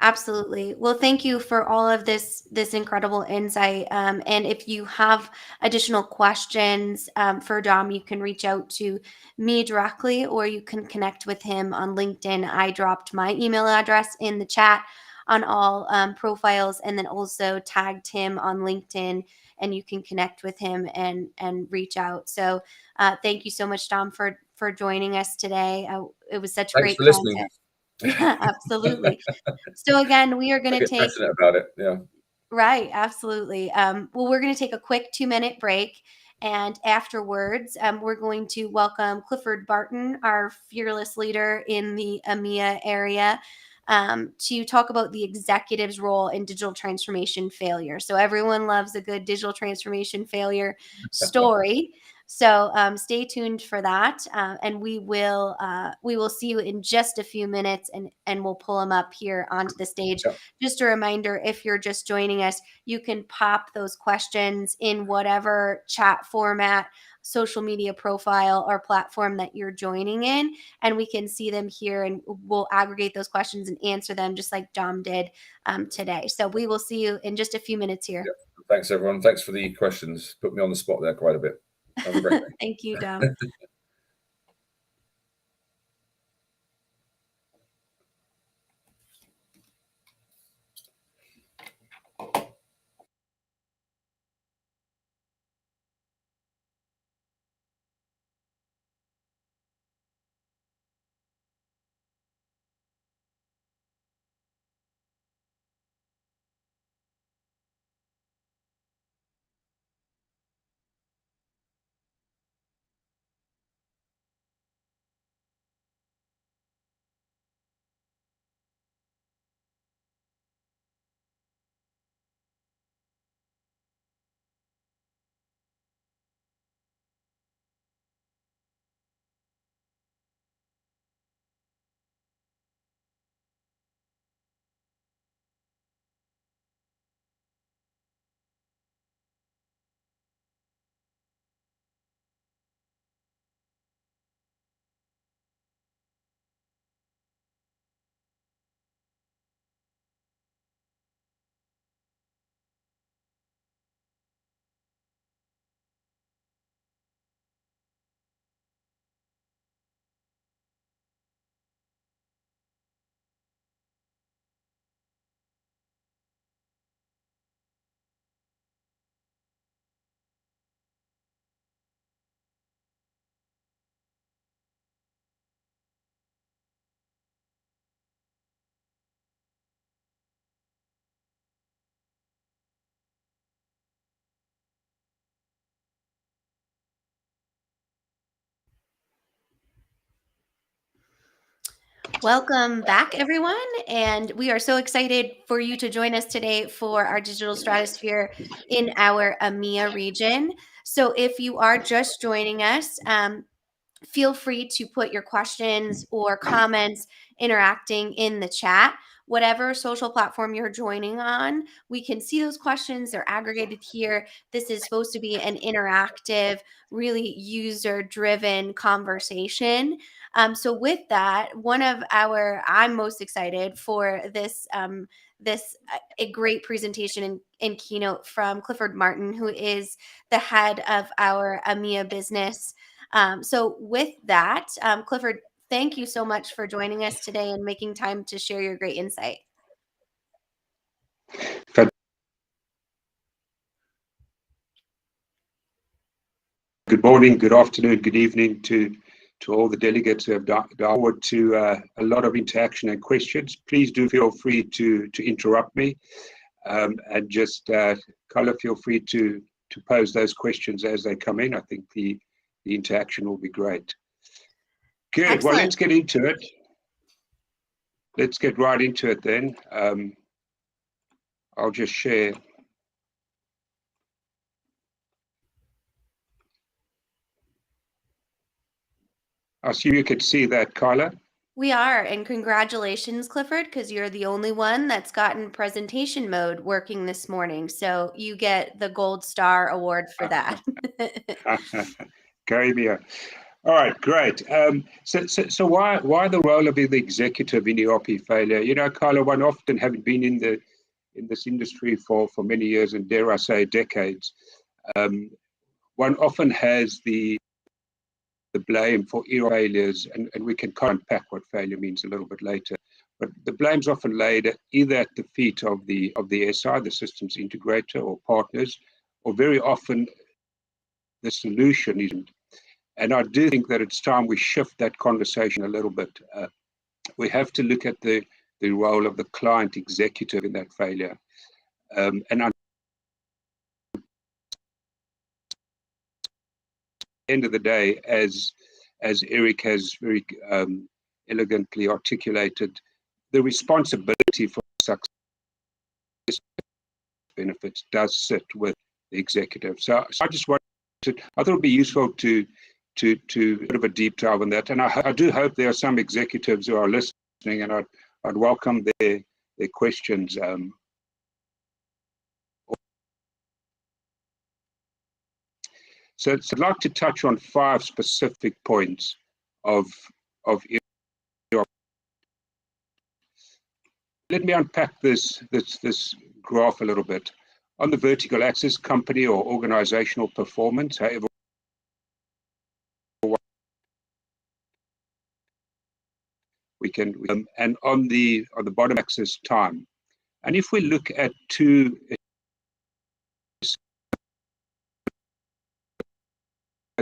Absolutely. Well, thank you for all of this incredible insight. And if you have additional questions for Dom, you can reach out to me directly, or you can connect with him on LinkedIn. I dropped my email address in the chat on all profiles, and then also tagged him on LinkedIn, and you can connect with him and reach out. So thank you so much, Dom, for joining us today. It was such Thanks great for listening. content. Yeah, absolutely. So again, we are going to take passionate about it. Yeah. right. Absolutely. Well, we're going to take a quick 2-minute break. And afterwards, we're going to welcome Clifford Barton, our fearless leader in the EMEA area, to talk about the executive's role in digital transformation failure. So everyone loves a good digital transformation failure story. So stay tuned for that, and we will see you in just a few minutes, and we'll pull them up here onto the stage. Yep. Just a reminder, if you're just joining us, you can pop those questions in whatever chat format, social media profile, or platform that you're joining in, and we can see them here, and we'll aggregate those questions and answer them just like Dom did today. So we will see you in just a few minutes here. Yep. Thanks, everyone. Thanks for the questions. Put me on the spot there quite a bit. Have a great day. Thank you, Dom. Welcome back, everyone. And we are so excited for you to join us today for our Digital Stratosphere in our EMEA region. So if you are just joining us, feel free to put your questions or comments interacting in the chat. Whatever social platform you're joining on, we can see those questions. They're aggregated here. This is supposed to be an interactive, really user-driven conversation. So with that, I'm most excited for a great presentation in Keynote from Clifford Martin, who is the head of our EMEA business. So with that, Clifford, thank you so much for joining us today and making time to share your great insight. Good morning, good afternoon, good evening to all the delegates who have dialed forward to a lot of interaction and questions. Please do feel free to interrupt me, and just Carla, feel free to pose those questions as they come in. I think the interaction will be great. Good. Excellent. Well, let's get into it. Let's get right into it then. I'll just share. I assume you could see that, Carla. We are, and congratulations, Clifford, because you're the only one that's gotten presentation mode working this morning. So you get the Gold Star Award for that. Carry me on. All right, great. So why the role of the executive in ERP failure? You know, Carla, one often, having been in this industry for many years, and dare I say decades, one often has the blame for ERP failures, and we can kind of unpack what failure means a little bit later. But the blame's often laid either at the feet of the SI, the systems integrator, or partners, or very often the solution isn't. And I do think that it's time we shift that conversation a little bit. We have to look at the role of the client executive in that failure. And at the end of the day, as Eric has very elegantly articulated, the responsibility for success benefits does sit with the executive. So I just wanted to, I thought it would be useful to a bit of a deep dive on that. And I do hope there are some executives who are listening, and I'd welcome their questions. So I'd like to touch on 5 specific points of ERP. Let me unpack this graph a little bit. On the vertical axis, company or organizational performance, however, we can, and on the bottom axis, time. And if we look at two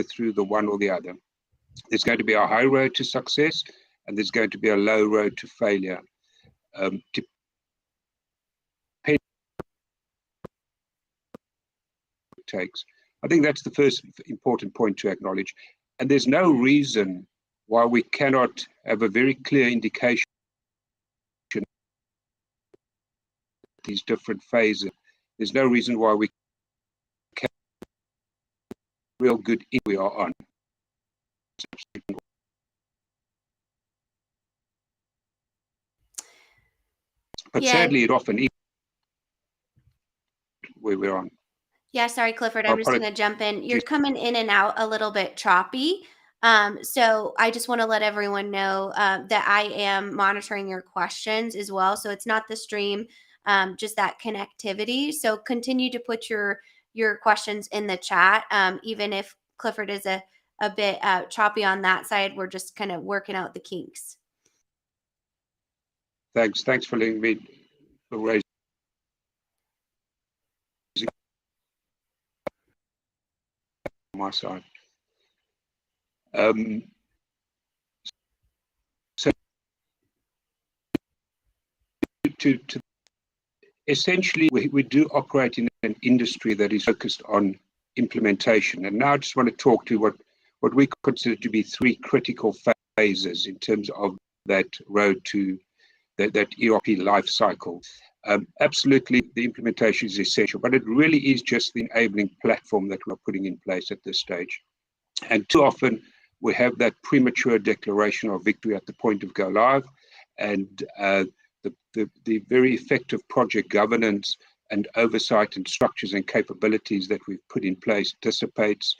through the one or the other, there's going to be a high road to success, and there's going to be a low road to failure. Takes. I think that's the first important point to acknowledge. And there's no reason why we cannot have a very clear indication of these different phases. There's no reason why we can't real good if we are on. But sadly, it often is where we're on. Yeah, sorry, Clifford. I'm just going to jump in. You're coming in and out a little bit choppy. So I just want to let everyone know that I am monitoring your questions as well. So it's not the stream, just that connectivity. So continue to put your questions in the chat. Even if Clifford is a bit choppy on that side, we're just kind of working out the kinks. Thanks for letting me raise. My side. So to essentially, we do operate in an industry that is focused on implementation. And now I just want to talk to what we consider to be 3 critical phases in terms of that road to that ERP life cycle. Absolutely, the implementation is essential, but it really is just the enabling platform that we're putting in place at this stage. And too often, we have that premature declaration of victory at the point of go live, and the very effective project governance and oversight and structures and capabilities that we've put in place dissipates,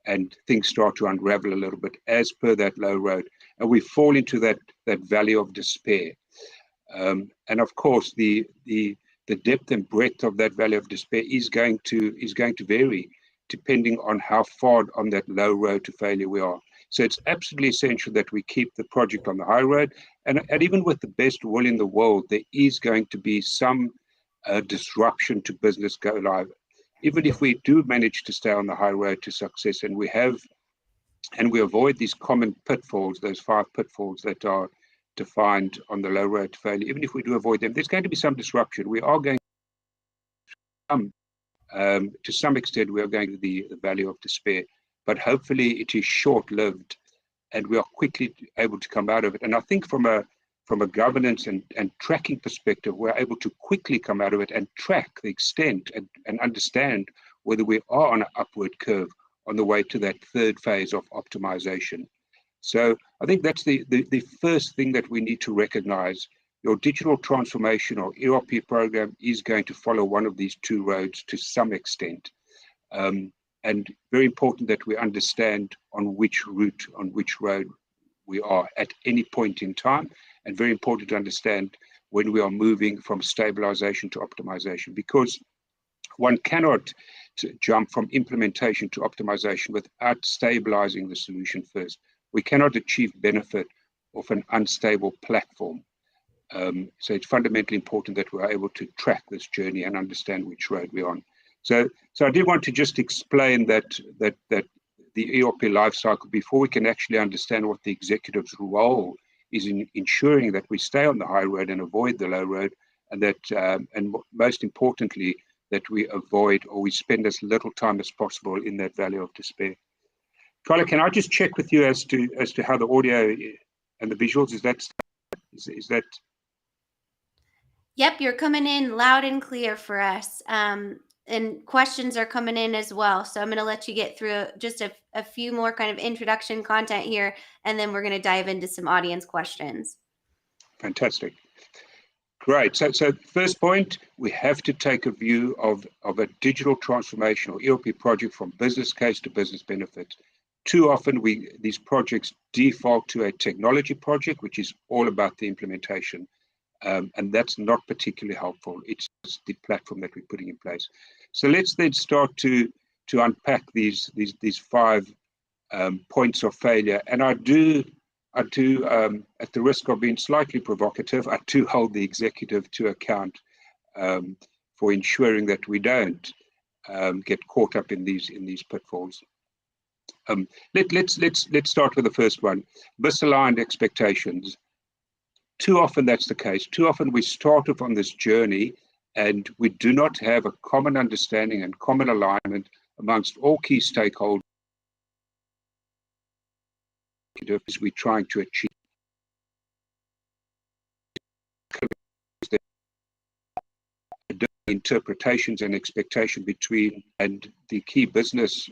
and things start to unravel a little bit as per that low road, and we fall into that valley of despair. And of course, the depth and breadth of that valley of despair is going to vary depending on how far on that low road to failure we are. So it's absolutely essential that we keep the project on the high road. And even with the best will in the world, there is going to be some disruption to business go live. Even if we do manage to stay on the high road to success, and we avoid these common pitfalls, those 5 pitfalls that are defined on the low road to failure, even if we do avoid them, there's going to be some disruption. We are going to some extent, we are going to the valley of despair, but hopefully it is short-lived and we are quickly able to come out of it. And I think from a governance and tracking perspective, we're able to quickly come out of it and track the extent and understand whether we are on an upward curve on the way to that 3rd phase of optimization. So I think that's the first thing that we need to recognize. Your digital transformation or ERP program is going to follow one of these 2 roads to some extent. And very important that we understand on which route, on which road we are at any point in time, and very important to understand when we are moving from stabilization to optimization, because one cannot jump from implementation to optimization without stabilizing the solution first. We cannot achieve benefit of an unstable platform. So it's fundamentally important that we're able to track this journey and understand which road we're on. So I did want to just explain that the ERP lifecycle before we can actually understand what the executive's role is in ensuring that we stay on the high road and avoid the low road, and that and most importantly that we avoid or we spend as little time as possible in that valley of despair. Carla, can I just check with you as to how the audio and the visuals is that? Yep, you're coming in loud and clear for us. And questions are coming in as well. So I'm going to let you get through just a few more kind of introduction content here, and then we're going to dive into some audience questions. Fantastic. Great. So first point, we have to take a view of a digital transformation or ERP project from business case to business benefit. Too often these projects default to a technology project, which is all about the implementation. And that's not particularly helpful. It's the platform that we're putting in place. So let's then start to unpack these 5 points of failure. And I do, at the risk of being slightly provocative, I do hold the executive to account for ensuring that we don't get caught up in these pitfalls. Let's start with the first one: misaligned expectations. Too often that's the case. Too often we start off on this journey and we do not have a common understanding and common alignment amongst all key stakeholders as we're trying to achieve. Interpretations and expectation between and the key business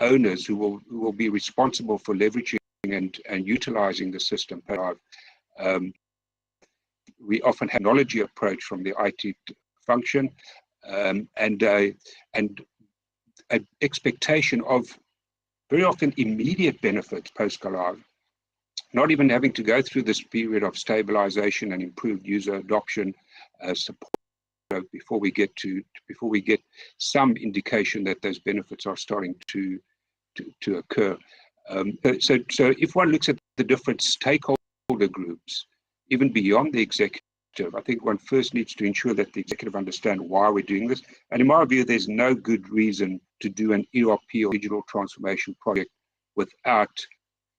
owners who will be responsible for leveraging and utilizing the system. We often have a technology approach from the IT function and an expectation of very often immediate benefits post-go live, not even having to go through this period of stabilization and improved user adoption support before we get some indication that those benefits are starting to occur. So if one looks at the different stakeholder groups, even beyond the executive, I think one first needs to ensure that the executive understand why we're doing this. And in my view, there's no good reason to do an ERP or digital transformation project without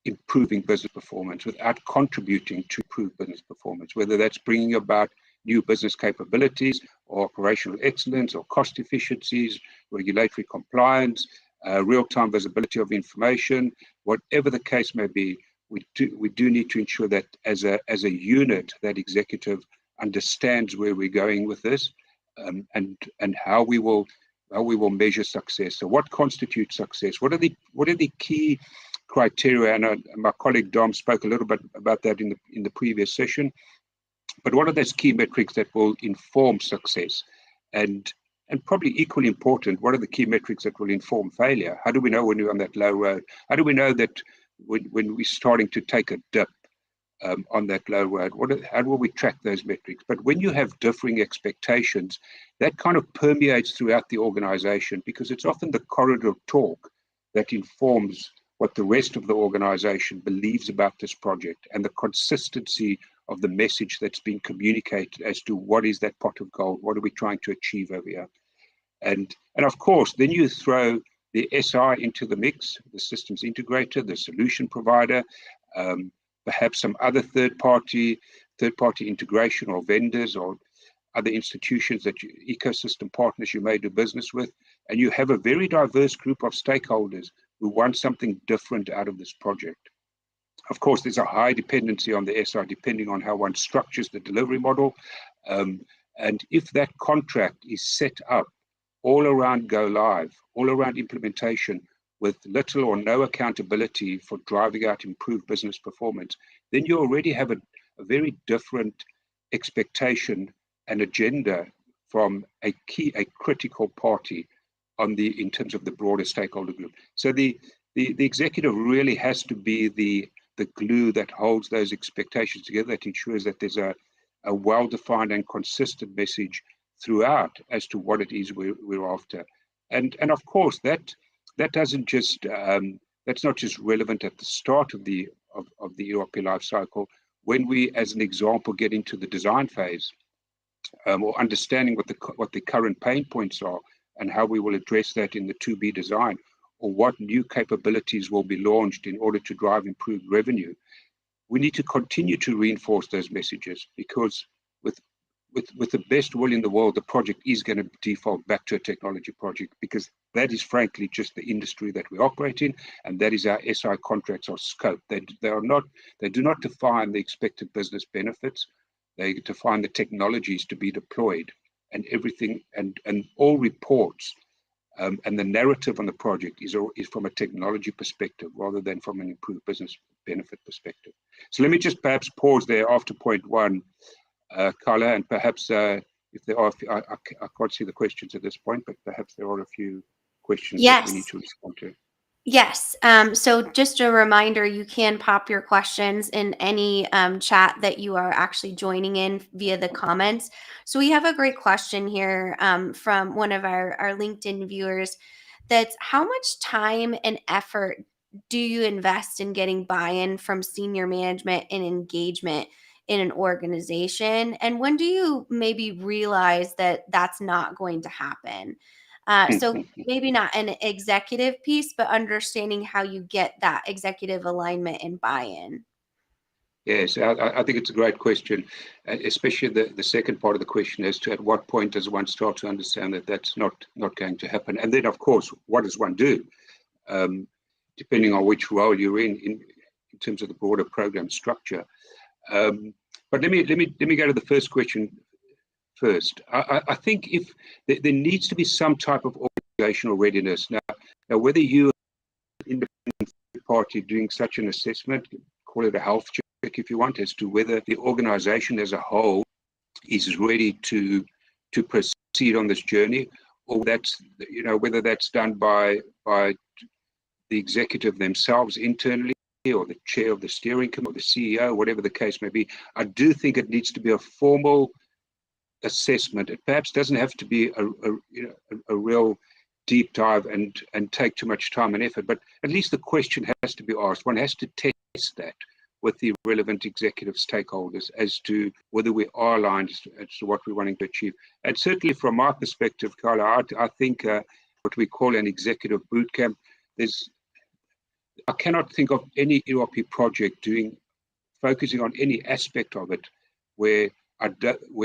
improving business performance, without contributing to improve business performance, whether that's bringing about new business capabilities or operational excellence or cost efficiencies, regulatory compliance, real-time visibility of information, whatever the case may be. we do need to ensure that as a unit, that executive understands where we're going with this, and how we will measure success. So what constitutes success? What are the key criteria? And my colleague Dom spoke a little bit about that in the previous session. But what are those key metrics that will inform success? And probably equally important, what are the key metrics that will inform failure? How do we know when we're on that low road? How do we know that when we're starting to take a dip on that low road? How will we track those metrics? But when you have differing expectations, that kind of permeates throughout the organization, because it's often the corridor talk that informs what the rest of the organization believes about this project, and the consistency of the message that's being communicated as to what is that pot of gold, what are we trying to achieve over here. And of course, then you throw the SI into the mix, the systems integrator, the solution provider, perhaps some other third-party integration or vendors or other institutions ecosystem partners you may do business with, and you have a very diverse group of stakeholders who want something different out of this project. Of course, there's a high dependency on the SI depending on how one structures the delivery model. And if that contract is set up all around go live, all around implementation, with little or no accountability for driving out improved business performance, then you already have a very different expectation and agenda from a critical party in terms of the broader stakeholder group. So the executive really has to be the glue that holds those expectations together, that ensures that there's a well-defined and consistent message throughout as to what it is we're after. And of course, that doesn't just that's not just relevant at the start of the ERP life cycle. When we, as an example, get into the design phase, or understanding what the current pain points are and how we will address that in the 2B design, or what new capabilities will be launched in order to drive improved revenue, we need to continue to reinforce those messages, because with the best will in the world, the project is going to default back to a technology project, because that is frankly just the industry that we operate in, and that is our SI contracts or scope. They do not define the expected business benefits. They define the technologies to be deployed, and everything and all reports and the narrative on the project is from a technology perspective rather than from an improved business benefit perspective. So let me just perhaps pause there after point one, Carla, and perhaps if there are, I can't see the questions at this point, but perhaps there are a few questions that we need to respond to. Yes. So just a reminder, you can pop your questions in any chat that you are actually joining in via the comments. So we have a great question here from one of our LinkedIn viewers. That's, how much time and effort do you invest in getting buy-in from senior management and engagement in an organization? And when do you maybe realize that that's not going to happen? So maybe not an executive piece, but understanding how you get that executive alignment and buy-in. Yes, I think it's a great question, especially the second part of the question as to at what point does one start to understand that that's not going to happen. And then, of course, what does one do, depending on which role you're in terms of the broader program structure. But let me go to the first question first. I think if there needs to be some type of organizational readiness. Now whether you are an independent party doing such an assessment, call it a health check if you want, as to whether the organization as a whole is ready to proceed on this journey, or that's, whether that's done by the executive themselves internally, or the chair of the steering committee, or the CEO, whatever the case may be. I do think it needs to be a formal assessment. It perhaps doesn't have to be a real deep dive and take too much time and effort, but at least the question has to be asked. One has to test that with the relevant executive stakeholders as to whether we are aligned as to what we're wanting to achieve. And certainly from my perspective, Carla, I think what we call an executive boot camp, I cannot think of any ERP project focusing on any aspect of it where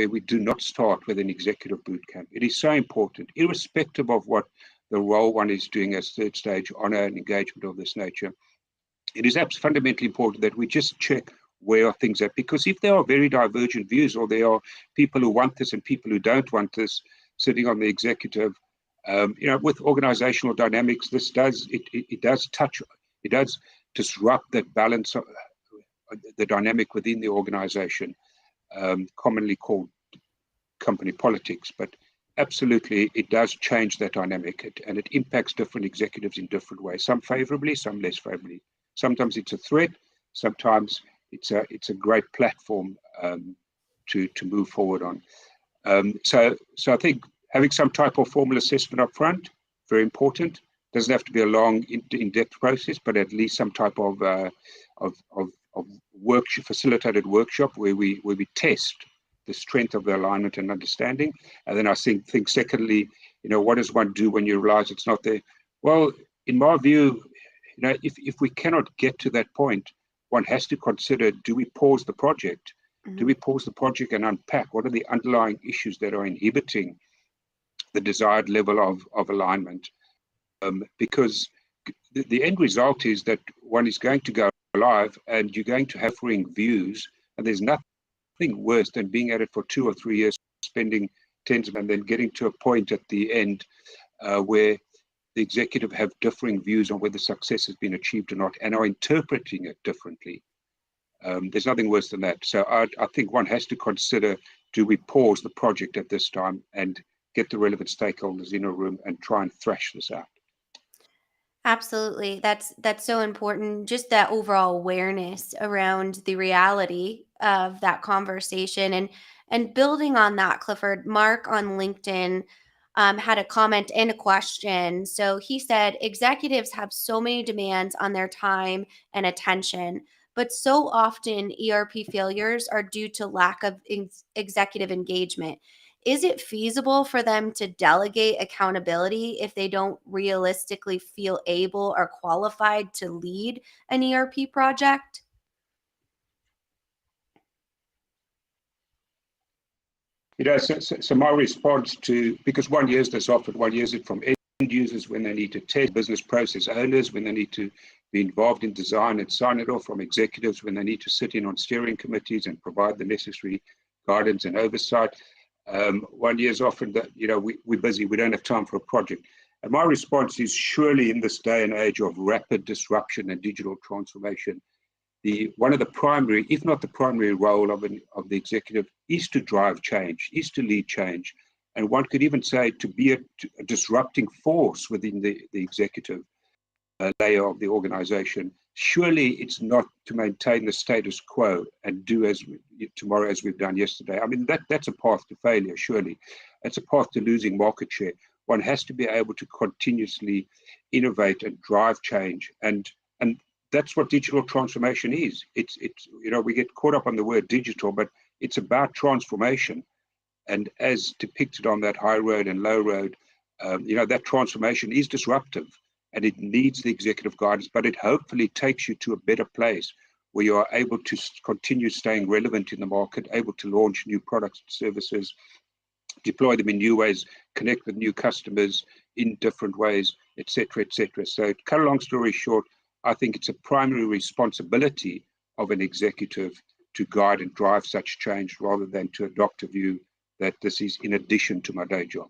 we do not start with an executive boot camp. It is so important, irrespective of what the role one is doing as third stage honor and engagement of this nature. it is fundamentally important that we just check where are things at, because if there are very divergent views, or there are people who want this and people who don't want this sitting on the executive, with organizational dynamics, this does disrupt that balance of the dynamic within the organization, commonly called company politics. But absolutely, it does change that dynamic, and it impacts different executives in different ways, some favorably, some less favorably. Sometimes it's a threat, sometimes it's a great platform to move forward on. So I think having some type of formal assessment up front, very important. Doesn't have to be a long, in-depth process, but at least some type of facilitated workshop where we test the strength of the alignment and understanding. And then I think secondly, what does one do when you realize it's not there? Well, in my view, if we cannot get to that point, one has to consider, do we pause the project? Mm-hmm. Do we pause the project and unpack what are the underlying issues that are inhibiting the desired level of alignment? Because the end result is that one is going to go live and you're going to have differing views, and there's nothing worse than being at it for 2 or 3 years, spending tens of, and then getting to a point at the end where the executive have differing views on whether success has been achieved or not, and are interpreting it differently. There's nothing worse than that. So I think one has to consider, do we pause the project at this time and get the relevant stakeholders in a room and try and thrash this out? Absolutely. That's so important. Just that overall awareness around the reality of that conversation, and building on that, Clifford, Mark on LinkedIn had a comment and a question. So he said, executives have so many demands on their time and attention, but so often ERP failures are due to lack of executive engagement. Is it feasible for them to delegate accountability if they don't realistically feel able or qualified to lead an ERP project? So my response to, because one hears this often, one hears it from end users when they need to test, business process owners when they need to be involved in design and sign it off, from executives when they need to sit in on steering committees and provide the necessary guidance and oversight. One hears often that, we're busy, we don't have time for a project. And my response is, surely in this day and age of rapid disruption and digital transformation, one of the primary, if not the primary role of the executive is to drive change, is to lead change. And one could even say to be a disrupting force within the executive layer of the organization. Surely it's not to maintain the status quo and do tomorrow as we've done yesterday. I mean, that's a path to failure, surely. It's a path to losing market share. One has to be able to continuously innovate and drive change. And that's what digital transformation is. It's we get caught up on the word digital, but it's about transformation. And as depicted on that high road and low road, that transformation is disruptive, and it needs the executive guidance, but it hopefully takes you to a better place where you are able to continue staying relevant in the market, able to launch new products and services, deploy them in new ways, connect with new customers in different ways, etc., etc. So to cut a long story short, I think it's a primary responsibility of an executive to guide and drive such change, rather than to adopt a view that this is in addition to my day job.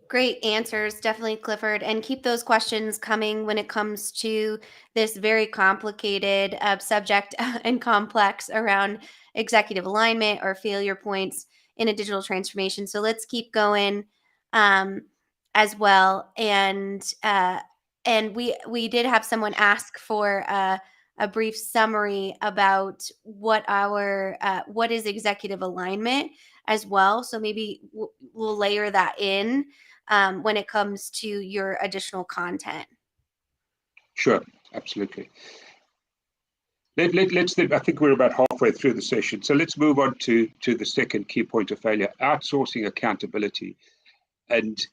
Great answers, definitely, Clifford. And keep those questions coming when it comes to this very complicated subject and complex around executive alignment or failure points in a digital transformation. So let's keep going as well. And we did have someone ask for a brief summary about what is executive alignment as well. So maybe we'll layer that in when it comes to your additional content. Sure, absolutely. Let's. I think we're about halfway through the session, so let's move on to the second key point of failure: outsourcing accountability. And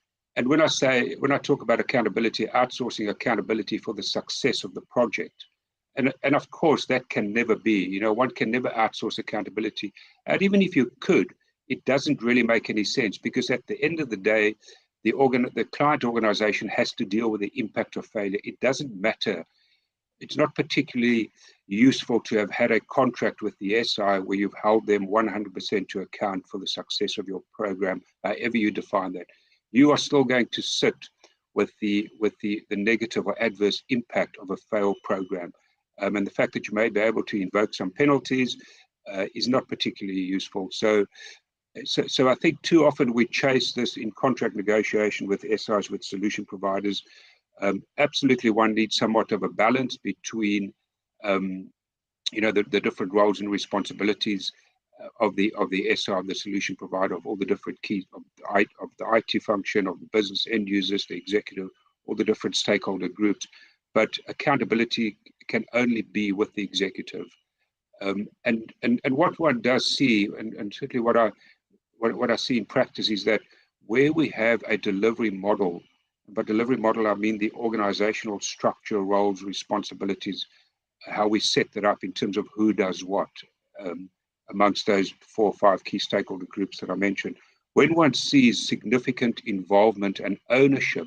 when I talk about accountability, outsourcing accountability for the success of the project, and of course that can never be. One can never outsource accountability, and even if you could, it doesn't really make any sense, because at the end of the day, the client organization has to deal with the impact of failure. It doesn't matter. It's not particularly useful to have had a contract with the SI where you've held them 100% to account for the success of your program, however you define that. You are still going to sit with the negative or adverse impact of a failed program. And the fact that you may be able to invoke some penalties is not particularly useful. So I think too often we chase this in contract negotiation with SIs, with solution providers. Absolutely, one needs somewhat of a balance between, the different roles and responsibilities of the SI, of the solution provider, of all the different keys of the IT function, of the business end users, the executive, all the different stakeholder groups. But accountability can only be with the executive. And what one does see, and certainly what I see in practice, is that where we have a delivery model, by delivery model I mean the organizational structure, roles, responsibilities, how we set that up in terms of who does what amongst those 4 or 5 key stakeholder groups that I mentioned. When one sees significant involvement and ownership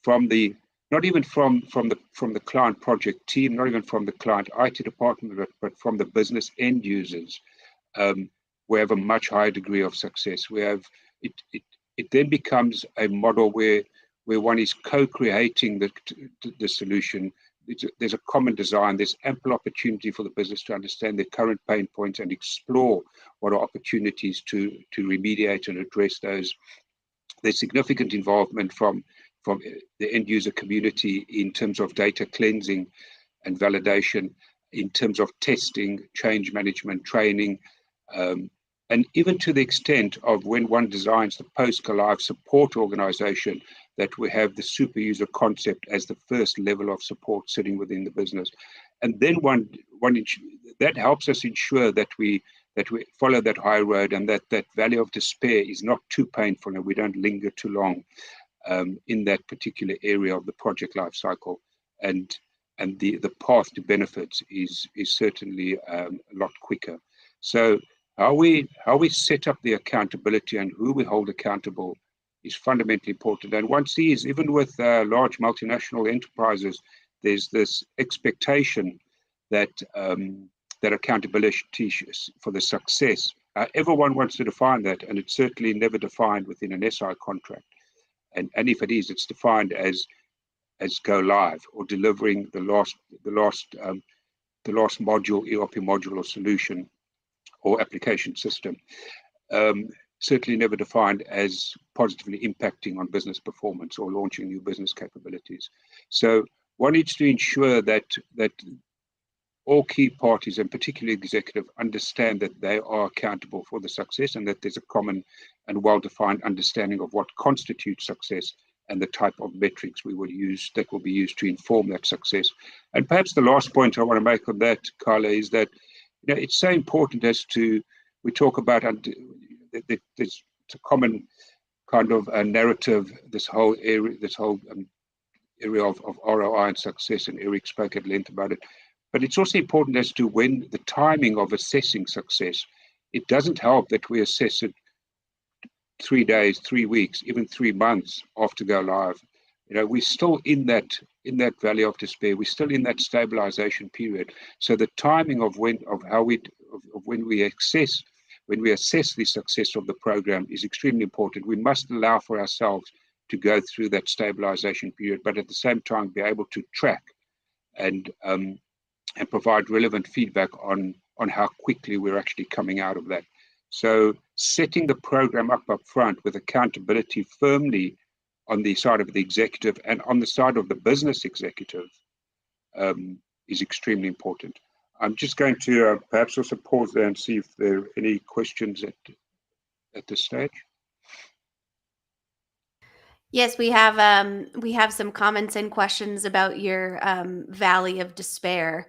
from the, not even from the client project team, not even from the client IT department, but from the business end users, we have a much higher degree of success. We have it then becomes a model where one is co-creating the solution. There's a common design. There's ample opportunity for the business to understand their current pain points and explore what are opportunities to remediate and address those. There's significant involvement from the end user community in terms of data cleansing and validation, in terms of testing, change management, training, and even to the extent of when one designs the post-go-live support organization, that we have the super user concept as the first level of support sitting within the business. And then that helps us ensure that we follow that high road, and that valley of despair is not too painful, and we don't linger too long in that particular area of the project life cycle. And the path to benefits is certainly a lot quicker. So how we set up the accountability and who we hold accountable is fundamentally important. And one sees, even with large multinational enterprises, there's this expectation that accountability for the success, everyone wants to define that, and it's certainly never defined within an SI contract. And if it is, it's defined as go live, or delivering the last module, ERP module or solution or application system. Certainly never defined as positively impacting on business performance or launching new business capabilities. So one needs to ensure that all key parties, and particularly executive, understand that they are accountable for the success, and that there's a common and well-defined understanding of what constitutes success and the type of metrics we will use that will be used to inform that success. And perhaps the last point I want to make on that, Carla, is that it's so important as to, we talk about there's a common kind of a narrative, this whole area of ROI and success, and Eric spoke at length about it. But it's also important as to when the timing of assessing success. It doesn't help that we assess it 3 days, 3 weeks, even 3 months after go live. We're still in that valley of despair. We're still in that stabilization period. So the timing of when we assess the success of the program is extremely important. We must allow for ourselves to go through that stabilization period, but at the same time be able to track and provide relevant feedback on how quickly we're actually coming out of that. So setting the program up front with accountability firmly on the side of the executive and on the side of the business executive is extremely important. I'm just going to perhaps also pause there and see if there are any questions at this stage. Yes, we have some comments and questions about your valley of despair.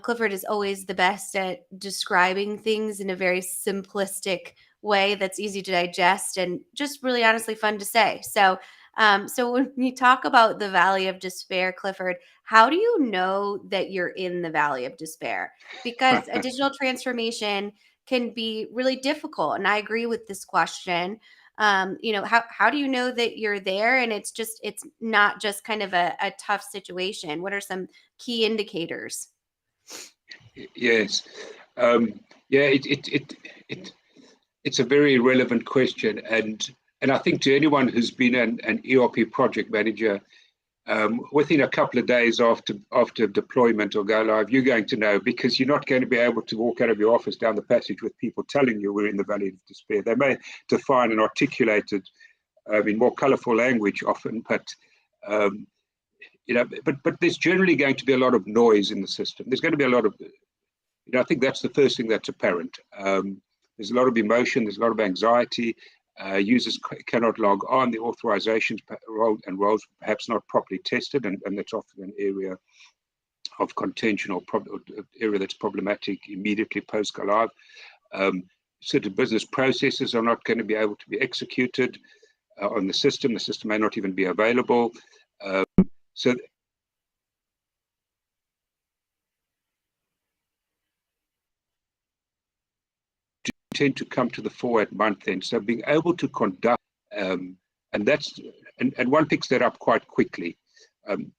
Clifford is always the best at describing things in a very simplistic way that's easy to digest and just really honestly fun to say. So when you talk about the valley of despair, Clifford, how do you know that you're in the valley of despair? Because a digital transformation can be really difficult. And I agree with this question. How do you know that you're there and it's not just kind of a tough situation? What are some key indicators? Yes. Yeah, it's a very relevant question, and I think to anyone who's been an ERP project manager, within a couple of days after deployment or go live, you're going to know, because you're not going to be able to walk out of your office down the passage with people telling you we're in the valley of despair. They may define and articulate it in more colorful language often, but but there's generally going to be a lot of noise in the system. There's going to be a lot of, I think that's the first thing that's apparent. There's a lot of emotion, there's a lot of anxiety. Users cannot log on. The authorizations and roles perhaps not properly tested, and that's often an area of contention or area that's problematic immediately post go live. Certain business processes are not going to be able to be executed on the system. The system may not even be available. So tend to come to the fore at month end. So being able to conduct, and one picks that up quite quickly. And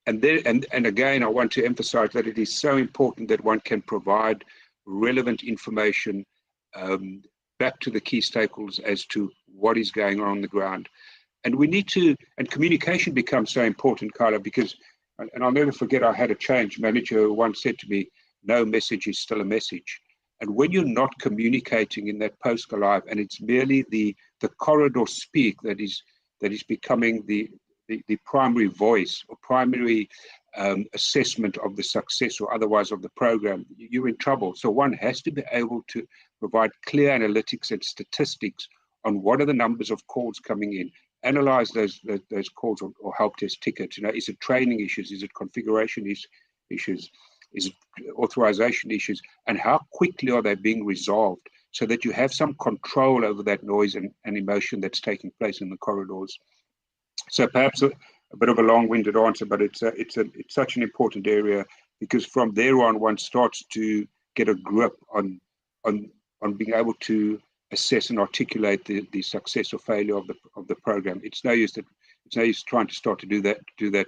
again, I want to emphasize that it is so important that one can provide relevant information back to the key stakeholders as to what is going on the ground. And we need to, and communication becomes so important, Carla, because, and I'll never forget, I had a change manager who once said to me, no message is still a message. And when you're not communicating in that post go live, and it's merely the corridor speak that is becoming the primary voice or primary assessment of the success or otherwise of the program, you're in trouble. So one has to be able to provide clear analytics and statistics on what are the numbers of calls coming in, analyze those calls or help desk tickets. Is it training issues? Is it configuration issues? Is it authorization issues? And how quickly are they being resolved so that you have some control over that noise and emotion that's taking place in the corridors? So perhaps a bit of a long-winded answer, but it's such an important area, because from there on one starts to get a grip on being able to assess and articulate the success or failure of the program. It's no use trying to start to do that.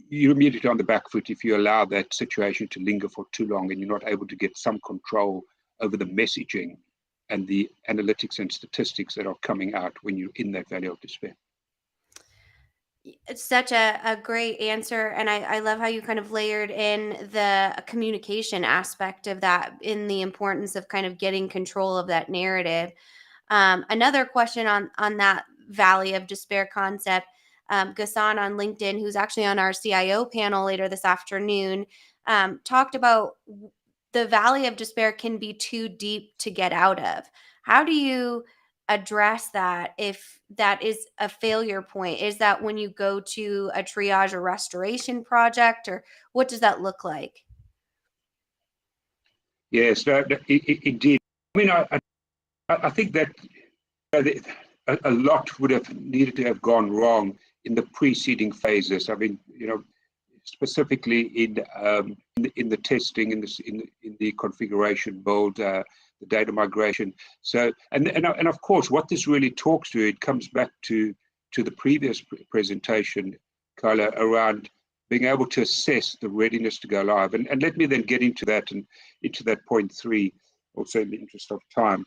You're immediately on the back foot if you allow that situation to linger for too long and you're not able to get some control over the messaging and the analytics and statistics that are coming out when you're in that valley of despair. It's such a great answer. And I love how you kind of layered in the communication aspect of that, in the importance of kind of getting control of that narrative. Another question on that valley of despair concept. Ghassan on LinkedIn, who's actually on our CIO panel later this afternoon, talked about the valley of despair can be too deep to get out of. How do you address that if that is a failure point? Is that when you go to a triage or restoration project, or what does that look like? Yes, indeed. I mean, I think that a lot would have needed to have gone wrong in the preceding phases. I mean, specifically in the testing, in the configuration build, the data migration. So, and of course, what this really talks to, it comes back to the previous presentation, Carla, around being able to assess the readiness to go live. And let me then get into that and into that point 3, also in the interest of time,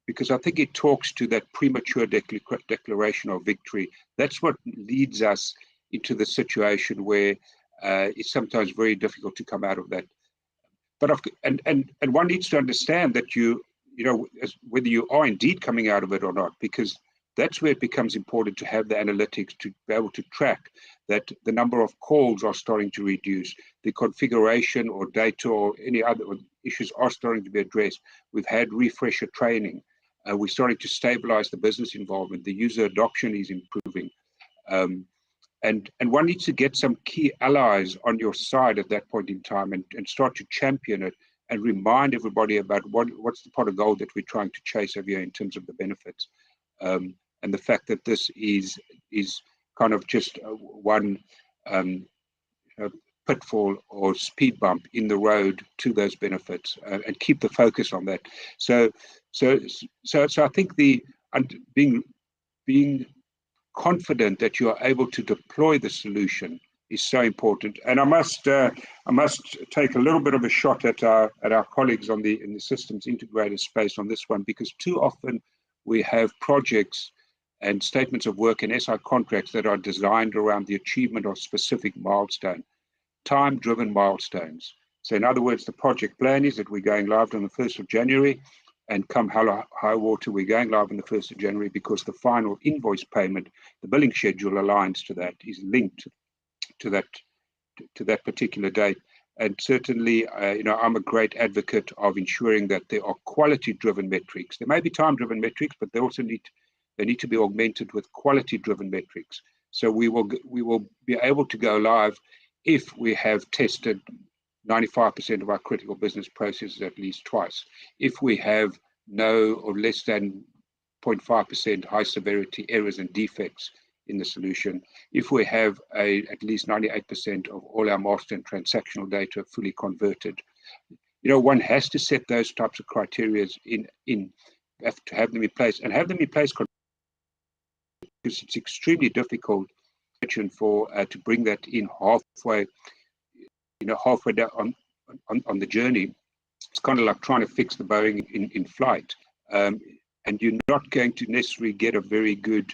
because I think it talks to that premature declaration of victory. That's what leads us into the situation where it's sometimes very difficult to come out of that. But and one needs to understand that whether you are indeed coming out of it or not, because that's where it becomes important to have the analytics to be able to track that the number of calls are starting to reduce, the configuration or data or any other issues are starting to be addressed. We've had refresher training. We're starting to stabilize the business involvement. The user adoption is improving. And one needs to get some key allies on your side at that point in time and start to champion it and remind everybody about what's the pot of gold that we're trying to chase over here in terms of the benefits. And the fact that this is kind of just one pitfall or speed bump in the road to those benefits, and keep the focus on that. So So I think being confident that you are able to deploy the solution is so important. And I must take a little bit of a shot at our colleagues in the systems integrator space on this one, because too often we have projects and statements of work and SI contracts that are designed around the achievement of specific milestone, time-driven milestones. So in other words, the project plan is that we're going live on the 1st of January, and come high water, we're going live on the 1st of January, because the final invoice payment, the billing schedule aligns to that, is linked to that particular date. And certainly, I'm a great advocate of ensuring that there are quality-driven metrics. There may be time-driven metrics, but they also need to be augmented with quality-driven metrics. So we will be able to go live if we have tested 95% of our critical business processes at least twice. If we have no or less than 0.5% high severity errors and defects in the solution, if we have at least 98% of all our master and transactional data fully converted. One has to set those types of criteria to have them in place, and have them in place because it's extremely difficult to bring that in halfway down on the journey. It's kind of like trying to fix the Boeing in flight, and you're not going to necessarily get a very good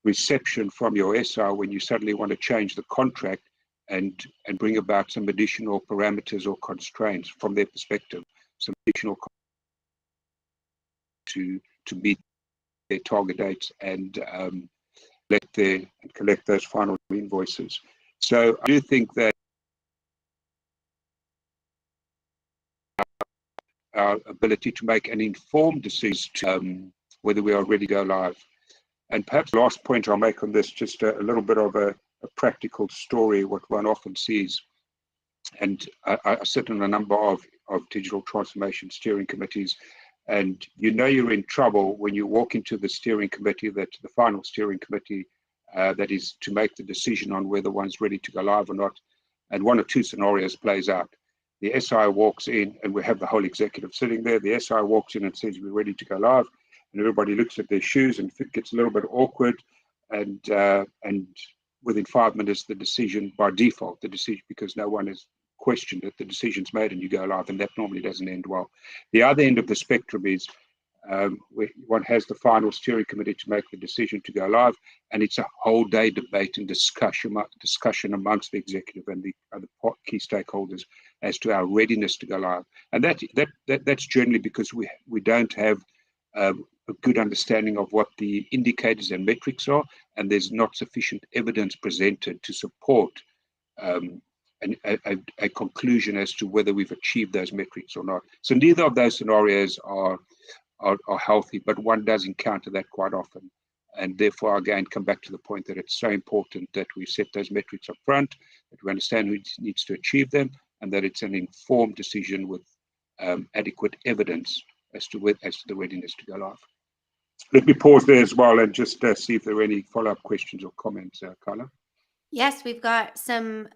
reception from your SI when you suddenly want to change the contract and bring about some additional parameters or constraints from their perspective, some additional to meet their target dates and collect those final invoices. So I do think that our ability to make an informed decision to whether we are ready to go live. And perhaps the last point I'll make on this, just a little bit of a practical story, what one often sees. And I sit in a number of digital transformation steering committees, and you're in trouble when you walk into the steering committee, the final steering committee, that is to make the decision on whether one's ready to go live or not. And one or two scenarios plays out. The SI walks in, and we have the whole executive sitting there. The SI walks in and says, we're ready to go live. And everybody looks at their shoes, and it gets a little bit awkward. And within 5 minutes, the decision, by default, because no one has questioned it, the decision's made and you go live, and that normally doesn't end well. The other end of the spectrum is where one has the final steering committee to make the decision to go live, and it's a whole day debate and discussion amongst the executive and the other key stakeholders as to our readiness to go live. And that's generally because we don't have a good understanding of what the indicators and metrics are, and there's not sufficient evidence presented to support a conclusion as to whether we've achieved those metrics or not. So neither of those scenarios are healthy, but one does encounter that quite often. And therefore, again, come back to the point that it's so important that we set those metrics up front, that we understand who needs to achieve them, and that it's an informed decision with adequate evidence as to the readiness to go live. Let me pause there as well and just see if there are any follow-up questions or comments, Carla. Yes, we've got some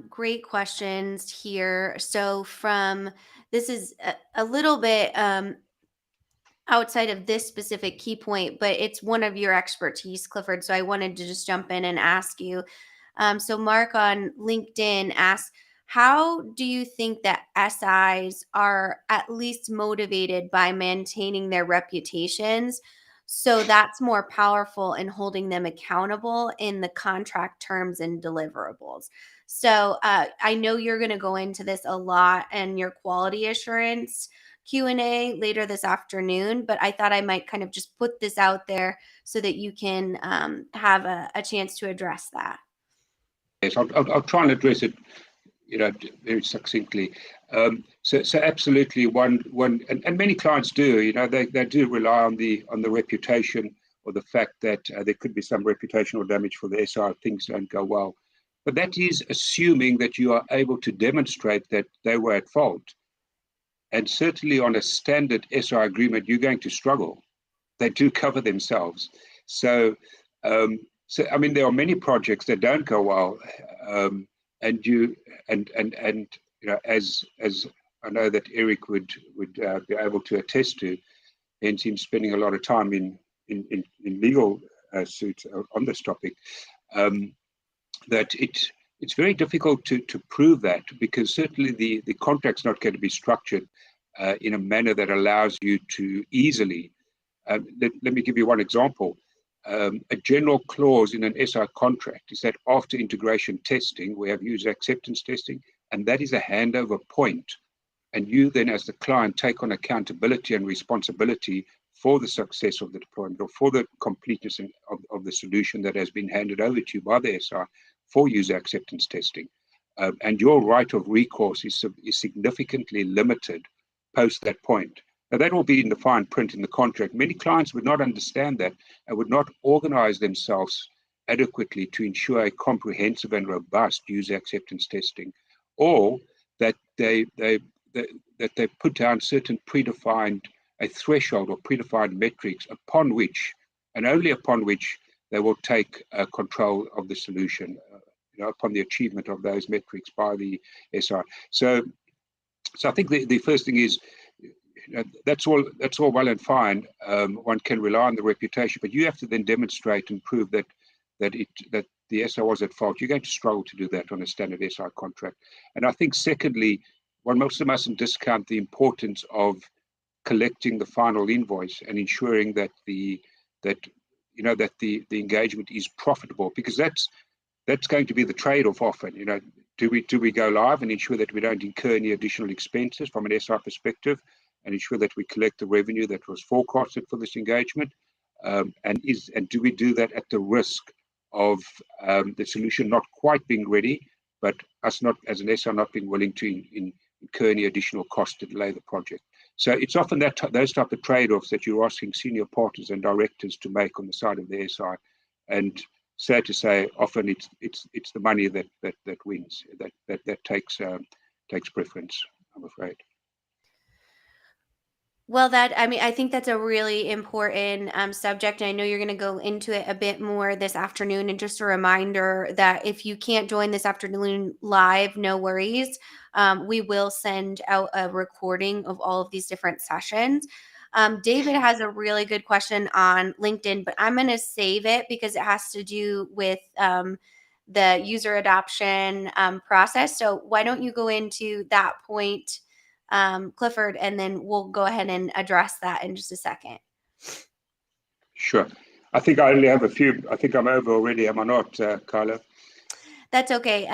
great questions here. So this is a little bit outside of this specific key point, but it's one of your expertise, Clifford. So I wanted to just jump in and ask you. So Mark on LinkedIn asks, how do you think that SIs are at least motivated by maintaining their reputations? So that's more powerful in holding them accountable in the contract terms and deliverables. So I know you're going to go into this a lot in your quality assurance Q&A later this afternoon, but I thought I might kind of just put this out there so that you can have a chance to address that. Yes, I'll try and address it, very succinctly. So absolutely, one and many clients do, they do rely on the reputation, or the fact that there could be some reputational damage for the SI if things don't go well. But that is assuming that you are able to demonstrate that they were at fault. And certainly on a standard SI agreement, you're going to struggle. They do cover themselves. So I mean, there are many projects that don't go well, and as I know that Eric would be able to attest to, hence him spending a lot of time in legal suits on this topic, that it's very difficult to prove that, because certainly the contract's not going to be structured in a manner that allows you to easily, let me give you one example. A general clause in an SI contract is that after integration testing, we have user acceptance testing, and that is a handover point. And you then, as the client, take on accountability and responsibility for the success of the deployment, or for the completeness of the solution that has been handed over to you by the SI for user acceptance testing. And your right of recourse is significantly limited post that point. Now, that will be in the fine print in the contract. Many clients would not understand that and would not organize themselves adequately to ensure a comprehensive and robust user acceptance testing, or that they put down certain predefined, a threshold or predefined metrics upon which, and only upon which, they will take control of the solution, upon the achievement of those metrics by the SI. So I think the first thing is, that's all well and fine. One can rely on the reputation, but you have to then demonstrate and prove that the SI was at fault. You're going to struggle to do that on a standard SI contract. And I think, secondly, one also mustn't discount the importance of collecting the final invoice and ensuring that the engagement is profitable, because that's going to be the trade-off often. Do we go live and ensure that we don't incur any additional expenses from an SI perspective, and ensure that we collect the revenue that was forecasted for this engagement? And do we do that at the risk of the solution not quite being ready, but us not, as an SI, not being willing to incur any additional cost to delay the project? So it's often those type of trade-offs that you're asking senior partners and directors to make on the side of the SI. And sad to say, often it's the money that wins, that takes preference, I'm afraid. Well, I think that's a really important subject. And I know you're going to go into it a bit more this afternoon. And just a reminder that if you can't join this afternoon live, no worries. We will send out a recording of all of these different sessions. David has a really good question on LinkedIn, but I'm going to save it because it has to do with the user adoption process. So why don't you go into that point, Clifford, and then we'll go ahead and address that in just a second. Sure. I think I only have a few. I think I'm over already, am I not, Carla? That's okay.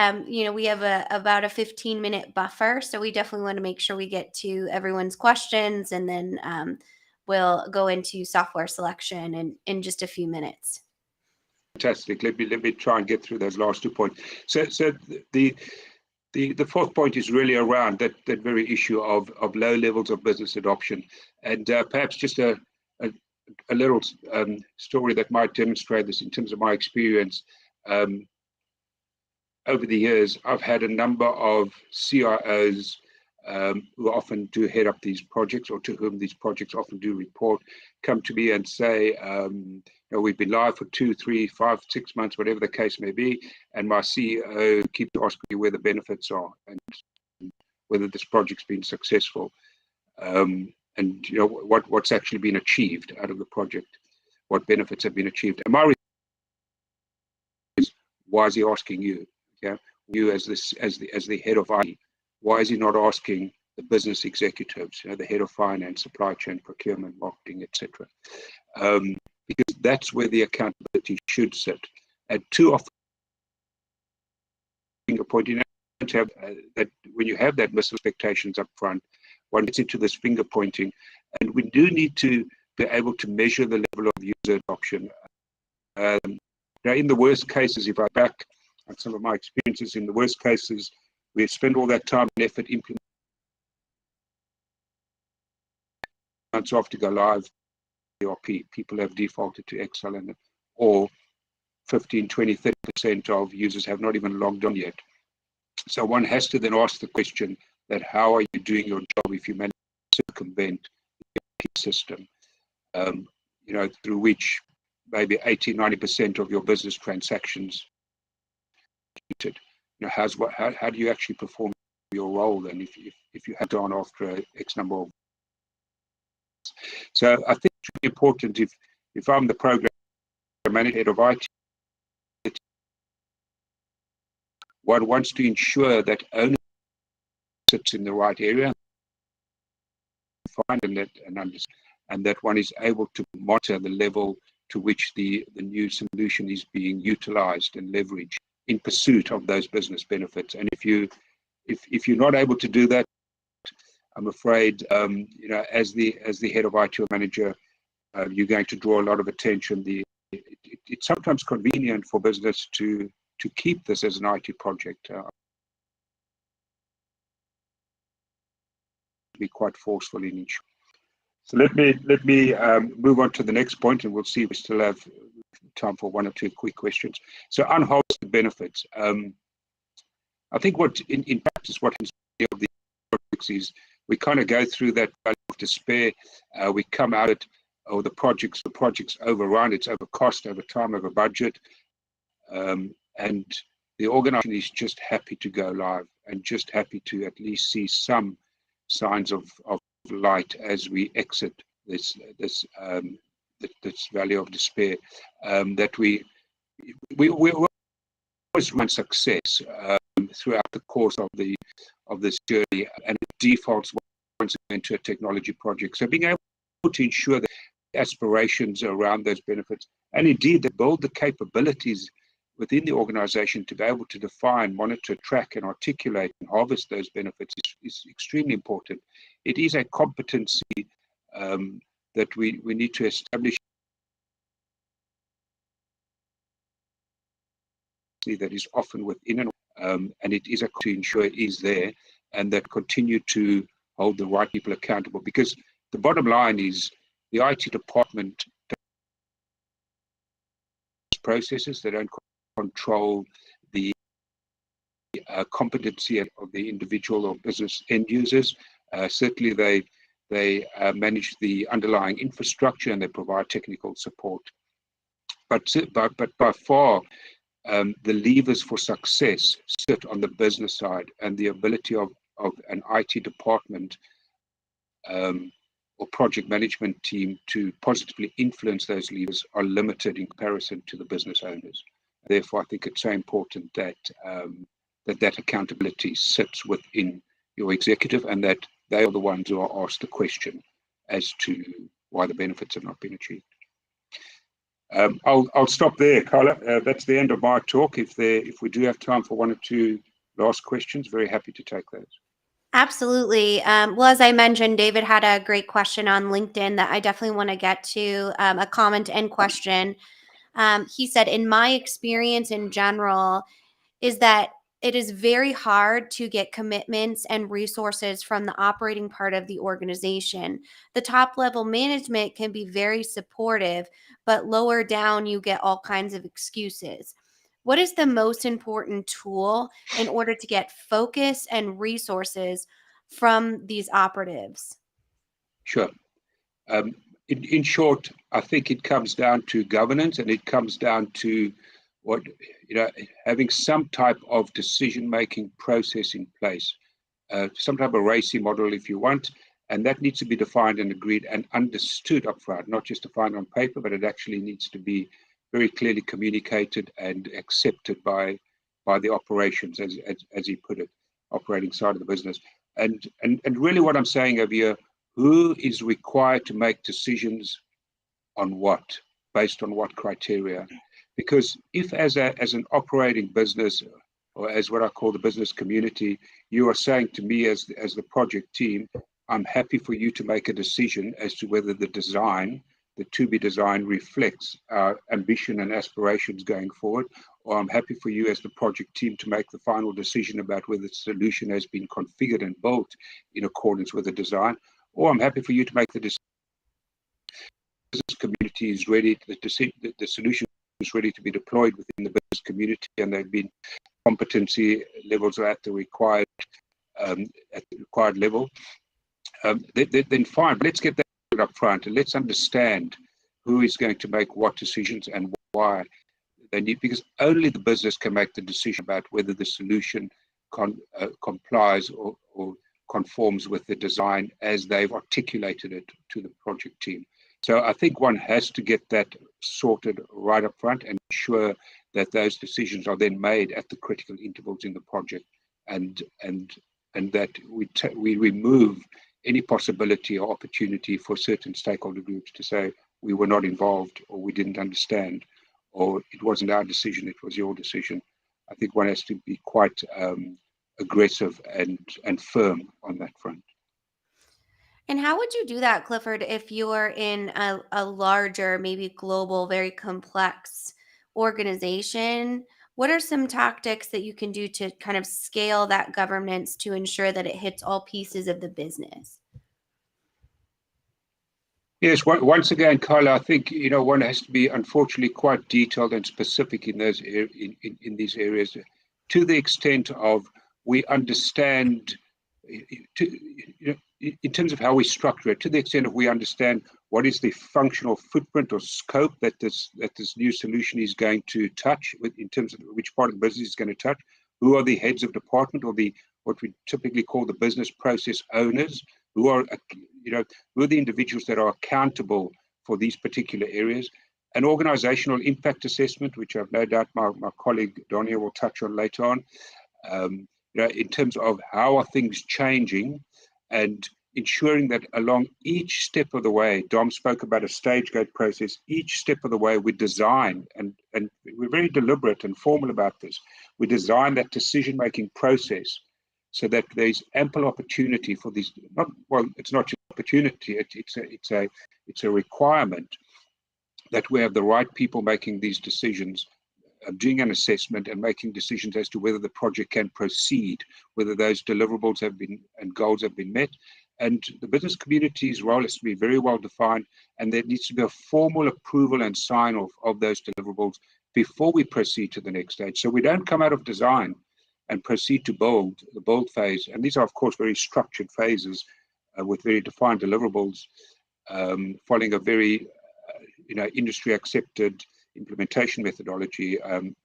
We have about a 15-minute buffer, so we definitely want to make sure we get to everyone's questions, and then we'll go into software selection in just a few minutes. Fantastic. Let me try and get through those last 2 points. So the fourth point is really around that very issue of low levels of business adoption, and perhaps just a little story that might demonstrate this in terms of my experience. Over the years, I've had a number of CIOs who often do head up these projects, or to whom these projects often do report, come to me and say, we've been live for 2, 3, 5, 6 months, whatever the case may be, and my CEO keeps asking me where the benefits are and whether this project's been successful, and what's actually been achieved out of the project, what benefits have been achieved. And my response is, why is he asking you? Yeah, you as the head of IT, why is he not asking the business executives, the head of finance, supply chain, procurement, marketing, etc.? Because that's where the accountability should sit. And too often, finger pointing, that when you have that misexpectations up front, one gets into this finger pointing, and we do need to be able to measure the level of user adoption. Now, in the worst cases, if I back on some of my experiences, in the worst cases, we spend all that time and effort implementing months off to go live. ERP, people have defaulted to Excel, or 15, 20, 30% of users have not even logged on yet. So one has to then ask the question that how are you doing your job if you manage to circumvent the ERP system, through which maybe 80, 90% of your business transactions. How do you actually perform your role then if you had on after X number of? So I think it's really important if I'm the program manager head of IT, one wants to ensure that ownership sits in the right area, find and understand, and that one is able to monitor the level to which the new solution is being utilized and leveraged in pursuit of those business benefits. And if you're not able to do that, I'm afraid, as the head of IT or manager, you're going to draw a lot of attention. It's sometimes convenient for business to keep this as an IT project. Be quite forceful in each. So let me move on to the next point, and we'll see if we still have time for one or two quick questions. So unhosted benefits. I think what in practice what happens of the projects is we kind of go through that valley of despair. We come out at the projects overrun. It's over cost, over time, over budget, and the organization is just happy to go live and just happy to at least see some signs of light as we exit this valley of despair. That we always run success throughout the course of this journey, and it defaults once again to a technology project. So being able to ensure that aspirations around those benefits, and indeed to build the capabilities within the organization to be able to define, monitor, track, and articulate and harvest those benefits is extremely important. It is a competency that we need to establish, that is often within and it is to ensure it is there, and that continue to hold the right people accountable. Because the bottom line is the IT department processes, they don't control the competency of the individual or business end users. Certainly they manage the underlying infrastructure and they provide technical support. But by far, the levers for success sit on the business side, and the ability of an IT department or project management team to positively influence those levers are limited in comparison to the business owners. Therefore, I think it's so important that that accountability sits within your executive, and that they are the ones who are asked the question as to why the benefits have not been achieved. I'll stop there, Carla. That's the end of my talk. If we do have time for one or two last questions, very happy to take those. Absolutely. Well, as I mentioned, David had a great question on LinkedIn that I definitely want to get to, a comment and question. He said, in my experience in general, is that it is very hard to get commitments and resources from the operating part of the organization. The top level management can be very supportive, but lower down you get all kinds of excuses. What is the most important tool in order to get focus and resources from these operatives? Sure. In short, I think it comes down to governance, and it comes down to having some type of decision-making process in place, some type of RACI model if you want, and that needs to be defined and agreed and understood upfront, not just defined on paper, but it actually needs to be very clearly communicated and accepted by the operations, as he put it, operating side of the business. And really what I'm saying over here, who is required to make decisions on what, based on what criteria? Because if as an operating business, or as what I call the business community, you are saying to me as the project team, I'm happy for you to make a decision as to whether the to-be design reflects our ambition and aspirations going forward, or I'm happy for you as the project team to make the final decision about whether the solution has been configured and built in accordance with the design, or I'm happy for you to make the decision. The business community is ready, the solution is ready to be deployed within the business community, and they've been competency levels are at the required level. Then fine, let's get that up front and let's understand who is going to make what decisions and why they need, because only the business can make the decision about whether the solution complies or conforms with the design as they've articulated it to the project team. So I think one has to get that sorted right up front and ensure that those decisions are then made at the critical intervals in the project, and that we remove any possibility or opportunity for certain stakeholder groups to say we were not involved, or we didn't understand, or it wasn't our decision, it was your decision. I think one has to be quite aggressive and firm on that front. And how would you do that, Clifford, if you're in a larger, maybe global, very complex organization? What are some tactics that you can do to kind of scale that governance to ensure that it hits all pieces of the business? Yes, once again, Carla, I think one has to be unfortunately quite detailed and specific in those in these areas, to the extent of we understand, in terms of how we structure it, to the extent of we understand what is the functional footprint or scope that this new solution is going to touch, in terms of which part of the business is going to touch, who are the heads of department, or what we typically call the business process owners, who are the individuals that are accountable for these particular areas. An organizational impact assessment, which I've no doubt my colleague Donia will touch on later on, in terms of how are things changing, and ensuring that along each step of the way, Dom spoke about a stage gate process, each step of the way we design, and we're very deliberate and formal about this, we design that decision-making process so that there's ample opportunity for these, it's not just opportunity, it's a requirement that we have the right people making these decisions, doing an assessment and making decisions as to whether the project can proceed, whether those deliverables have been and goals have been met. And the business community's role has to be very well defined, and there needs to be a formal approval and sign off of those deliverables before we proceed to the next stage. So we don't come out of design and proceed to the build phase. And these are, of course, very structured phases with very defined deliverables, following a very industry accepted implementation methodology.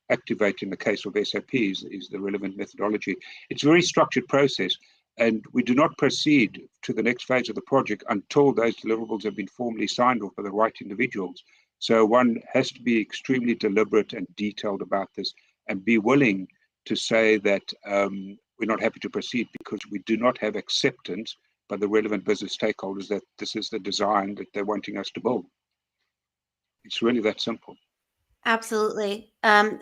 Activate, in the case of SAP, is the relevant methodology. It's a very structured process, and we do not proceed to the next phase of the project until those deliverables have been formally signed off by the right individuals. So one has to be extremely deliberate and detailed about this, and be willing to say that we're not happy to proceed because we do not have acceptance by the relevant business stakeholders that this is the design that they're wanting us to build. It's really that simple. Absolutely.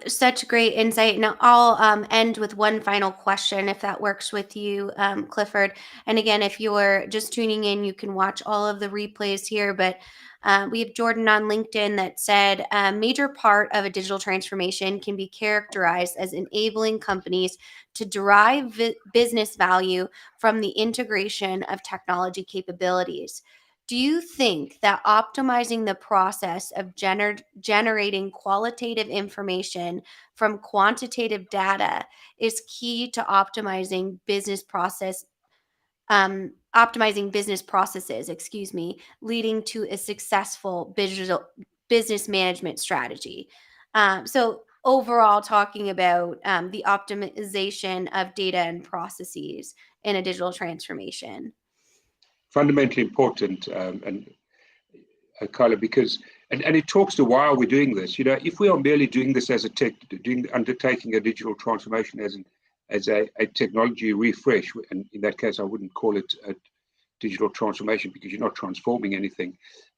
Such great insight. Now, I'll end with one final question, if that works with you, Clifford. And again, if you're just tuning in, you can watch all of the replays here. But we have Jordan on LinkedIn that said a major part of a digital transformation can be characterized as enabling companies to derive business value from the integration of technology capabilities. Do you think that optimizing the process of generating qualitative information from quantitative data is key to optimizing business processes, leading to a successful digital business management strategy? So overall, talking about the optimization of data and processes in a digital transformation. Fundamentally important, and Carla, because and it talks to why are we doing this. If we are merely doing this as undertaking a digital transformation as a technology refresh, and in that case I wouldn't call it a digital transformation because you're not transforming anything.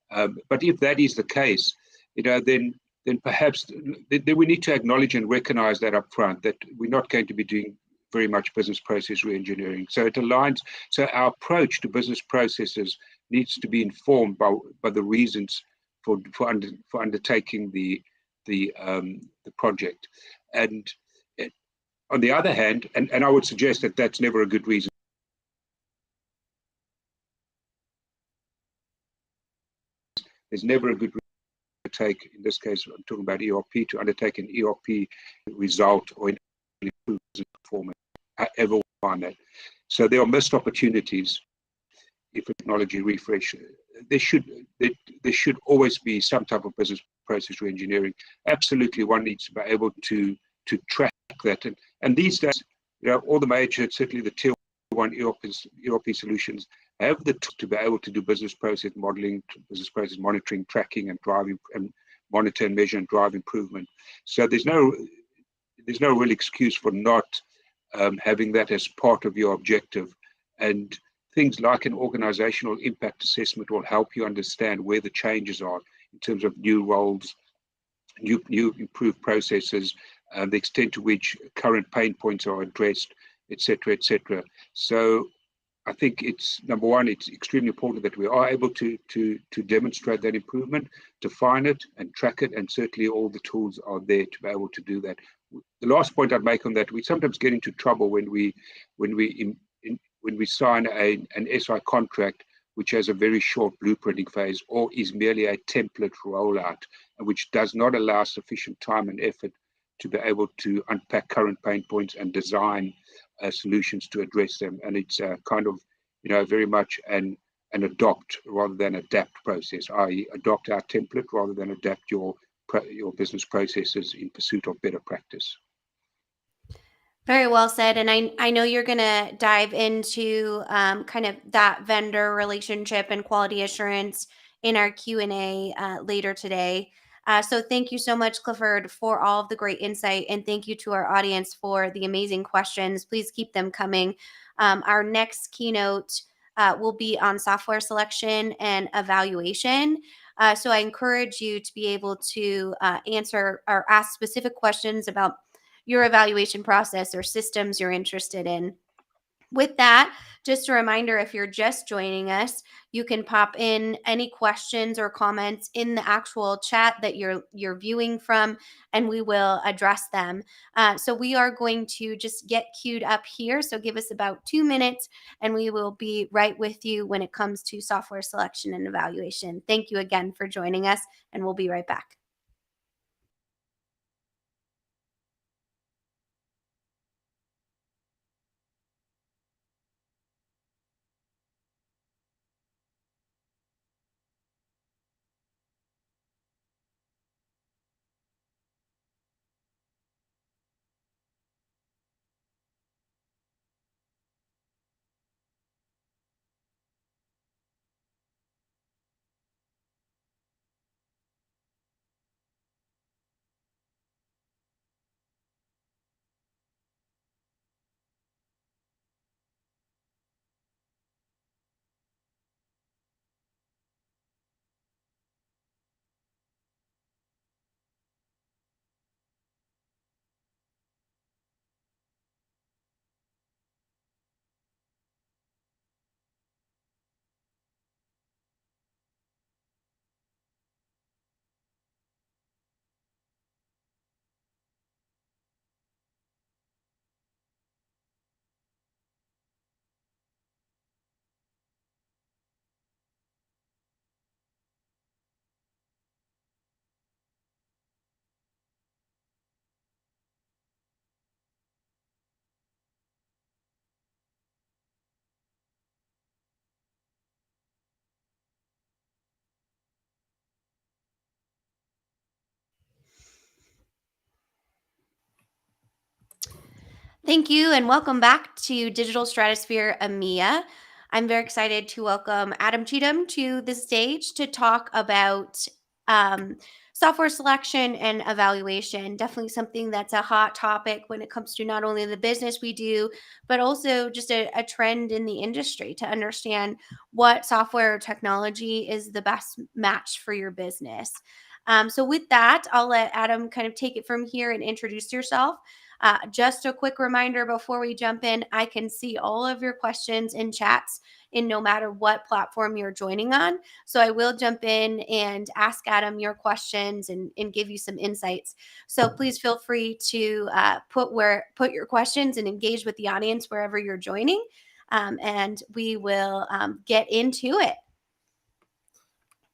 But if that is the case, then perhaps then we need to acknowledge and recognize that up front, that we're not going to be doing very much business process reengineering. So it aligns. So our approach to business processes needs to be informed by the reasons for undertaking the project. And on the other hand, and I would suggest that that's never a good reason. There's never a good reason to take, in this case, I'm talking about ERP, to undertake an ERP result or improve performance, however we find that. So there are missed opportunities if a technology refresh. There should always be some type of business process reengineering. Absolutely, one needs to be able to track that. And these days, all the major, certainly the tier one ERP solutions have the tools to be able to do business process modeling, business process monitoring, tracking, and driving, and monitor and measure and drive improvement. So there's no real excuse for not having that as part of your objective. And things like an organizational impact assessment will help you understand where the changes are in terms of new roles, new improved processes, the extent to which current pain points are addressed, etc., etc. So I think it's, number one, it's extremely important that we are able to demonstrate that improvement, define it and track it, and certainly all the tools are there to be able to do that. The last point I'd make on that, we sometimes get into trouble when we sign an SI contract which has a very short blueprinting phase or is merely a template rollout, and which does not allow sufficient time and effort to be able to unpack current pain points and design solutions to address them. And it's kind of, very much an adopt rather than adapt process, i.e. adopt our template rather than adapt your business processes in pursuit of better practice. Very well said. And I know you're going to dive into kind of that vendor relationship and quality assurance in our Q&A later today. So thank you so much, Clifford, for all of the great insight. And thank you to our audience for the amazing questions. Please keep them coming. Our next keynote will be on software selection and evaluation. So I encourage you to be able to answer or ask specific questions about your evaluation process or systems you're interested in. With that, just a reminder, if you're just joining us, you can pop in any questions or comments in the actual chat that you're viewing from, and we will address them. So we are going to just get queued up here. So give us about 2 minutes, and we will be right with you when it comes to software selection and evaluation. Thank you again for joining us, and we'll be right back. Thank you, and welcome back to Digital Stratosphere EMEA. I'm very excited to welcome Adam Cheatham to the stage to talk about software selection and evaluation. Definitely something that's a hot topic when it comes to not only the business we do, but also just a trend in the industry to understand what software or technology is the best match for your business. So with that, I'll let Adam kind of take it from here and introduce yourself. Just a quick reminder before we jump in, I can see all of your questions in chats in no matter what platform you're joining on. So I will jump in and ask Adam your questions and give you some insights. So please feel free to put your questions and engage with the audience wherever you're joining. And we will get into it.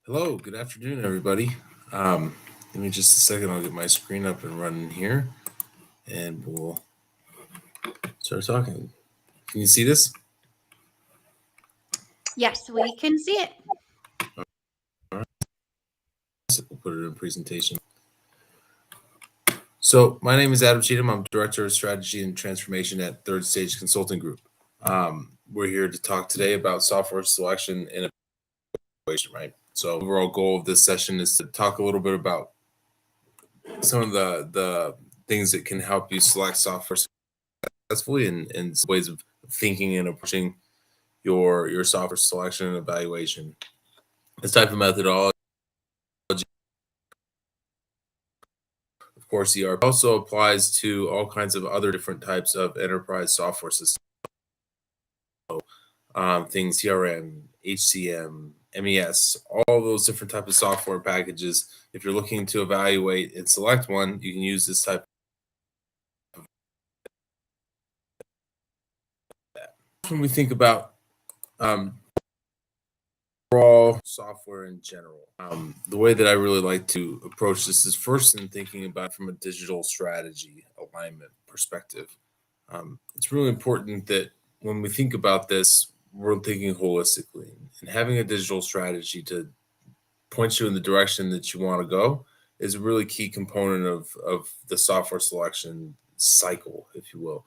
Hello, good afternoon, everybody. Give me just a second. I'll get my screen up and running here, and we'll start talking. Can you see this? Yes, we can see it. All right. We'll put it in presentation. So my name is Adam Cheatham. I'm Director of Strategy and Transformation at Third Stage Consulting Group. We're here to talk today about software selection and evaluation, right? So overall goal of this session is to talk a little bit about some of the things that can help you select software successfully and ways of thinking and approaching your software selection and evaluation. This type of methodology, of course, ERP also applies to all kinds of other different types of enterprise software systems. Things CRM, HCM, MES, all those different types of software packages. If you're looking to evaluate and select one, you can use this type of that. When we think about overall software in general, the way that I really like to approach this is first in thinking about from a digital strategy alignment perspective. It's really important that when we think about this, we're thinking holistically, and having a digital strategy to point you in the direction that you want to go is a really key component of the software selection cycle, if you will.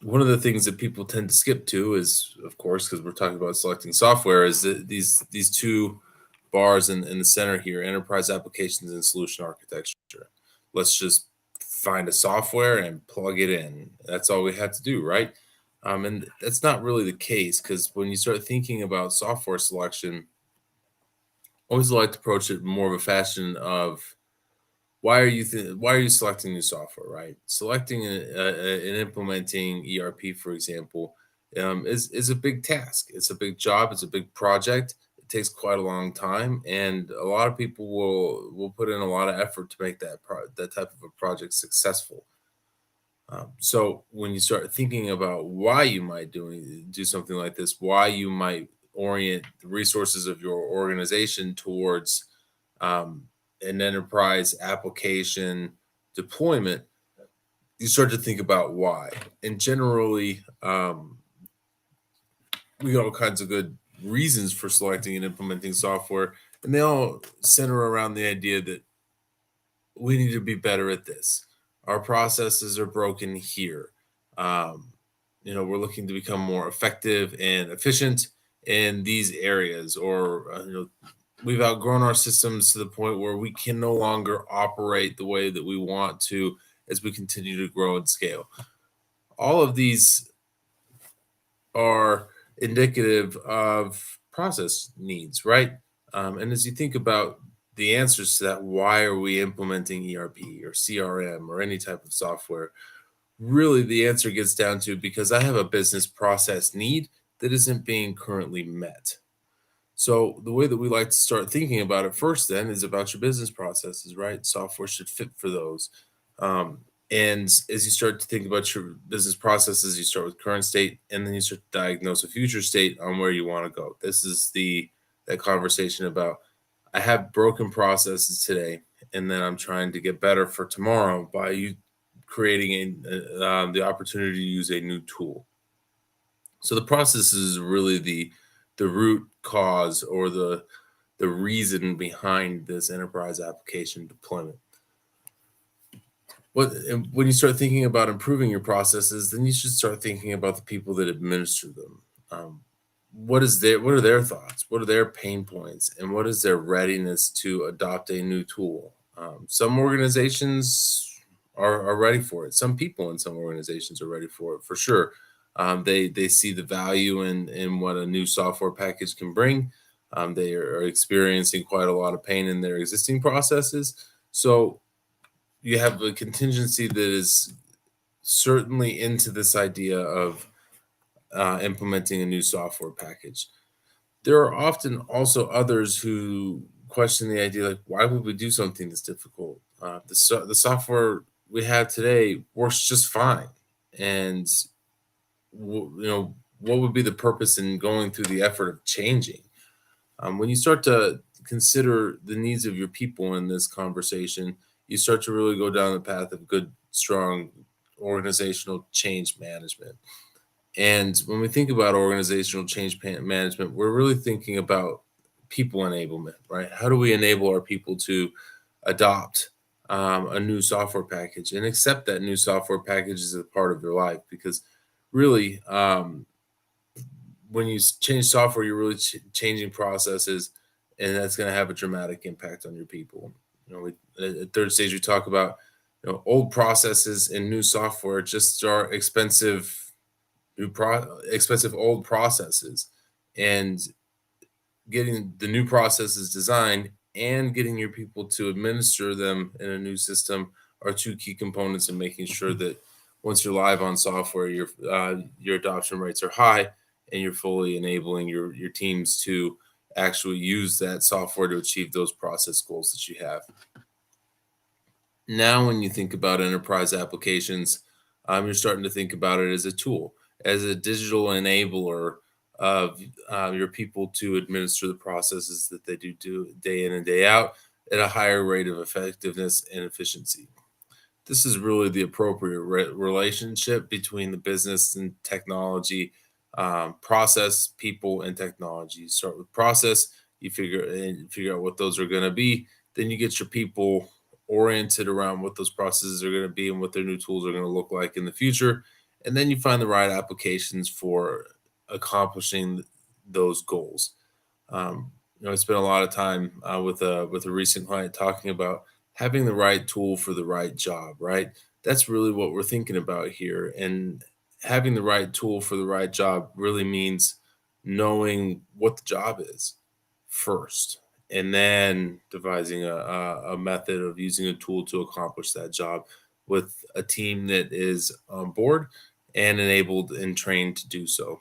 One of the things that people tend to skip to is, of course, because we're talking about selecting software, is that these two bars in the center here, enterprise applications and solution architecture. Let's just find a software and plug it in. That's all we have to do, right? And that's not really the case, because when you start thinking about software selection, I always like to approach it more of a fashion of why are you selecting new software, right? Selecting and implementing ERP, for example, is a big task. It's a big job. It's a big project. It takes quite a long time, and a lot of people will put in a lot of effort to make that type of a project successful. So when you start thinking about why you might do something like this, why you might orient the resources of your organization towards an enterprise application deployment, you start to think about why. And generally, we got all kinds of good reasons for selecting and implementing software, and they all center around the idea that we need to be better at this. Our processes are broken here. We're looking to become more effective and efficient in these areas, or we've outgrown our systems to the point where we can no longer operate the way that we want to as we continue to grow and scale. All of these are indicative of process needs, right? And as you think about the answers to that, why are we implementing ERP or CRM or any type of software? Really, the answer gets down to because I have a business process need that isn't being currently met. So the way that we like to start thinking about it first then is about your business processes, right? Software should fit for those. And as you start to think about your business processes, you start with current state, and then you start to diagnose a future state on where you want to go. This is that conversation about I have broken processes today, and then I'm trying to get better for tomorrow by you creating the opportunity to use a new tool. So the process is really the root cause or the reason behind this enterprise application deployment. When you start thinking about improving your processes, then you should start thinking about the people that administer them. What are their thoughts? What are their pain points? And what is their readiness to adopt a new tool? Some organizations are ready for it. Some people in some organizations are ready for it, for sure. They see the value in what a new software package can bring. They are experiencing quite a lot of pain in their existing processes. So you have a contingency that is certainly into this idea of implementing a new software package. There are often also others who question the idea, like, why would we do something that's difficult? The software we have today works just fine. And, what would be the purpose in going through the effort of changing? When you start to consider the needs of your people in this conversation, you start to really go down the path of good, strong organizational change management. And when we think about organizational change management, we're really thinking about people enablement, right? How do we enable our people to adopt a new software package and accept that new software package as a part of their life? Because really, when you change software, you're really changing processes, and that's going to have a dramatic impact on your people. At third stage, we talk about old processes and new software just are expensive old processes, and getting the new processes designed and getting your people to administer them in a new system are two key components in making sure that once you're live on software, your adoption rates are high, and you're fully enabling your teams to actually use that software to achieve those process goals that you have. Now, when you think about enterprise applications, you're starting to think about it as a tool, as a digital enabler of your people to administer the processes that they do day in and day out at a higher rate of effectiveness and efficiency. This is really the appropriate relationship between the business and technology, process, people, and technology. You start with process, you figure out what those are going to be, then you get your people oriented around what those processes are going to be and what their new tools are going to look like in the future, and then you find the right applications for accomplishing those goals. I spent a lot of time with a recent client talking about having the right tool for the right job, right? That's really what we're thinking about here. And having the right tool for the right job really means knowing what the job is first, and then devising a method of using a tool to accomplish that job with a team that is on board and enabled and trained to do so.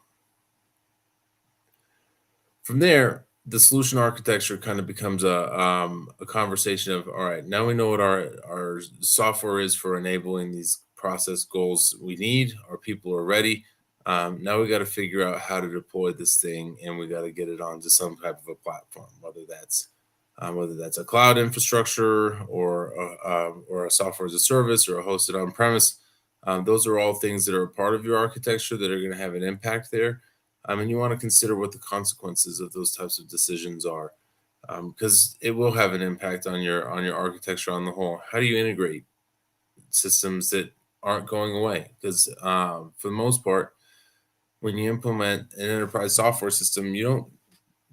From there, the solution architecture kind of becomes a conversation of, all right, now we know what our software is for enabling these process goals we need. Our people are ready. Now we got to figure out how to deploy this thing, and we got to get it onto some type of a platform, whether that's a cloud infrastructure or a software as a service or a hosted on premise. Those are all things that are a part of your architecture that are going to have an impact there. And you want to consider what the consequences of those types of decisions are, because it will have an impact on your architecture on the whole. How do you integrate systems that aren't going away? Because for the most part, when you implement an enterprise software system, you don't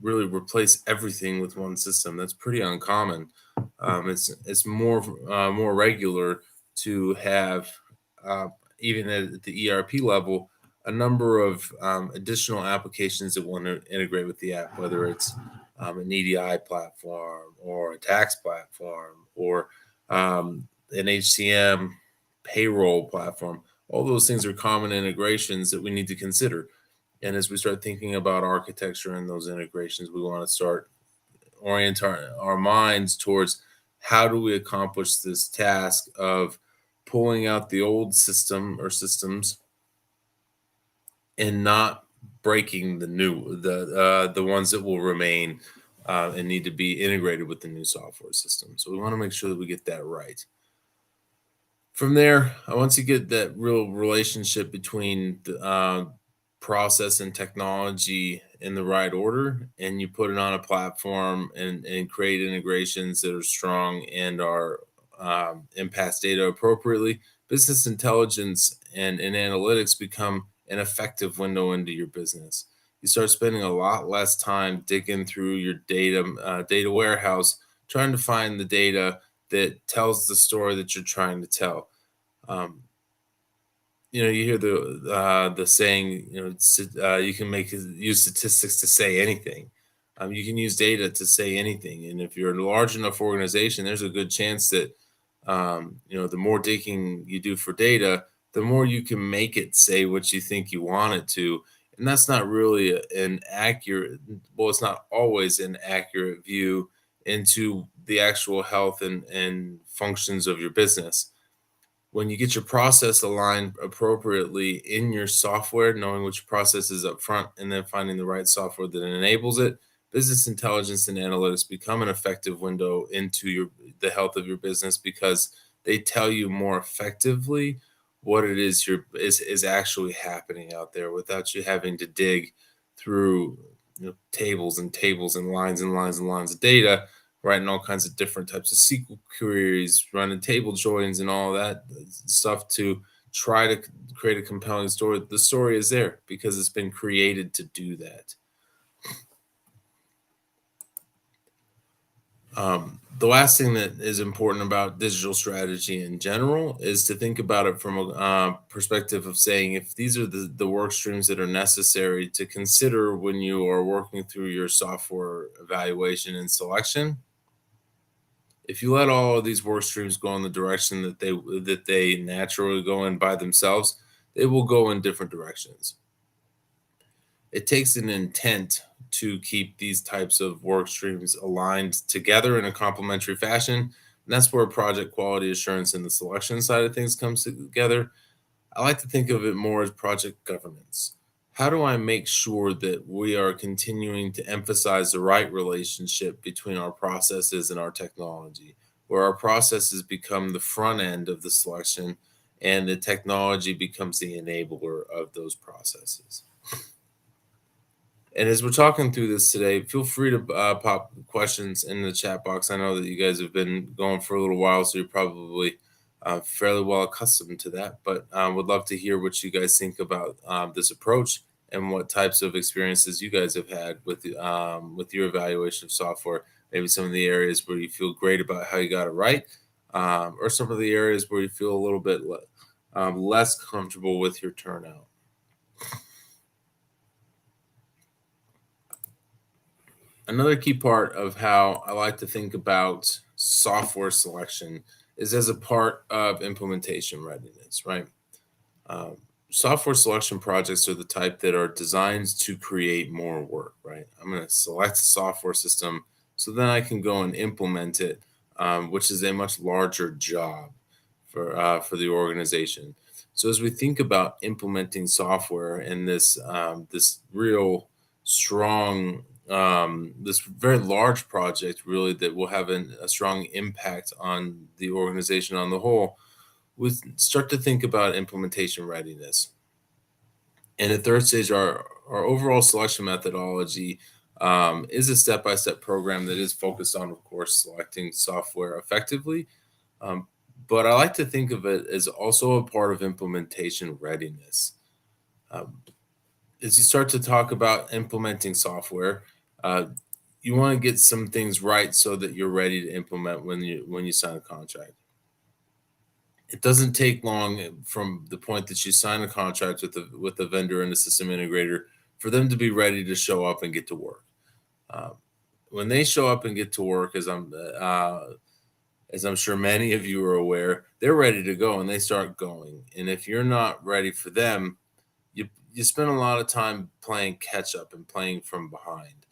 really replace everything with one system. That's pretty uncommon. It's more regular to have even at the ERP level, a number of additional applications that want to integrate with the app, whether it's an EDI platform or a tax platform or an HCM payroll platform. All those things are common integrations that we need to consider. And as we start thinking about architecture and those integrations, we want to start orient our minds towards how do we accomplish this task of pulling out the old system or systems and not breaking the ones that will remain and need to be integrated with the new software system. So we want to make sure that we get that right. From there, once you get that real relationship between the process and technology in the right order, and you put it on a platform and create integrations that are strong and are and pass data appropriately, business intelligence and analytics become an effective window into your business. You start spending a lot less time digging through your data warehouse, trying to find the data that tells the story that you're trying to tell. You hear the saying, you can use statistics to say anything. You can use data to say anything, and if you're a large enough organization, there's a good chance that the more digging you do for data, the more you can make it say what you think you want it to. And that's not really it's not always an accurate view into the actual health and functions of your business. When you get your process aligned appropriately in your software, knowing which process is up front and then finding the right software that enables it, business intelligence and analytics become an effective window into the health of your business, because they tell you more effectively what it is is actually happening out there without you having to dig through tables and tables and lines and lines and lines of data, writing all kinds of different types of SQL queries, running table joins and all that stuff to try to create a compelling story. The story is there because it's been created to do that. The last thing that is important about digital strategy in general is to think about it from a perspective of saying, if these are the work streams that are necessary to consider when you are working through your software evaluation and selection, if you let all of these work streams go in the direction that they naturally go in by themselves, they will go in different directions. It takes an intent to keep these types of work streams aligned together in a complementary fashion. And that's where project quality assurance and the selection side of things comes together. I like to think of it more as project governance. How do I make sure that we are continuing to emphasize the right relationship between our processes and our technology, where our processes become the front end of the selection and the technology becomes the enabler of those processes? And as we're talking through this today, feel free to pop questions in the chat box. I know that you guys have been going for a little while, so you're probably fairly well accustomed to that. But would love to hear what you guys think about this approach and what types of experiences you guys have had with your evaluation of software. Maybe some of the areas where you feel great about how you got it right, or some of the areas where you feel a little bit less comfortable with your turnout. Another key part of how I like to think about software selection is as a part of implementation readiness, right? Software selection projects are the type that are designed to create more work, right? I'm going to select a software system so then I can go and implement it, which is a much larger job for the organization. So as we think about implementing software in this real strong this very large project, really, that will have a strong impact on the organization on the whole, we start to think about implementation readiness. And at third stage, our overall selection methodology is a step-by-step program that is focused on, of course, selecting software effectively. But I like to think of it as also a part of implementation readiness. As you start to talk about implementing software, you want to get some things right so that you're ready to implement when you sign a contract. It doesn't take long from the point that you sign a contract with the vendor and the system integrator for them to be ready to show up and get to work. When they show up and get to work, as I'm sure many of you are aware, they're ready to go and they start going. And if you're not ready for them, you spend a lot of time playing catch up and playing from behind.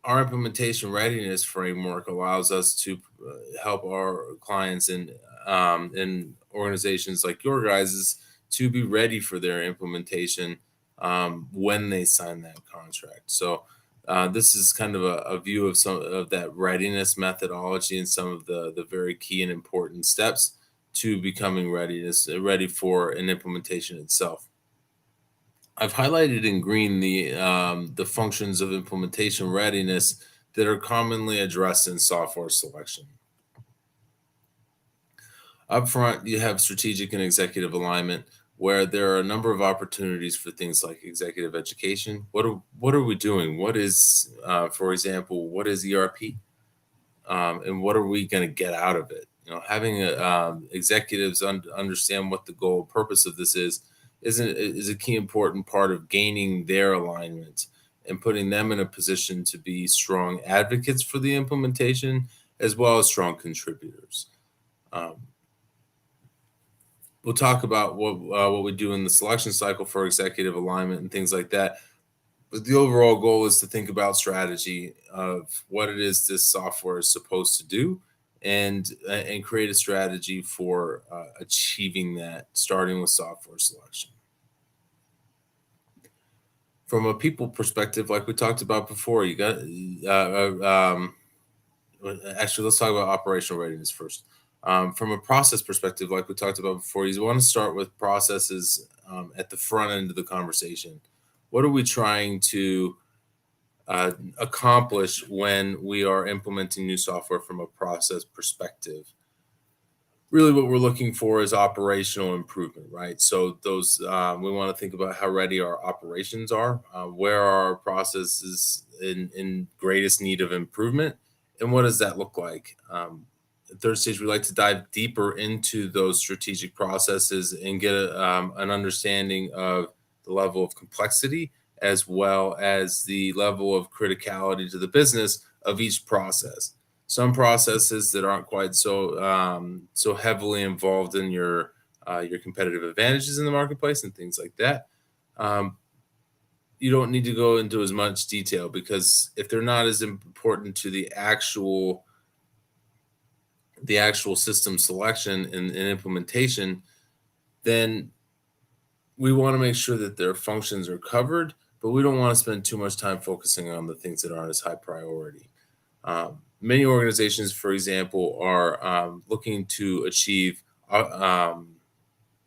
Our implementation readiness framework allows us to help our clients and organizations like your guys's to be ready for their implementation when they sign that contract. So this is kind of a view of some of that readiness methodology and some of the very key and important steps to becoming ready for an implementation itself. I've highlighted in green the functions of implementation readiness that are commonly addressed in software selection. Up front, you have strategic and executive alignment, where there are a number of opportunities for things like executive education. What are we doing? What is, for example, what is ERP, and what are we going to get out of it? Having executives understand what the goal purpose of this is a key important part of gaining their alignment and putting them in a position to be strong advocates for the implementation as well as strong contributors. We'll talk about what we do in the selection cycle for executive alignment and things like that. But the overall goal is to think about strategy of what it is this software is supposed to do and create a strategy for achieving that, starting with software selection. From a people perspective, like we talked about before, you got actually, let's talk about operational readiness first. From a process perspective, like we talked about before, you want to start with processes at the front end of the conversation. What are we trying to accomplish when we are implementing new software from a process perspective? really what we're looking for is operational improvement, right? So those we want to think about how ready our operations are, where are our processes in greatest need of improvement, and what does that look like? At third stage, we like to dive deeper into those strategic processes and get an understanding of the level of complexity as well as the level of criticality to the business of each process. Some processes that aren't quite so heavily involved in your competitive advantages in the marketplace and things like that. Um, you don't need to go into as much detail, because if they're not as important to the actual system selection and implementation, then we want to make sure that their functions are covered, but we don't want to spend too much time focusing on the things that aren't as high priority. Many organizations, for example, are looking to achieve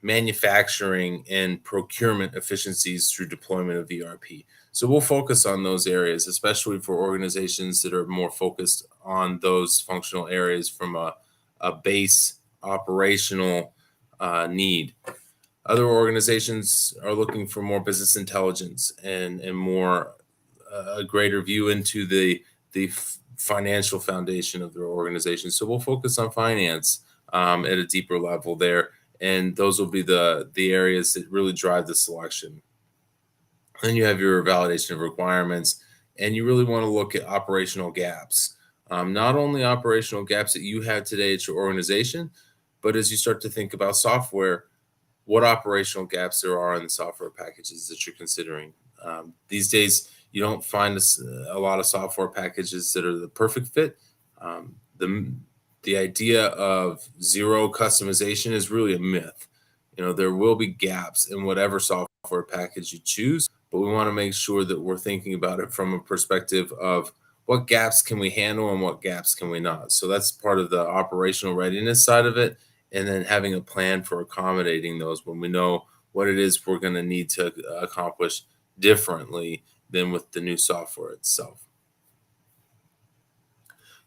manufacturing and procurement efficiencies through deployment of ERP. So we'll focus on those areas, especially for organizations that are more focused on those functional areas from a base operational need. Other organizations are looking for more business intelligence and more a greater view into the financial foundation of their organization. So we'll focus on finance at a deeper level there, and those will be the areas that really drive the selection. Then you have your validation of requirements, and you really want to look at operational gaps. Not only operational gaps that you have today at your organization, but as you start to think about software, what operational gaps there are in the software packages that you're considering. These days, you don't find a lot of software packages that are the perfect fit. The idea of zero customization is really a myth. There will be gaps in whatever software package you choose, but we want to make sure that we're thinking about it from a perspective of what gaps can we handle and what gaps can we not. So that's part of the operational readiness side of it, and then having a plan for accommodating those when we know what it is we're going to need to accomplish differently than with the new software itself.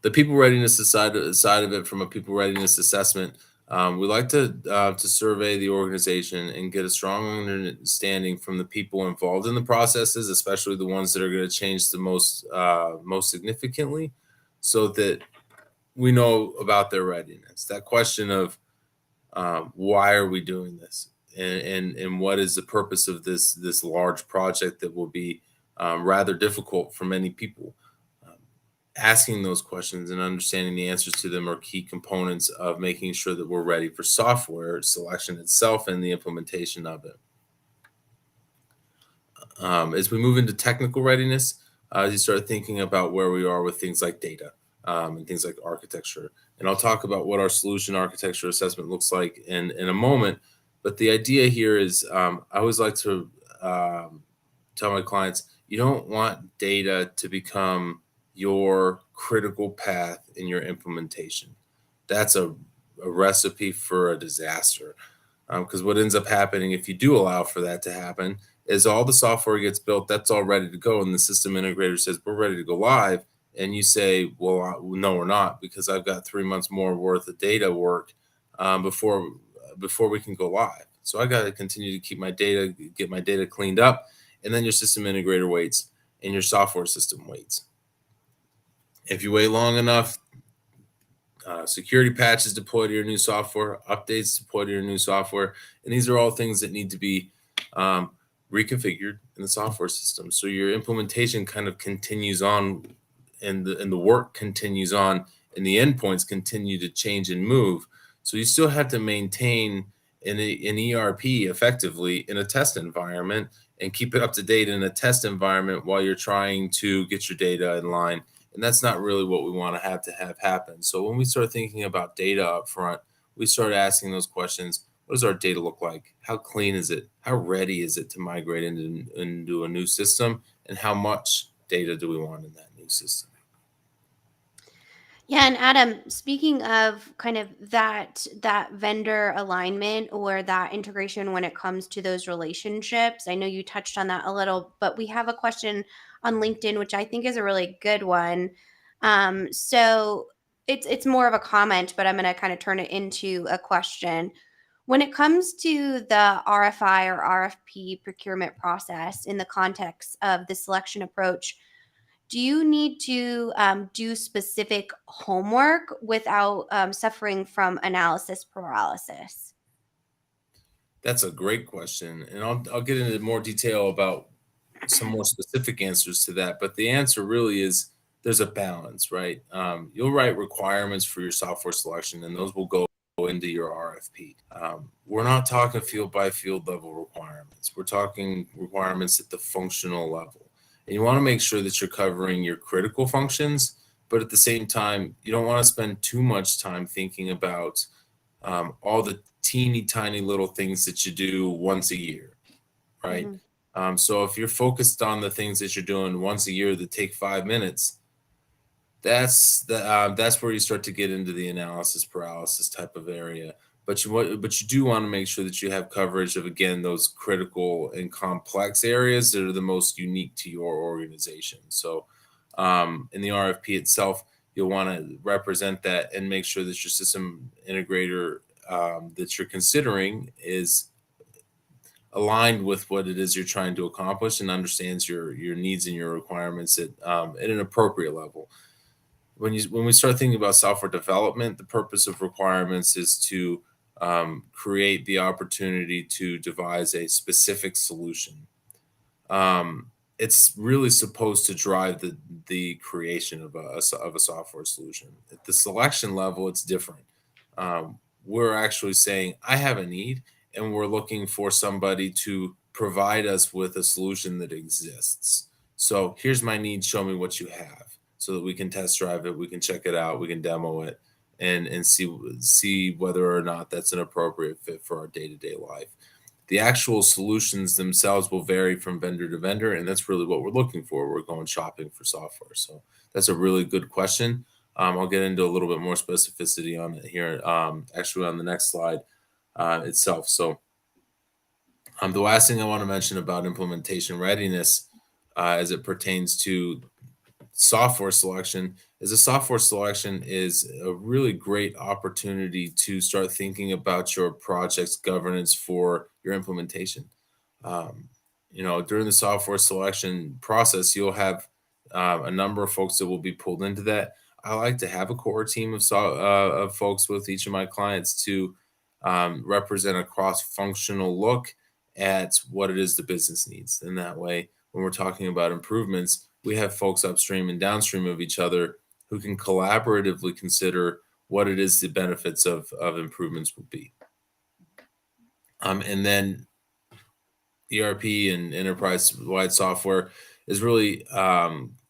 The people readiness side of it, from a people readiness assessment, we like to survey the organization and get a strong understanding from the people involved in the processes, especially the ones that are going to change the most significantly, so that we know about their readiness. That question of why are we doing this, and what is the purpose of this large project that will be rather difficult for many people. Asking those questions and understanding the answers to them are key components of making sure that we're ready for software selection itself and the implementation of it. As we move into technical readiness, you start thinking about where we are with things like data and things like architecture. And I'll talk about what our solution architecture assessment looks like in a moment. But the idea here is I always like to tell my clients, you don't want data to become your critical path in your implementation. That's a recipe for a disaster. Because what ends up happening if you do allow for that to happen is all the software gets built, that's all ready to go, and the system integrator says, we're ready to go live. And you say, well, no, we're not, because I've got 3 months more worth of data work before we can go live. So I got to continue to keep my data, get my data cleaned up, and then your system integrator waits and your software system waits. If you wait long enough, security patches deploy to your new software, updates deploy to your new software, and these are all things that need to be reconfigured in the software system. So your implementation kind of continues on, and the work continues on, and the endpoints continue to change and move. So you still have to maintain an ERP effectively in a test environment and keep it up to date in a test environment while you're trying to get your data in line. And that's not really what we want to have happen. So when we start thinking about data up front, we start asking those questions. What does our data look like? How clean is it? How ready is it to migrate into a new system? And how much data do we want in that new system? Yeah, and Adam, speaking of kind of that vendor alignment or that integration when it comes to those relationships, I know you touched on that a little, but we have a question on LinkedIn, which I think is a really good one. So It's more of a comment, but I'm going to kind of turn it into a question. When it comes to the RFI or RFP procurement process in the context of the selection approach, do you need to do specific homework without suffering from analysis paralysis? That's a great question, and I'll get into more detail about some more specific answers to that. But the answer really is there's a balance, right? You'll write requirements for your software selection, and those will go into your RFP. We're not talking field by field level requirements. We're talking requirements at the functional level. And you want to make sure that you're covering your critical functions, but at the same time, you don't want to spend too much time thinking about all the teeny tiny little things that you do once a year, right? So if you're focused on the things that you're doing once a year that take 5 minutes, that's where you start to get into the analysis paralysis type of area. But you do want to make sure that you have coverage of, again, those critical and complex areas that are the most unique to your organization. So in the RFP itself, you'll want to represent that and make sure that your system integrator that you're considering is aligned with what it is you're trying to accomplish and understands your needs and your requirements at an appropriate level. When we start thinking about software development, the purpose of requirements is to create the opportunity to devise a specific solution. It's really supposed to drive the creation of a software solution. At the selection level, it's different. We're actually saying, I have a need, and we're looking for somebody to provide us with a solution that exists. So here's my need, show me what you have, so that we can test drive it, we can check it out, we can demo it, and see whether or not that's an appropriate fit for our day-to-day life. The actual solutions themselves will vary from vendor to vendor, and that's really what we're looking for. We're going shopping for software. So that's a really good question. I'll get into a little bit more specificity on it here, actually on the next slide itself. So the last thing I want to mention about implementation readiness as it pertains to software selection is a really great opportunity to start thinking about your project's governance for your implementation. During the software selection process, you'll have a number of folks that will be pulled into that. I like to have a core team of folks with each of my clients to represent a cross-functional look at what it is the business needs. And that way, when we're talking about improvements, we have folks upstream and downstream of each other who can collaboratively consider what it is the benefits of improvements will be. And then ERP and enterprise-wide software is really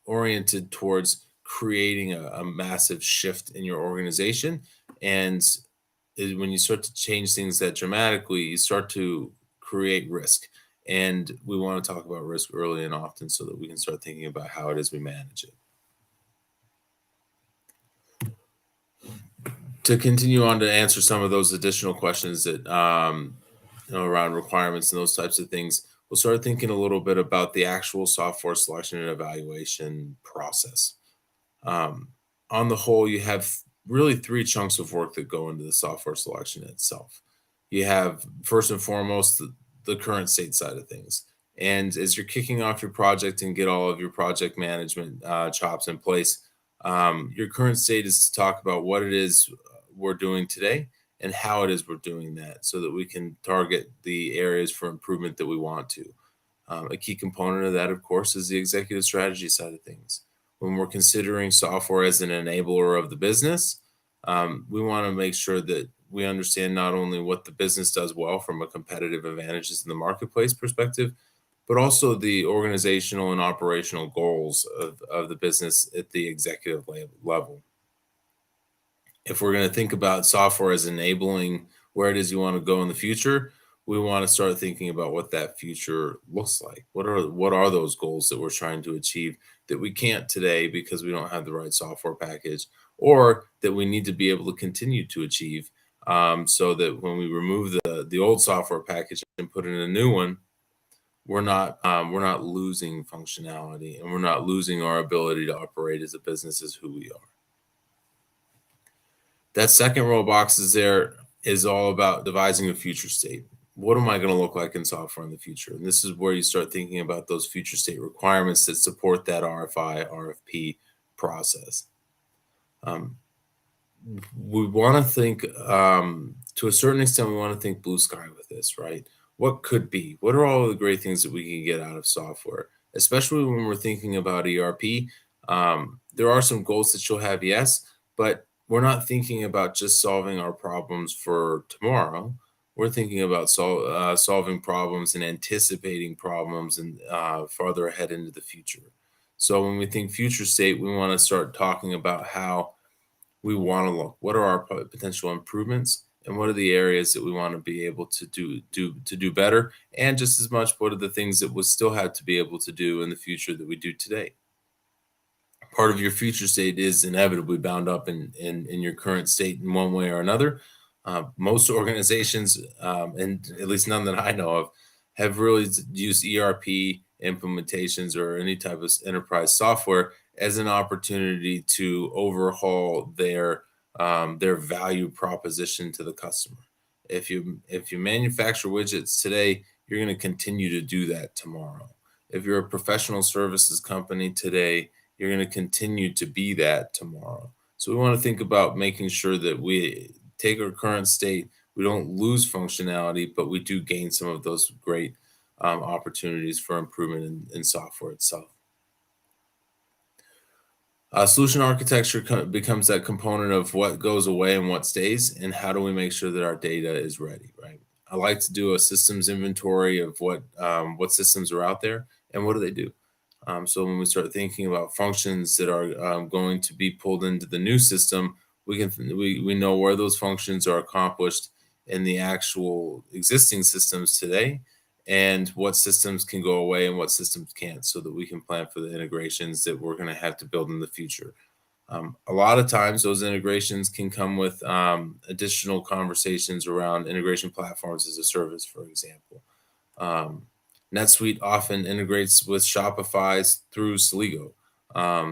oriented towards creating a massive shift in your organization. And when you start to change things that dramatically, you start to create risk. And we want to talk about risk early and often so that we can start thinking about how it is we manage it. To continue on to answer some of those additional questions that around requirements and those types of things, we'll start thinking a little bit about the actual software selection and evaluation process. On the whole, you have really 3 chunks of work that go into the software selection itself. You have, first and foremost, the current state side of things. And as you're kicking off your project and get all of your project management chops in place, your current state is to talk about what it is we're doing today and how it is we're doing that so that we can target the areas for improvement that we want to. A key component of that, of course, is the executive strategy side of things. When we're considering software as an enabler of the business, we want to make sure that we understand not only what the business does well from a competitive advantages in the marketplace perspective, but also the organizational and operational goals of the business at the executive level. If we're going to think about software as enabling where it is you want to go in the future, we want to start thinking about what that future looks like. What are those goals that we're trying to achieve that we can't today because we don't have the right software package, or that we need to be able to continue to achieve, so that when we remove the old software package and put in a new one, we're not losing functionality and we're not losing our ability to operate as a business as who we are. That second row of boxes there is all about devising a future state. What am I going to look like in software in the future? And this is where you start thinking about those future state requirements that support that RFI, RFP process. We want to think, to a certain extent, we want to think blue sky with this, right? What could be? What are all the great things that we can get out of software, especially when we're thinking about ERP? There are some goals that you'll have, yes, but we're not thinking about just solving our problems for tomorrow. We're thinking about solving problems and anticipating problems and farther ahead into the future. So when we think future state, we want to start talking about how we want to look. What are our potential improvements, and what are the areas that we want to be able to do better? And just as much, what are the things that we'll still have to be able to do in the future that we do today? Part of your future state is inevitably bound up in your current state in one way or another. Most organizations, and at least none that I know of, have really used ERP implementations or any type of enterprise software as an opportunity to overhaul their value proposition to the customer. If you manufacture widgets today, you're going to continue to do that tomorrow. If you're a professional services company today, you're going to continue to be that tomorrow. So we want to think about making sure that we take our current state, we don't lose functionality, but we do gain some of those great opportunities for improvement in software itself. Solution architecture becomes that component of what goes away and what stays, and how do we make sure that our data is ready, right? I like to do a systems inventory of what systems are out there and what do they do. So when we start thinking about functions that are going to be pulled into the new system, we know where those functions are accomplished in the actual existing systems today, and what systems can go away and what systems can't, so that we can plan for the integrations that we're going to have to build in the future. A lot of times those integrations can come with additional conversations around integration platforms as a service, for example. NetSuite often integrates with Shopify through Celigo.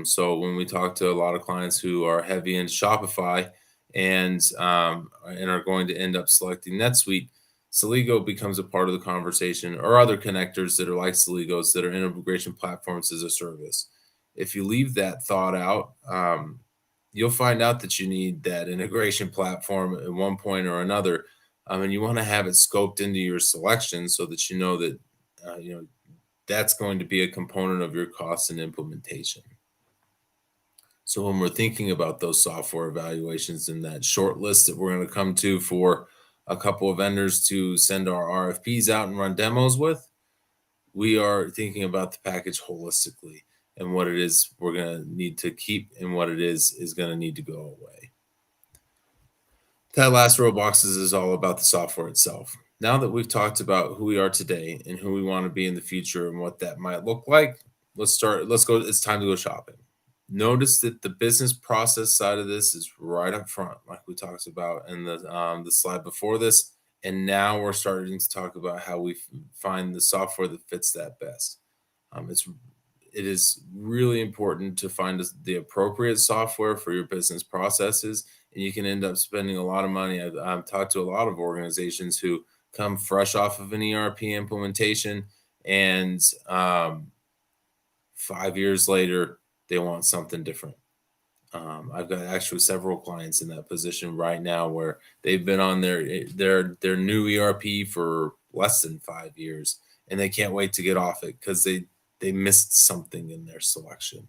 So when we talk to a lot of clients who are heavy into Shopify and are going to end up selecting NetSuite, Celigo becomes a part of the conversation, or other connectors that are like Celigos that are integration platforms as a service. If you leave that thought out, you'll find out that you need that integration platform at one point or another. And you want to have it scoped into your selection so that you know that that's going to be a component of your cost and implementation. So when we're thinking about those software evaluations and that short list that we're going to come to for a couple of vendors to send our RFPs out and run demos with, we are thinking about the package holistically and what it is we're going to need to keep and what it is going to need to go away. That last row of boxes is all about the software itself. Now that we've talked about who we are today and who we want to be in the future and what that might look like, let's go. It's time to go shopping. Notice that the business process side of this is right up front, like we talked about in the slide before this. And now we're starting to talk about how we find the software that fits that best. It is really important to find the appropriate software for your business processes, and you can end up spending a lot of money. I've talked to a lot of organizations who come fresh off of an ERP implementation, and 5 years later, they want something different. I've got actually several clients in that position right now where they've been on their new ERP for less than 5 years, and they can't wait to get off it because they missed something in their selection.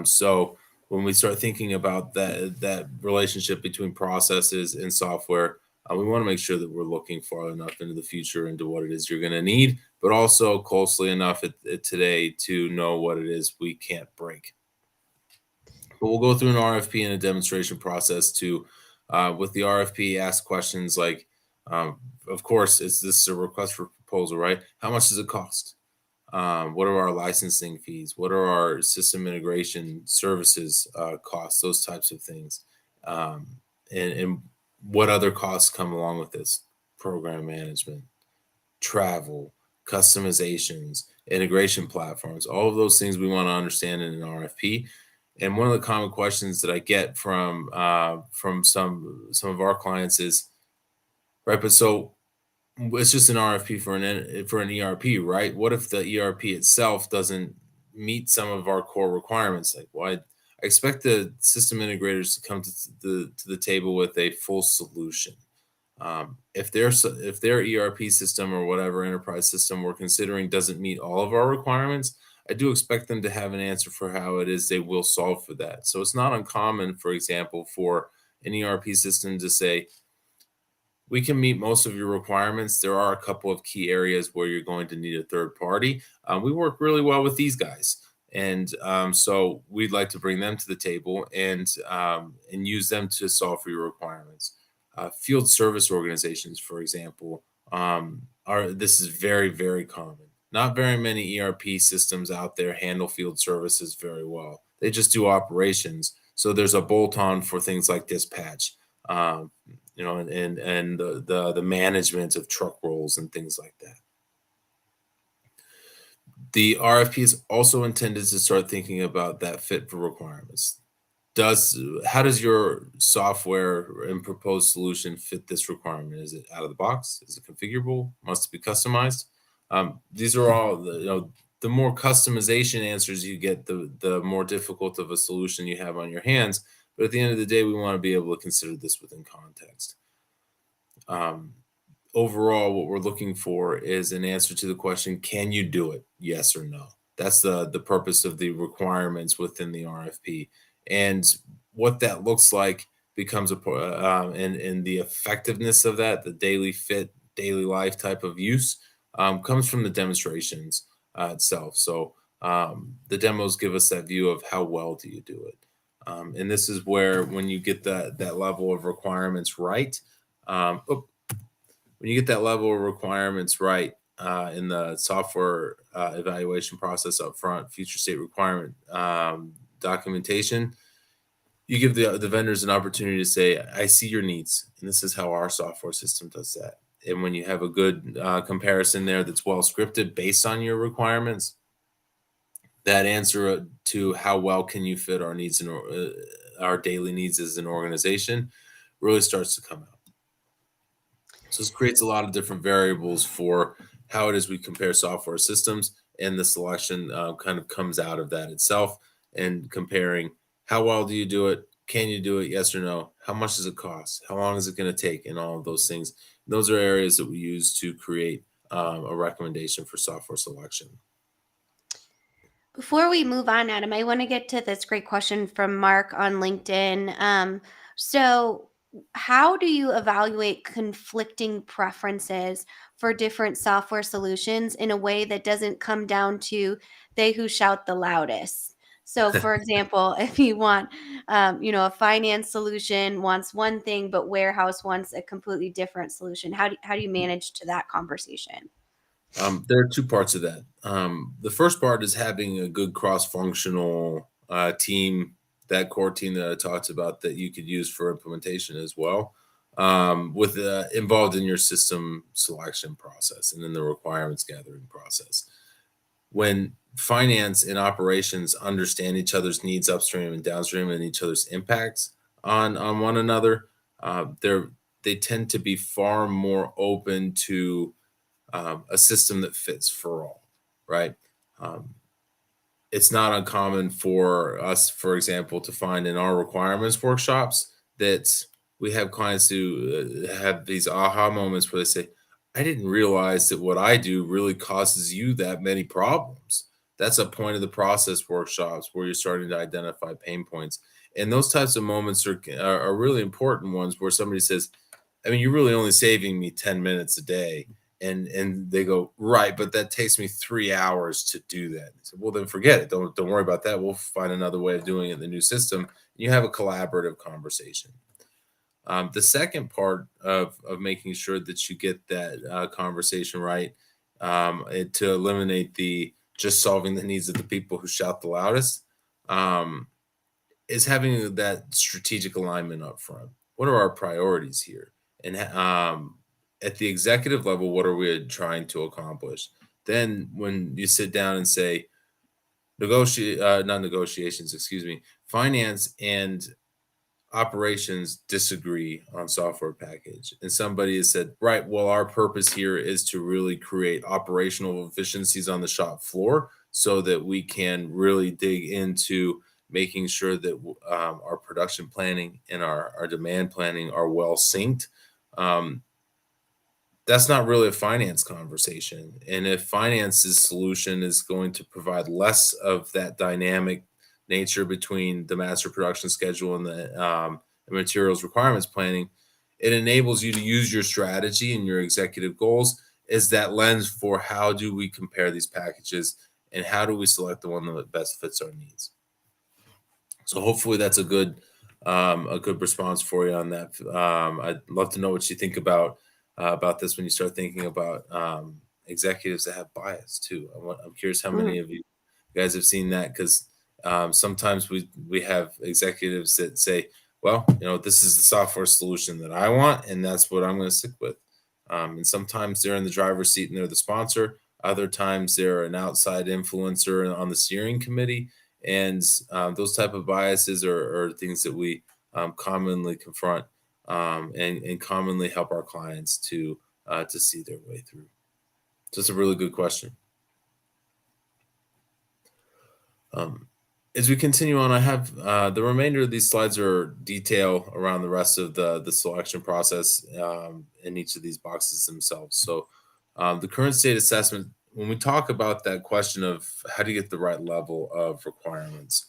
So when we start thinking about that relationship between processes and software, we want to make sure that we're looking far enough into the future into what it is you're going to need, but also closely enough at today to know what it is we can't break. But we'll go through an RFP and a demonstration process to, with the RFP, ask questions like, of course, this is a request for proposal, right? How much does it cost? What are our licensing fees? What are our system integration services costs? Those types of things. And what other costs come along with this? Program management, travel, customizations, integration platforms, all of those things we want to understand in an RFP. And one of the common questions that I get from some of our clients is, right, but so it's just an RFP for an ERP, right? What if the ERP itself doesn't meet some of our core requirements? Like, well, I expect the system integrators to come to the table with a full solution. If their ERP system or whatever enterprise system we're considering doesn't meet all of our requirements, I do expect them to have an answer for how it is they will solve for that. So it's not uncommon, for example, for an ERP system to say, we can meet most of your requirements. There are a couple of key areas where you're going to need a third party. We work really well with these guys. And so we'd like to bring them to the table and use them to solve for your requirements. Field service organizations, for example, this is very, very common. Not very many ERP systems out there handle field services very well. They just do operations. So there's a bolt-on for things like dispatch, and the management of truck rolls and things like that. The RFP is also intended to start thinking about that fit for requirements. How does your software and proposed solution fit this requirement? Is it out of the box? Is it configurable? Must it be customized? These are all the more customization answers you get, the more difficult of a solution you have on your hands. But at the end of the day, we want to be able to consider this within context. Overall, what we're looking for is an answer to the question, can you do it? Yes or no. That's the purpose of the requirements within the RFP. And what that looks like becomes and the effectiveness of that, the daily fit, daily life type of use, comes from the demonstrations itself. So the demos give us that view of how well do you do it. And this is where, when you get that level of requirements right, when you get that level of requirements right in the software evaluation process up front, future state requirement documentation, you give the vendors an opportunity to say, I see your needs, and this is how our software system does that. And when you have a good comparison there that's well scripted based on your requirements, that answer to how well can you fit our needs and our daily needs as an organization really starts to come out. So this creates a lot of different variables for how it is we compare software systems, and the selection kind of comes out of that itself, and comparing how well do you do it? Can you do it? Yes or no? How much does it cost? How long is it going to take? And all of those things. Those are areas that we use to create a recommendation for software selection. Before we move on, Adam, I want to get to this great question from Mark on LinkedIn. So how do you evaluate conflicting preferences for different software solutions in a way that doesn't come down to they who shout the loudest? So, for example, if you want, a finance solution wants one thing, but warehouse wants a completely different solution. How do you manage to that conversation? There are two parts of that. The first part is having a good cross-functional team, that core team that I talked about that you could use for implementation as well, with involved in your system selection process and then the requirements gathering process. When finance and operations understand each other's needs upstream and downstream and each other's impacts on one another, they tend to be far more open to a system that fits for all, right? It's not uncommon for us, for example, to find in our requirements workshops that we have clients who have these aha moments where they say, I didn't realize that what I do really causes you that many problems. That's a point of the process workshops where you're starting to identify pain points. And those types of moments are really important ones where somebody says, I mean, you're really only saving me 10 minutes a day. And they go, right, but that takes me 3 hours to do that. So, well, then forget it. Don't worry about that. We'll find another way of doing it in the new system. You have a collaborative conversation. The second part of making sure that you get that conversation right, to eliminate the just solving the needs of the people who shout the loudest, is having that strategic alignment up front. What are our priorities here? And at the executive level, what are we trying to accomplish? Then when you sit down and say, finance and operations disagree on software package. And somebody has said, right, well, our purpose here is to really create operational efficiencies on the shop floor so that we can really dig into making sure that our production planning and our demand planning are well synced. That's not really a finance conversation. And if finance's solution is going to provide less of that dynamic nature between the master production schedule and the materials requirements planning, it enables you to use your strategy and your executive goals as that lens for how do we compare these packages and how do we select the one that best fits our needs. So hopefully that's a good response for you on that. I'd love to know what you think about this when you start thinking about executives that have bias too. I'm curious how many of you guys have seen that, because sometimes we have executives that say, well, this is the software solution that I want, and that's what I'm going to stick with. And sometimes they're in the driver's seat and they're the sponsor. Other times they're an outside influencer on the steering committee. And those type of biases are things that we commonly confront and commonly help our clients to see their way through. So it's a really good question. As we continue on, I have the remainder of these slides are detail around the rest of the selection process in each of these boxes themselves. So the current state assessment, when we talk about that question of how do you get the right level of requirements,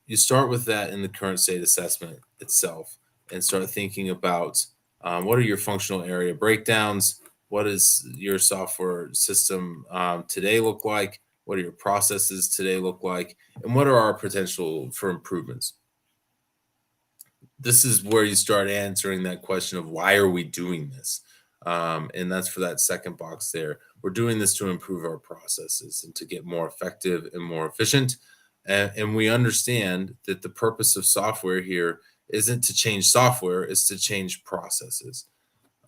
you start with that in the current state assessment itself and start thinking about what are your functional area breakdowns, what does your software system today look like, what do your processes today look like, and what are our potential for improvements? This is where you start answering that question of why are we doing this? And that's for that second box there. We're doing this to improve our processes and to get more effective and more efficient. And we understand that the purpose of software here isn't to change software, it's to change processes.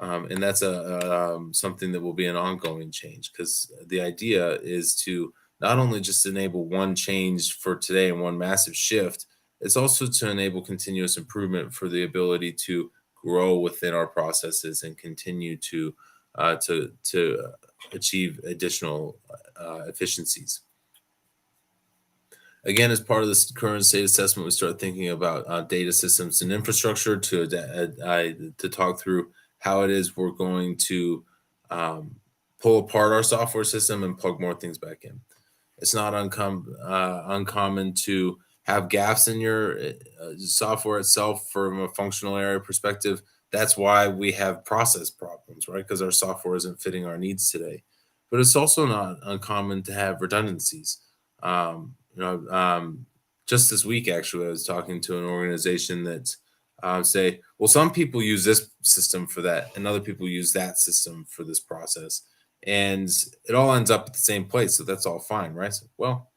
And that's something that will be an ongoing change, because the idea is to not only just enable one change for today and one massive shift, it's also to enable continuous improvement for the ability to grow within our processes and continue to achieve additional efficiencies. Again, as part of this current state assessment, we start thinking about data systems and infrastructure to talk through how it is we're going to pull apart our software system and plug more things back in. It's not uncommon to have gaps in your software itself from a functional area perspective. That's why we have process problems, right? Because our software isn't fitting our needs today. But it's also not uncommon to have redundancies. Just this week, actually, I was talking to an organization that say, well, some people use this system for that, and other people use that system for this process. And it all ends up at the same place. So that's all fine, right? So, well,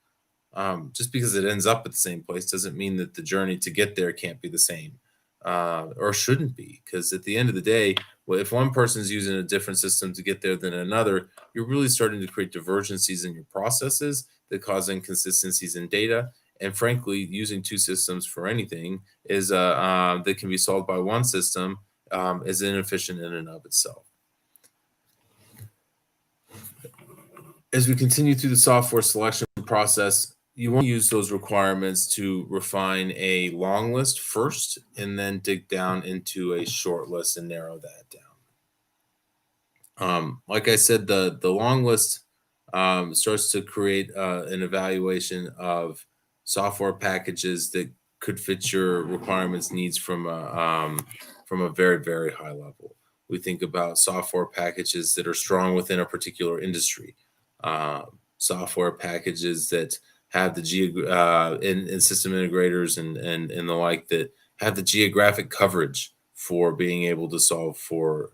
just because it ends up at the same place doesn't mean that the journey to get there can't be the same or shouldn't be. Because at the end of the day, well, if one person's using a different system to get there than another, you're really starting to create divergencies in your processes that cause inconsistencies in data. And frankly, using two systems for anything is that can be solved by one system is inefficient in and of itself. As we continue through the software selection process, you want to use those requirements to refine a long list first, and then dig down into a short list and narrow that down. Like I said, the long list starts to create an evaluation of software packages that could fit your requirements needs from a very, very high level. We think about software packages that are strong within a particular industry. Software packages that have the in system integrators and the like that have the geographic coverage for being able to solve for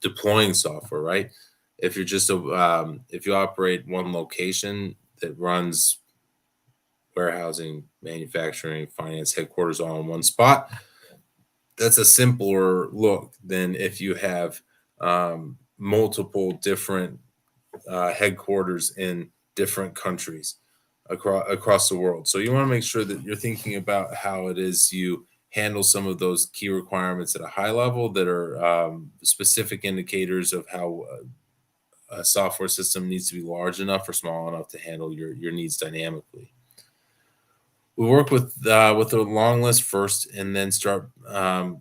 deploying software, right? If you're just if you operate one location that runs warehousing, manufacturing, finance, headquarters all in one spot, that's a simpler look than if you have multiple different headquarters in different countries. across the world. So you want to make sure that you're thinking about how it is you handle some of those key requirements at a high level that are specific indicators of how a software system needs to be large enough or small enough to handle your needs dynamically. We work with a long list first, and then start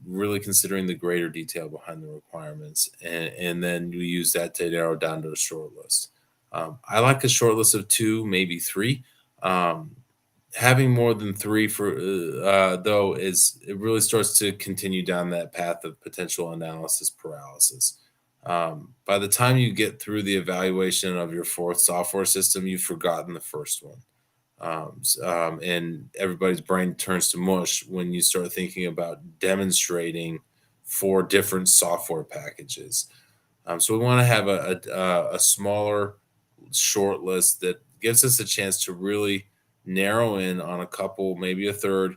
really considering the greater detail behind the requirements, and then we use that to narrow down to a short list. I like a short list of 2, maybe 3. Having more than 3 for though it really starts to continue down that path of potential analysis paralysis. By the time you get through the evaluation of your 4th software system, you've forgotten the first one. And everybody's brain turns to mush when you start thinking about demonstrating 4 different software packages. So we want to have a smaller short list that gives us a chance to really narrow in on a couple, maybe a third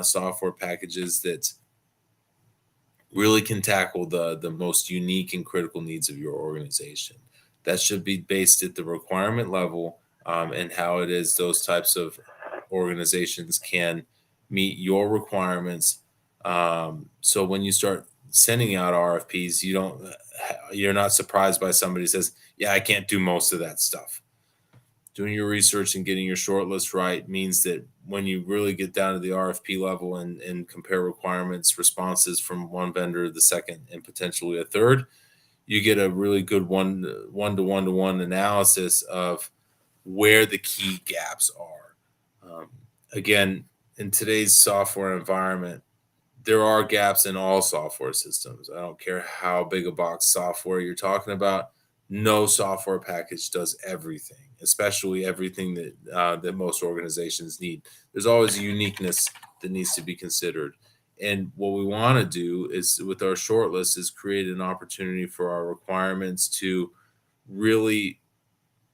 software packages that really can tackle the most unique and critical needs of your organization. That should be based at the requirement level, and how it is those types of organizations can meet your requirements. So when you start sending out RFPs, you're not surprised by somebody who says, "Yeah, I can't do most of that stuff." Doing your research and getting your shortlist right means that when you really get down to the RFP level and compare requirements, responses from one vendor, the second, and potentially a third, you get a really good one-to-one analysis of where the key gaps are. Again, in today's software environment, there are gaps in all software systems. I don't care how big a box software you're talking about. No software package does everything, especially everything that most organizations need. There's always a uniqueness that needs to be considered. And what we want to do is, with our shortlist, is create an opportunity for our requirements to really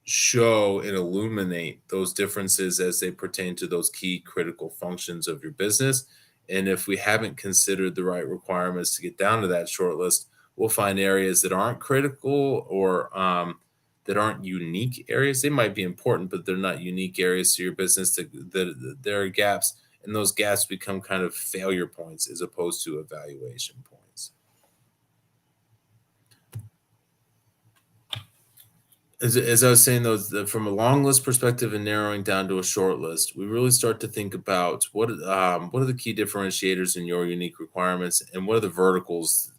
show and illuminate those differences as they pertain to those key critical functions of your business. And if we haven't considered the right requirements to get down to that short list, we'll find areas that aren't critical, or that aren't unique areas. They might be important, but they're not unique areas to your business. That there are gaps, and those gaps become kind of failure points as opposed to evaluation points. As I was saying, though, from a long list perspective and narrowing down to a short list, we really start to think about what are the key differentiators in your unique requirements, and what are the verticals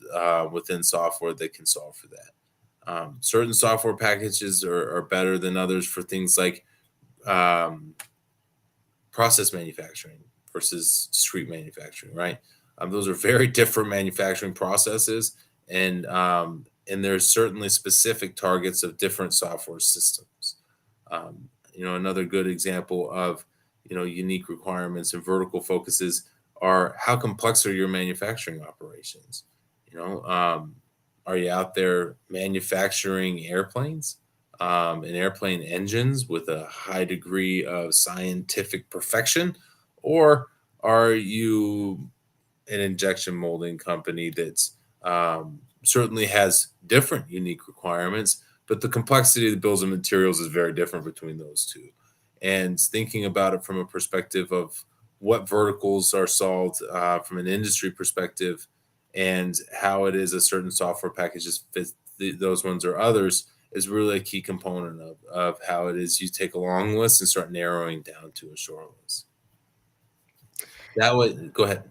within software that can solve for that. Certain software packages are better than others for things like process manufacturing versus discrete manufacturing, right? Those are very different manufacturing processes, and there's certainly specific targets of different software systems. Another good example of unique requirements and vertical focuses are, how complex are your manufacturing operations? Are you out there manufacturing airplanes and airplane engines with a high degree of scientific perfection, or are you an injection molding company that's certainly has different unique requirements, but the complexity of the bills of materials is very different between those two? And thinking about it from a perspective of what verticals are solved from an industry perspective, and how it is a certain software packages fit those ones or others, is really a key component of how it is you take a long list and start narrowing down to a short list. That way, go ahead.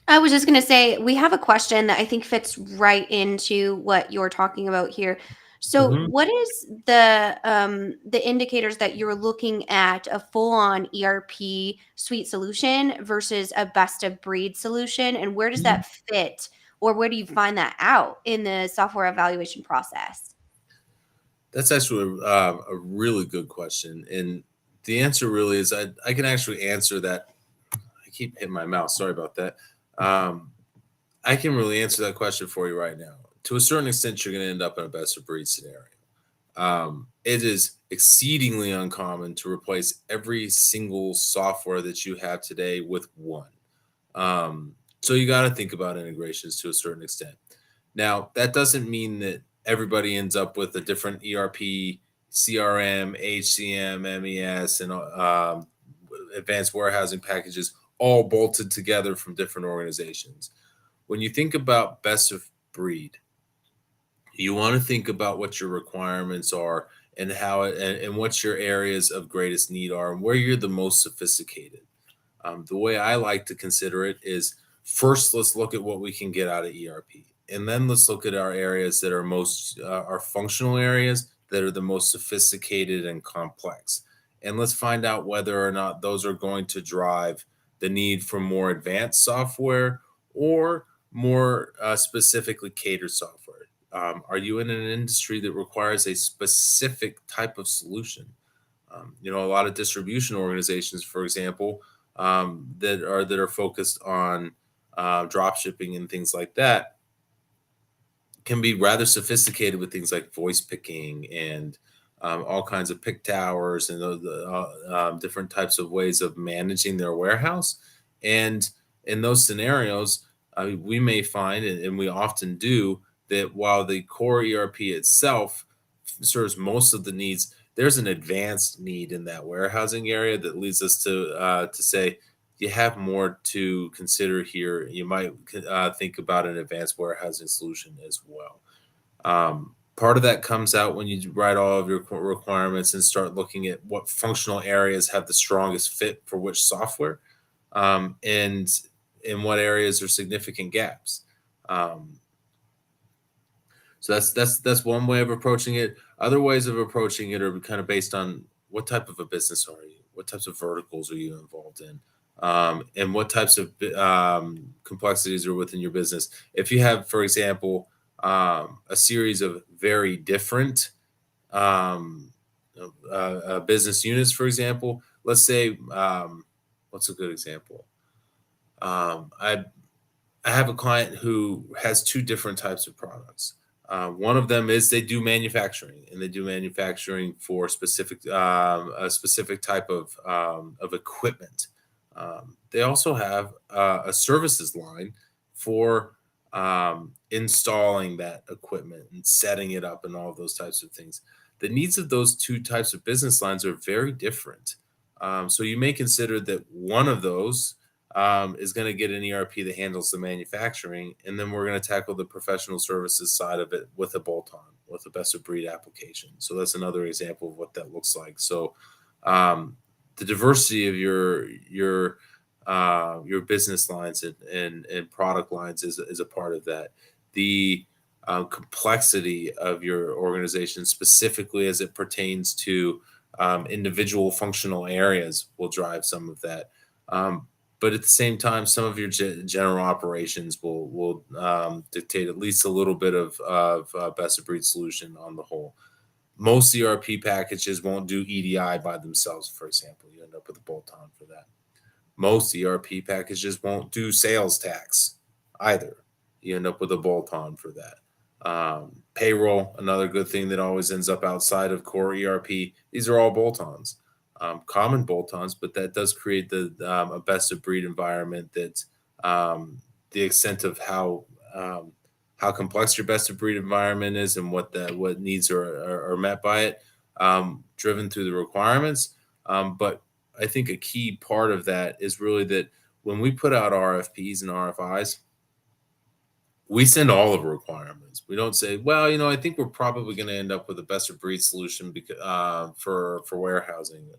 I was just going to say, we have a question that I think fits right into what you're talking about here. So, what is the indicators that you're looking at a full-on ERP suite solution versus a best-of-breed solution, and where does that fit, or where do you find that out in the software evaluation process? That's actually a really good question, and the answer really is, I can actually answer that. I keep hitting my mouse. Sorry about that. I can really answer that question for you right now. To a certain extent, you're going to end up in a best of breed scenario. It is exceedingly uncommon to replace every single software that you have today with one. So you got to think about integrations to a certain extent. Now, that doesn't mean that everybody ends up with a different ERP CRM, HCM, MES, and advanced warehousing packages all bolted together from different organizations. When you think about best of breed, you want to think about what your requirements are and how and what your areas of greatest need are and where you're the most sophisticated. The way I like to consider it is first, let's look at what we can get out of ERP. And then let's look at our areas that are most, our functional areas that are the most sophisticated and complex. And let's find out whether or not those are going to drive the need for more advanced software or more specifically catered software. Are you in an industry that requires a specific type of solution? A lot of distribution organizations, for example, that are focused on drop shipping and things like that, can be rather sophisticated with things like voice picking and all kinds of pick towers and different types of ways of managing their warehouse. And in those scenarios, we may find, and we often do, that while the core ERP itself serves most of the needs, there's an advanced need in that warehousing area that leads us to say, you have more to consider here. You might think about an advanced warehousing solution as well. Part of that comes out when you write all of your requirements and start looking at what functional areas have the strongest fit for which software, and in what areas are significant gaps. So that's one way of approaching it. Other ways of approaching it are kind of based on what type of a business are you? What types of verticals are you involved in? And what types of complexities are within your business? If you have, for example, a series of very different business units, for example, let's say, what's a good example? I have a client who has two different types of products. One of them is they do manufacturing, and they do manufacturing for a specific type of equipment. They also have a services line for installing that equipment and setting it up and all of those types of things. The needs of those two types of business lines are very different. So you may consider that one of those is going to get an ERP that handles the manufacturing, and then we're going to tackle the professional services side of it with a bolt-on, with a best of breed application. So that's another example of what that looks like. So the diversity of your business lines and product lines is a part of that. The complexity of your organization, specifically as it pertains to individual functional areas, will drive some of that. But at the same time, some of your general operations will dictate at least a little bit of best of breed solution on the whole. Most ERP packages won't do EDI by themselves, for example. You end up with a bolt-on for that. Most ERP packages won't do sales tax either. You end up with a bolt-on for that. Payroll, another good thing that always ends up outside of core ERP. These are all bolt-ons. Common bolt-ons, but that does create a best of breed environment that the extent of how complex your best of breed environment is and what needs are met by it, driven through the requirements. But I think a key part of that is really that when we put out RFPs and RFIs, we send all of the requirements. We don't say, well, I think we're probably going to end up with a best of breed solution for warehousing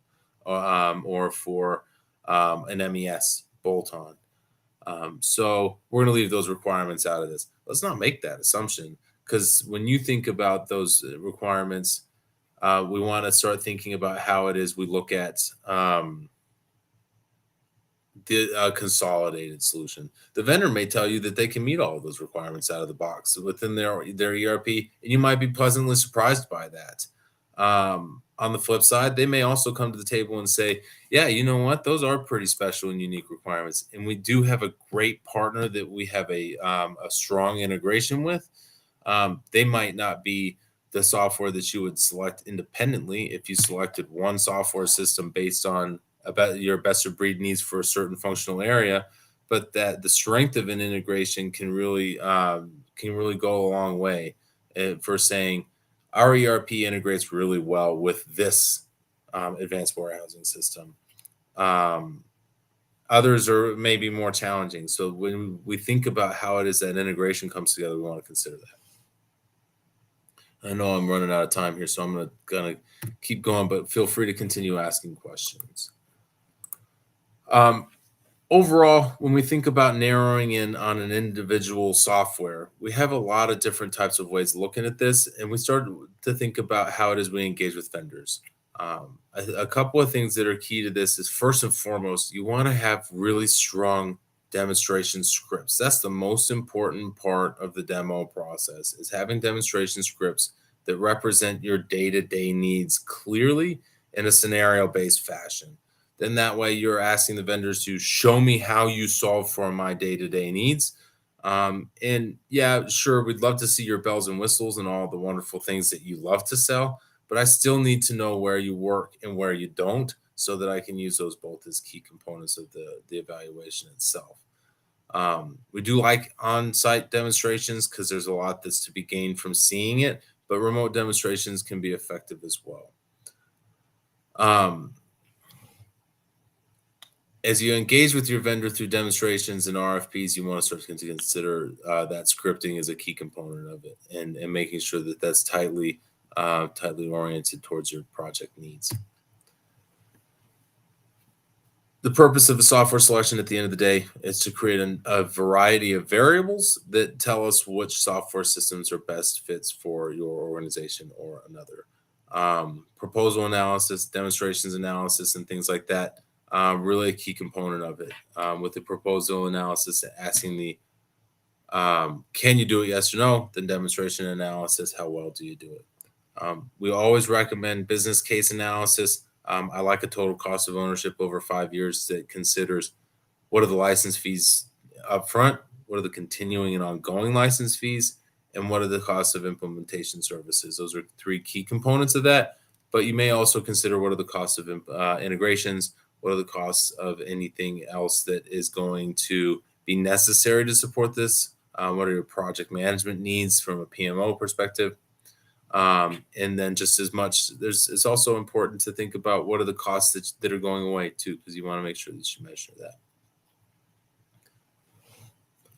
or for an MES bolt-on. So we're going to leave those requirements out of this. Let's not make that assumption, because when you think about those requirements, we want to start thinking about how it is we look at the consolidated solution. The vendor may tell you that they can meet all of those requirements out of the box within their ERP, and you might be pleasantly surprised by that. On the flip side, they may also come to the table and say, yeah, you know what? Those are pretty special and unique requirements. And we do have a great partner that we have a strong integration with. They might not be the software that you would select independently if you selected one software system based on about your best of breed needs for a certain functional area, but that the strength of an integration can really go a long way for saying, our ERP integrates really well with this advanced warehousing system. Others are maybe more challenging. So when we think about how it is that integration comes together, we want to consider that. I know I'm running out of time here, so I'm gonna keep going, but feel free to continue asking questions. Overall, when we think about narrowing in on an individual software, we have a lot of different types of ways looking at this, and we start to think about how it is we engage with vendors. A couple of things that are key to this is, first and foremost, you want to have really strong demonstration scripts. That's the most important part of the demo process, is having demonstration scripts that represent your day-to-day needs clearly in a scenario-based fashion. Then that way you're asking the vendors to show me how you solve for my day-to-day needs. And yeah, sure, we'd love to see your bells and whistles and all the wonderful things that you love to sell, but I still need to know where you work and where you don't, so that I can use those both as key components of the evaluation itself. We do like on-site demonstrations because there's a lot that's to be gained from seeing it, but remote demonstrations can be effective as well. As you engage with your vendor through demonstrations and RFPs, you want to start to consider that scripting as a key component of it, and making sure that that's tightly oriented towards your project needs. The purpose of the software selection at the end of the day is to create a variety of variables that tell us which software systems are best fits for your organization or another. Proposal analysis, demonstrations analysis, and things like that, really a key component of it. With the proposal analysis, asking the can you do it, yes or no? Then demonstration analysis, how well do you do it? We always recommend business case analysis. I like a total cost of ownership over 5 years that considers what are the license fees up front, what are the continuing and ongoing license fees, and what are the costs of implementation services. Those are 3 key components of that. But you may also consider what are the costs of integrations, what are the costs of anything else that is going to be necessary to support this, what are your project management needs from a PMO perspective. And then just as much, it's also important to think about what are the costs that are going away too, because you want to make sure that you measure that.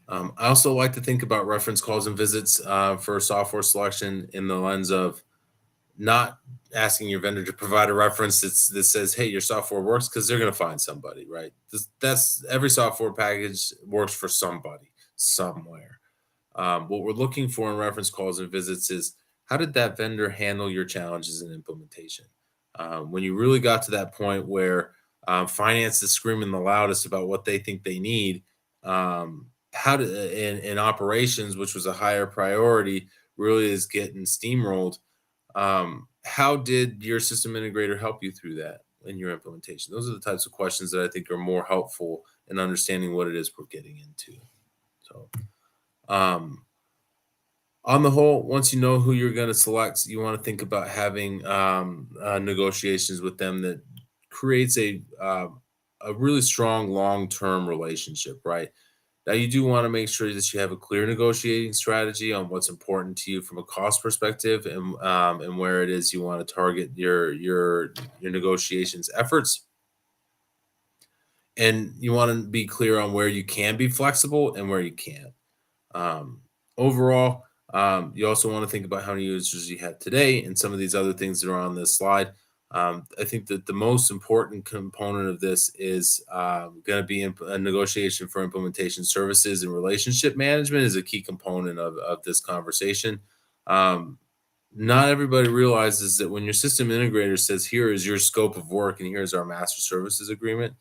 I also like to think about reference calls and visits for software selection in the lens of not asking your vendor to provide a reference that says, hey, your software works, because they're going to find somebody, right? That's every software package works for somebody somewhere. What we're looking for in reference calls and visits is, how did that vendor handle your challenges in implementation? When you really got to that point where finance is screaming the loudest about what they think they need, how did in operations, which was a higher priority, really is getting steamrolled. How did your system integrator help you through that in your implementation? Those are the types of questions that I think are more helpful in understanding what it is we're getting into. So, on the whole, once you know who you're going to select, you want to think about having negotiations with them that creates a really strong long-term relationship, right? Now, you do want to make sure that you have a clear negotiating strategy on what's important to you from a cost perspective, and where it is you want to target your negotiations efforts. And you want to be clear on where you can be flexible and where you can't. Overall, you also want to think about how many users you have today and some of these other things that are on this slide. I think that the most important component of this is going to be a negotiation for implementation services, and relationship management is a key component of this conversation. Not everybody realizes that when your system integrator says, here is your scope of work and here's our master services agreement,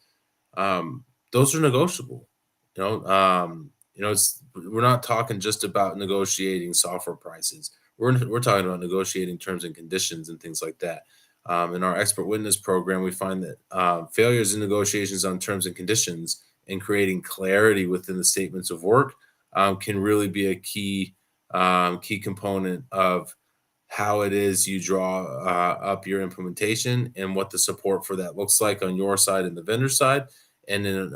those are negotiable. We're not talking just about negotiating software prices. We're talking about negotiating terms and conditions and things like that. In our expert witness program, we find that failures in negotiations on terms and conditions and creating clarity within the statements of work can really be a key component of how it is you draw up your implementation and what the support for that looks like on your side and the vendor side. And in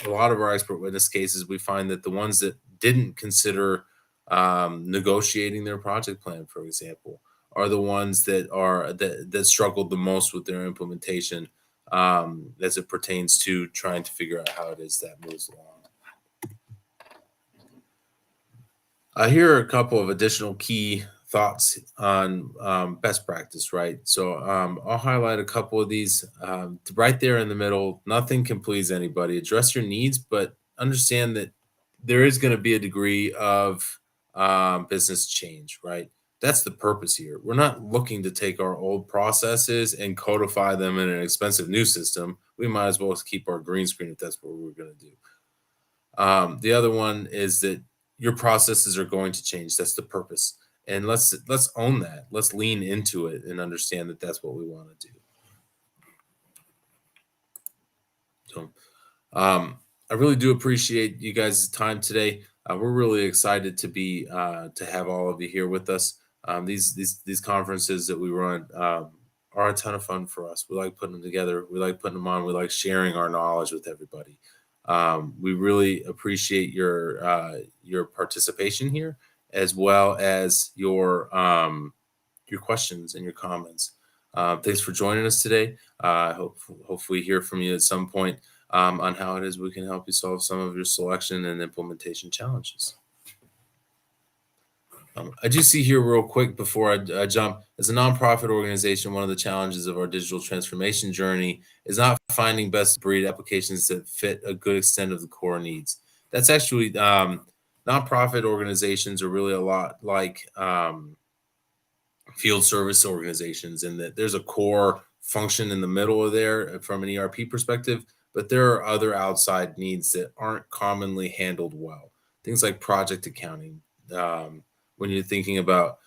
a lot of our expert witness cases, we find that the ones that didn't consider negotiating their project plan, for example, are the ones that struggled the most with their implementation, as it pertains to trying to figure out how it is that moves along. Here are a couple of additional key thoughts on best practice, right? So I'll highlight a couple of these right there in the middle. Nothing can please anybody. Address your needs, but understand that there is going to be a degree of business change, right? That's the purpose here. We're not looking to take our old processes and codify them in an expensive new system. We might as well keep our green screen if that's what we're going to do. The other one is that your processes are going to change. That's the purpose. And let's own that. Let's lean into it and understand that that's what we want to do. So I really do appreciate you guys' time today. We're really excited to be to have all of you here with us. These conferences that we run are a ton of fun for us. We like putting them together. We like putting them on. We like sharing our knowledge with everybody. We really appreciate your participation here, as well as your questions and your comments. Thanks for joining us today. Hopefully hear from you at some point on how it is we can help you solve some of your selection and implementation challenges. I do see here real quick before I jump, as a nonprofit organization, one of the challenges of our digital transformation journey is not finding best breed applications that fit a good extent of the core needs. That's actually nonprofit organizations are really a lot like field service organizations, in that there's a core function in the middle of there from an ERP perspective, but there are other outside needs that aren't commonly handled well. Things like project accounting, when you're thinking about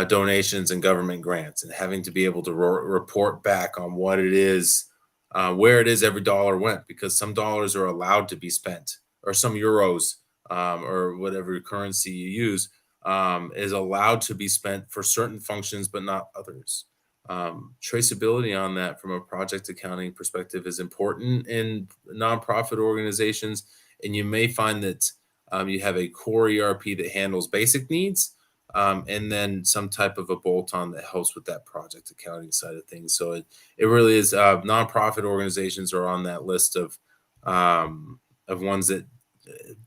donations and government grants, and having to be able to report back on what it is, where it is every dollar went, because some dollars are allowed to be spent, or some euros, or whatever currency you use, is allowed to be spent for certain functions, but not others. Traceability on that from a project accounting perspective is important in nonprofit organizations. And you may find that you have a core ERP that handles basic needs, and then some type of a bolt-on that helps with that project accounting side of things. So it really is, nonprofit organizations are on that list of ones that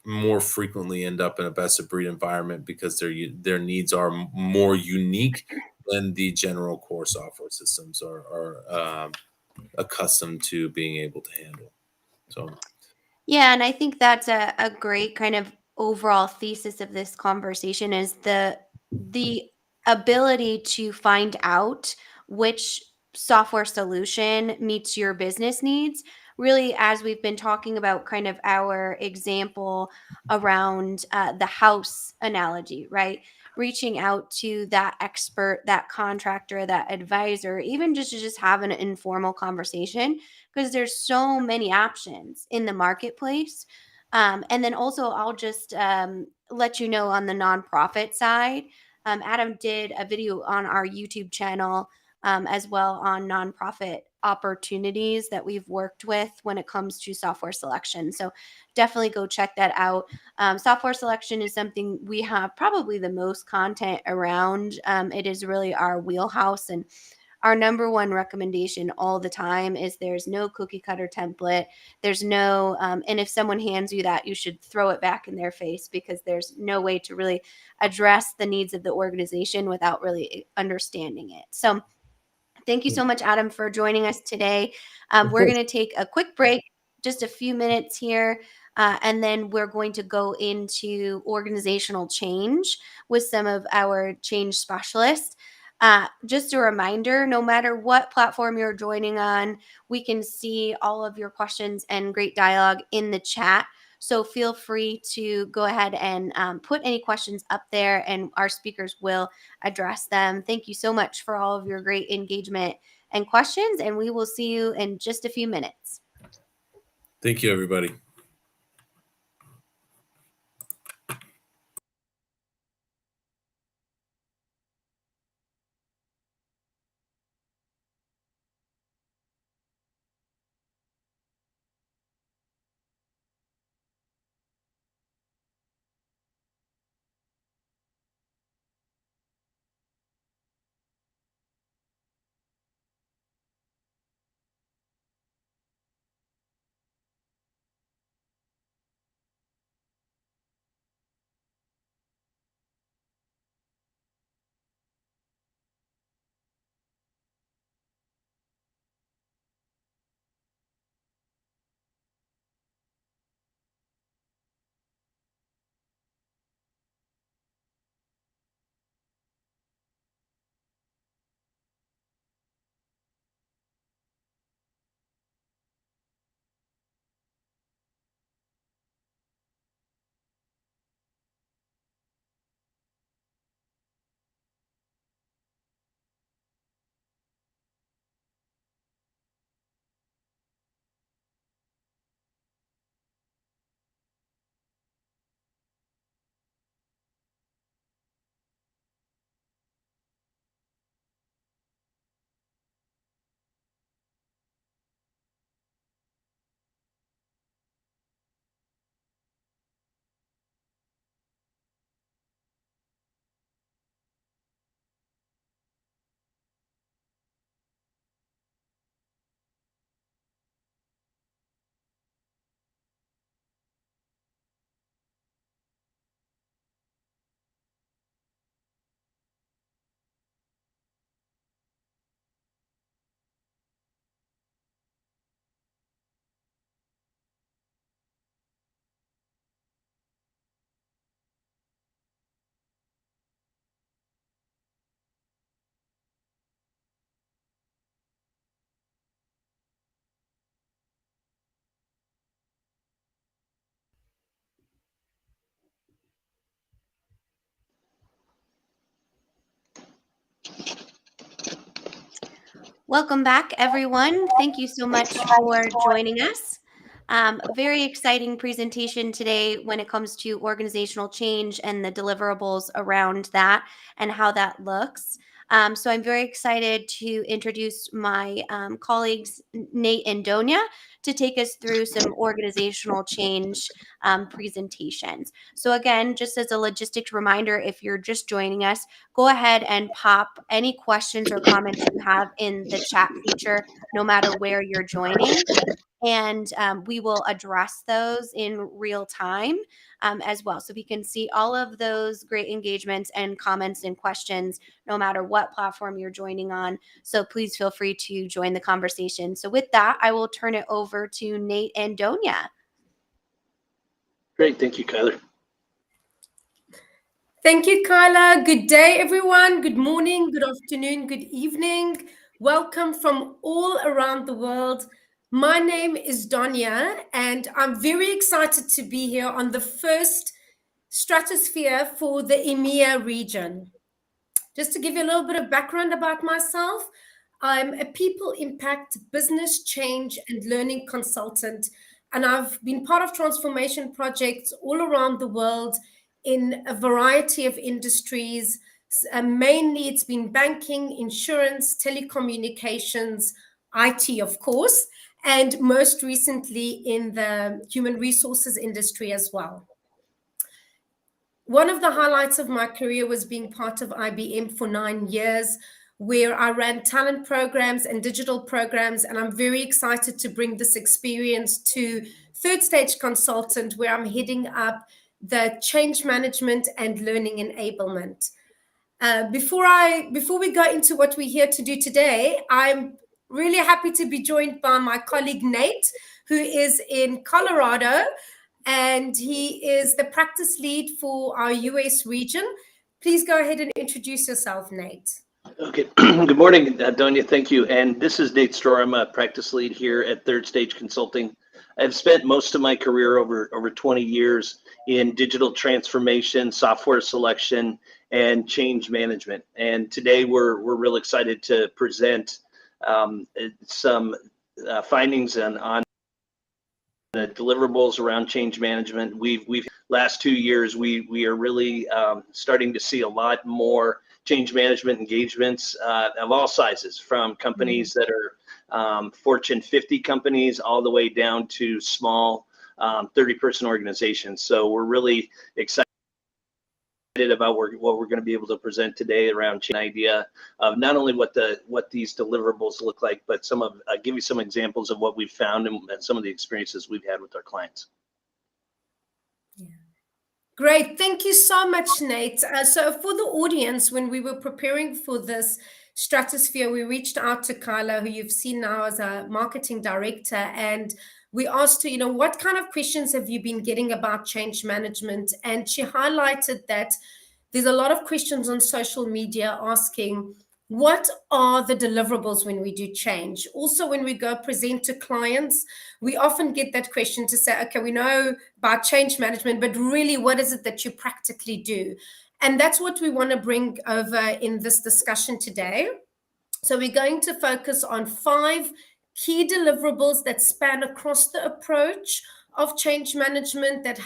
more frequently end up in a best of breed environment, because their needs are more unique than the general core software systems are accustomed to being able to handle. So Yeah, and I think that's a great kind of overall thesis of this conversation is the ability to find out which software solution meets your business needs. Really, as we've been talking about kind of our example around the house analogy, right? Reaching out to that expert, that contractor, that advisor, even just to just have an informal conversation, because there's so many options in the marketplace. And then also, I'll just let you know on the nonprofit side, Adam did a video on our YouTube channel, as well, on nonprofit opportunities that we've worked with when it comes to software selection. So definitely go check that out. Software selection is something we have probably the most content around. It is really our wheelhouse, and our number one recommendation all the time is there's no cookie cutter template. There's no, and if someone hands you that, you should throw it back in their face, because there's no way to really address the needs of the organization without really understanding it. So thank you so much, Adam, for joining us today. Of We're course. going to take a quick break, just a few minutes here, and then we're going to go into organizational change with some of our change specialists. Just a reminder, no matter what platform you're joining on, we can see all of your questions and great dialogue in the chat. So feel free to go ahead and put any questions up there, and our speakers will address them. Thank you so much for all of your great engagement and questions, and we will see you in just a few minutes. thank you, everybody. Welcome back, everyone. Thank you so much for joining us. Very exciting presentation today when it comes to organizational change and the deliverables around that and how that looks. So I'm very excited to introduce my colleagues, Nate and Donia, to take us through some organizational change presentations. So again, just as a logistics reminder, if you're just joining us, go ahead and pop any questions or comments you have in the chat feature, no matter where you're joining. And we will address those in real time as well. So we can see all of those great engagements and comments and questions, no matter what platform you're joining on. So please feel free to join the conversation. So with that, I will turn it over to Nate and Donia. Great. Thank you, Kyler. Thank you, Kyla. Good day, everyone. Good morning, good afternoon, good evening. Welcome from all around the world. My name is Donia, and I'm very excited to be here on the first Stratosphere for the EMEA region. Just to give you a little bit of background about myself, I'm a people impact, business change, and learning consultant, and I've been part of transformation projects all around the world in a variety of industries. Mainly, it's been banking, insurance, telecommunications, IT, of course, and most recently in the human resources industry as well. One of the highlights of my career was being part of IBM for 9 years, where I ran talent programs and digital programs. And I'm very excited to bring this experience to Third Stage Consultant, where I'm heading up the change management and learning enablement. Before we go into what we're here to do today, I'm really happy to be joined by my colleague Nate, who is in Colorado, and he is the practice lead for our US region. Please go ahead and introduce yourself, Nate. Okay. Good morning, Donia. Thank you. And this is Nate Strohr. I'm a practice lead here at Third Stage Consulting. I've spent most of my career, over 20 years, in digital transformation, software selection, and change management. And today we're real excited to present some findings on the deliverables around change management. We've last 2 years, we are really starting to see a lot more change management engagements of all sizes, from companies that are Fortune 50 companies all the way down to small 30-person organizations. So we're really excited about what we're going to be able to present today around an idea of not only what these deliverables look like, but give you some examples of what we've found and some of the experiences we've had with our clients. Yeah. Great. Thank you so much, Nate. So for the audience, when we were preparing for this Stratosphere, we reached out to Kyla, who you've seen now as a marketing director, and we asked her, what kind of questions have you been getting about change management? And she highlighted that there's a lot of questions on social media asking, what are the deliverables when we do change? Also, when we go present to clients, we often get that question to say, okay, we know about change management, but really, what is it that you practically do? And that's what we want to bring over in this discussion today. So we're going to focus on 5 key deliverables that span across the approach of change management that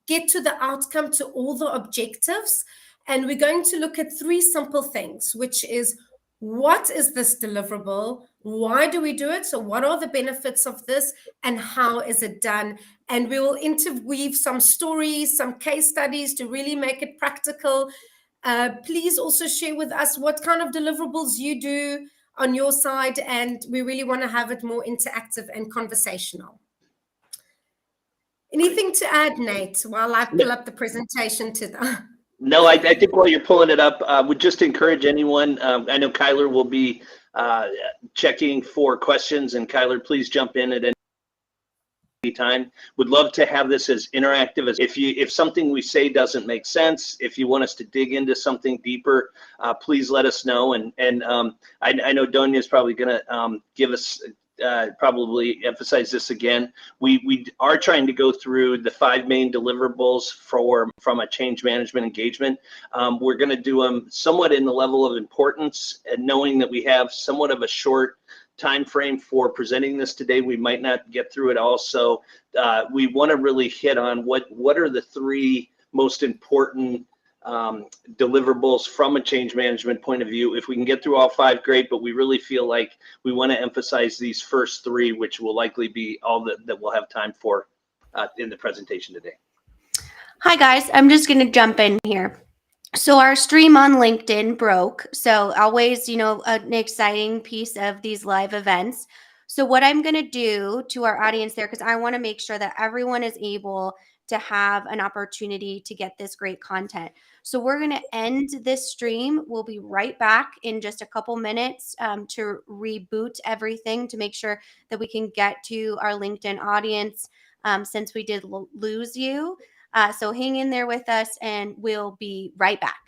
get to the outcome, to all the objectives. And we're going to look at 3 simple things, which is, what is this deliverable? Why do we do it? So what are the benefits of this? And how is it done? And we will interweave some stories, some case studies to really make it practical. Please also share with us what kind of deliverables you do on your side. And we really want to have it more interactive and conversational. Anything to add, Nate, while I pull up the presentation to the... No, I think while you're pulling it up, I would just encourage anyone. I know Kyler will be checking for questions, and Kyler, please jump in at any time. Would love to have this as interactive as if something we say doesn't make sense, if you want us to dig into something deeper, please let us know. And I know Donia is probably going to give us probably emphasize this again. We are trying to go through the 5 main deliverables from a change management engagement. We're going to do them somewhat in the level of importance, and knowing that we have somewhat of a short time frame for presenting this today, we might not get through it all. So we want to really hit on what are the 3 most important deliverables from a change management point of view. If we can get through all 5, great, but we really feel like we want to emphasize these first 3, which will likely be all that we'll have time for in the presentation today. Hi guys, I'm just going to jump in here. So our stream on LinkedIn broke. So always, an exciting piece of these live events. So what I'm going to do to our audience there, because I want to make sure that everyone is able to have an opportunity to get this great content. So we're going to end this stream. We'll be right back in just a couple minutes to reboot everything to make sure that we can get to our LinkedIn audience since we did lose you. So hang in there with us and we'll be right back.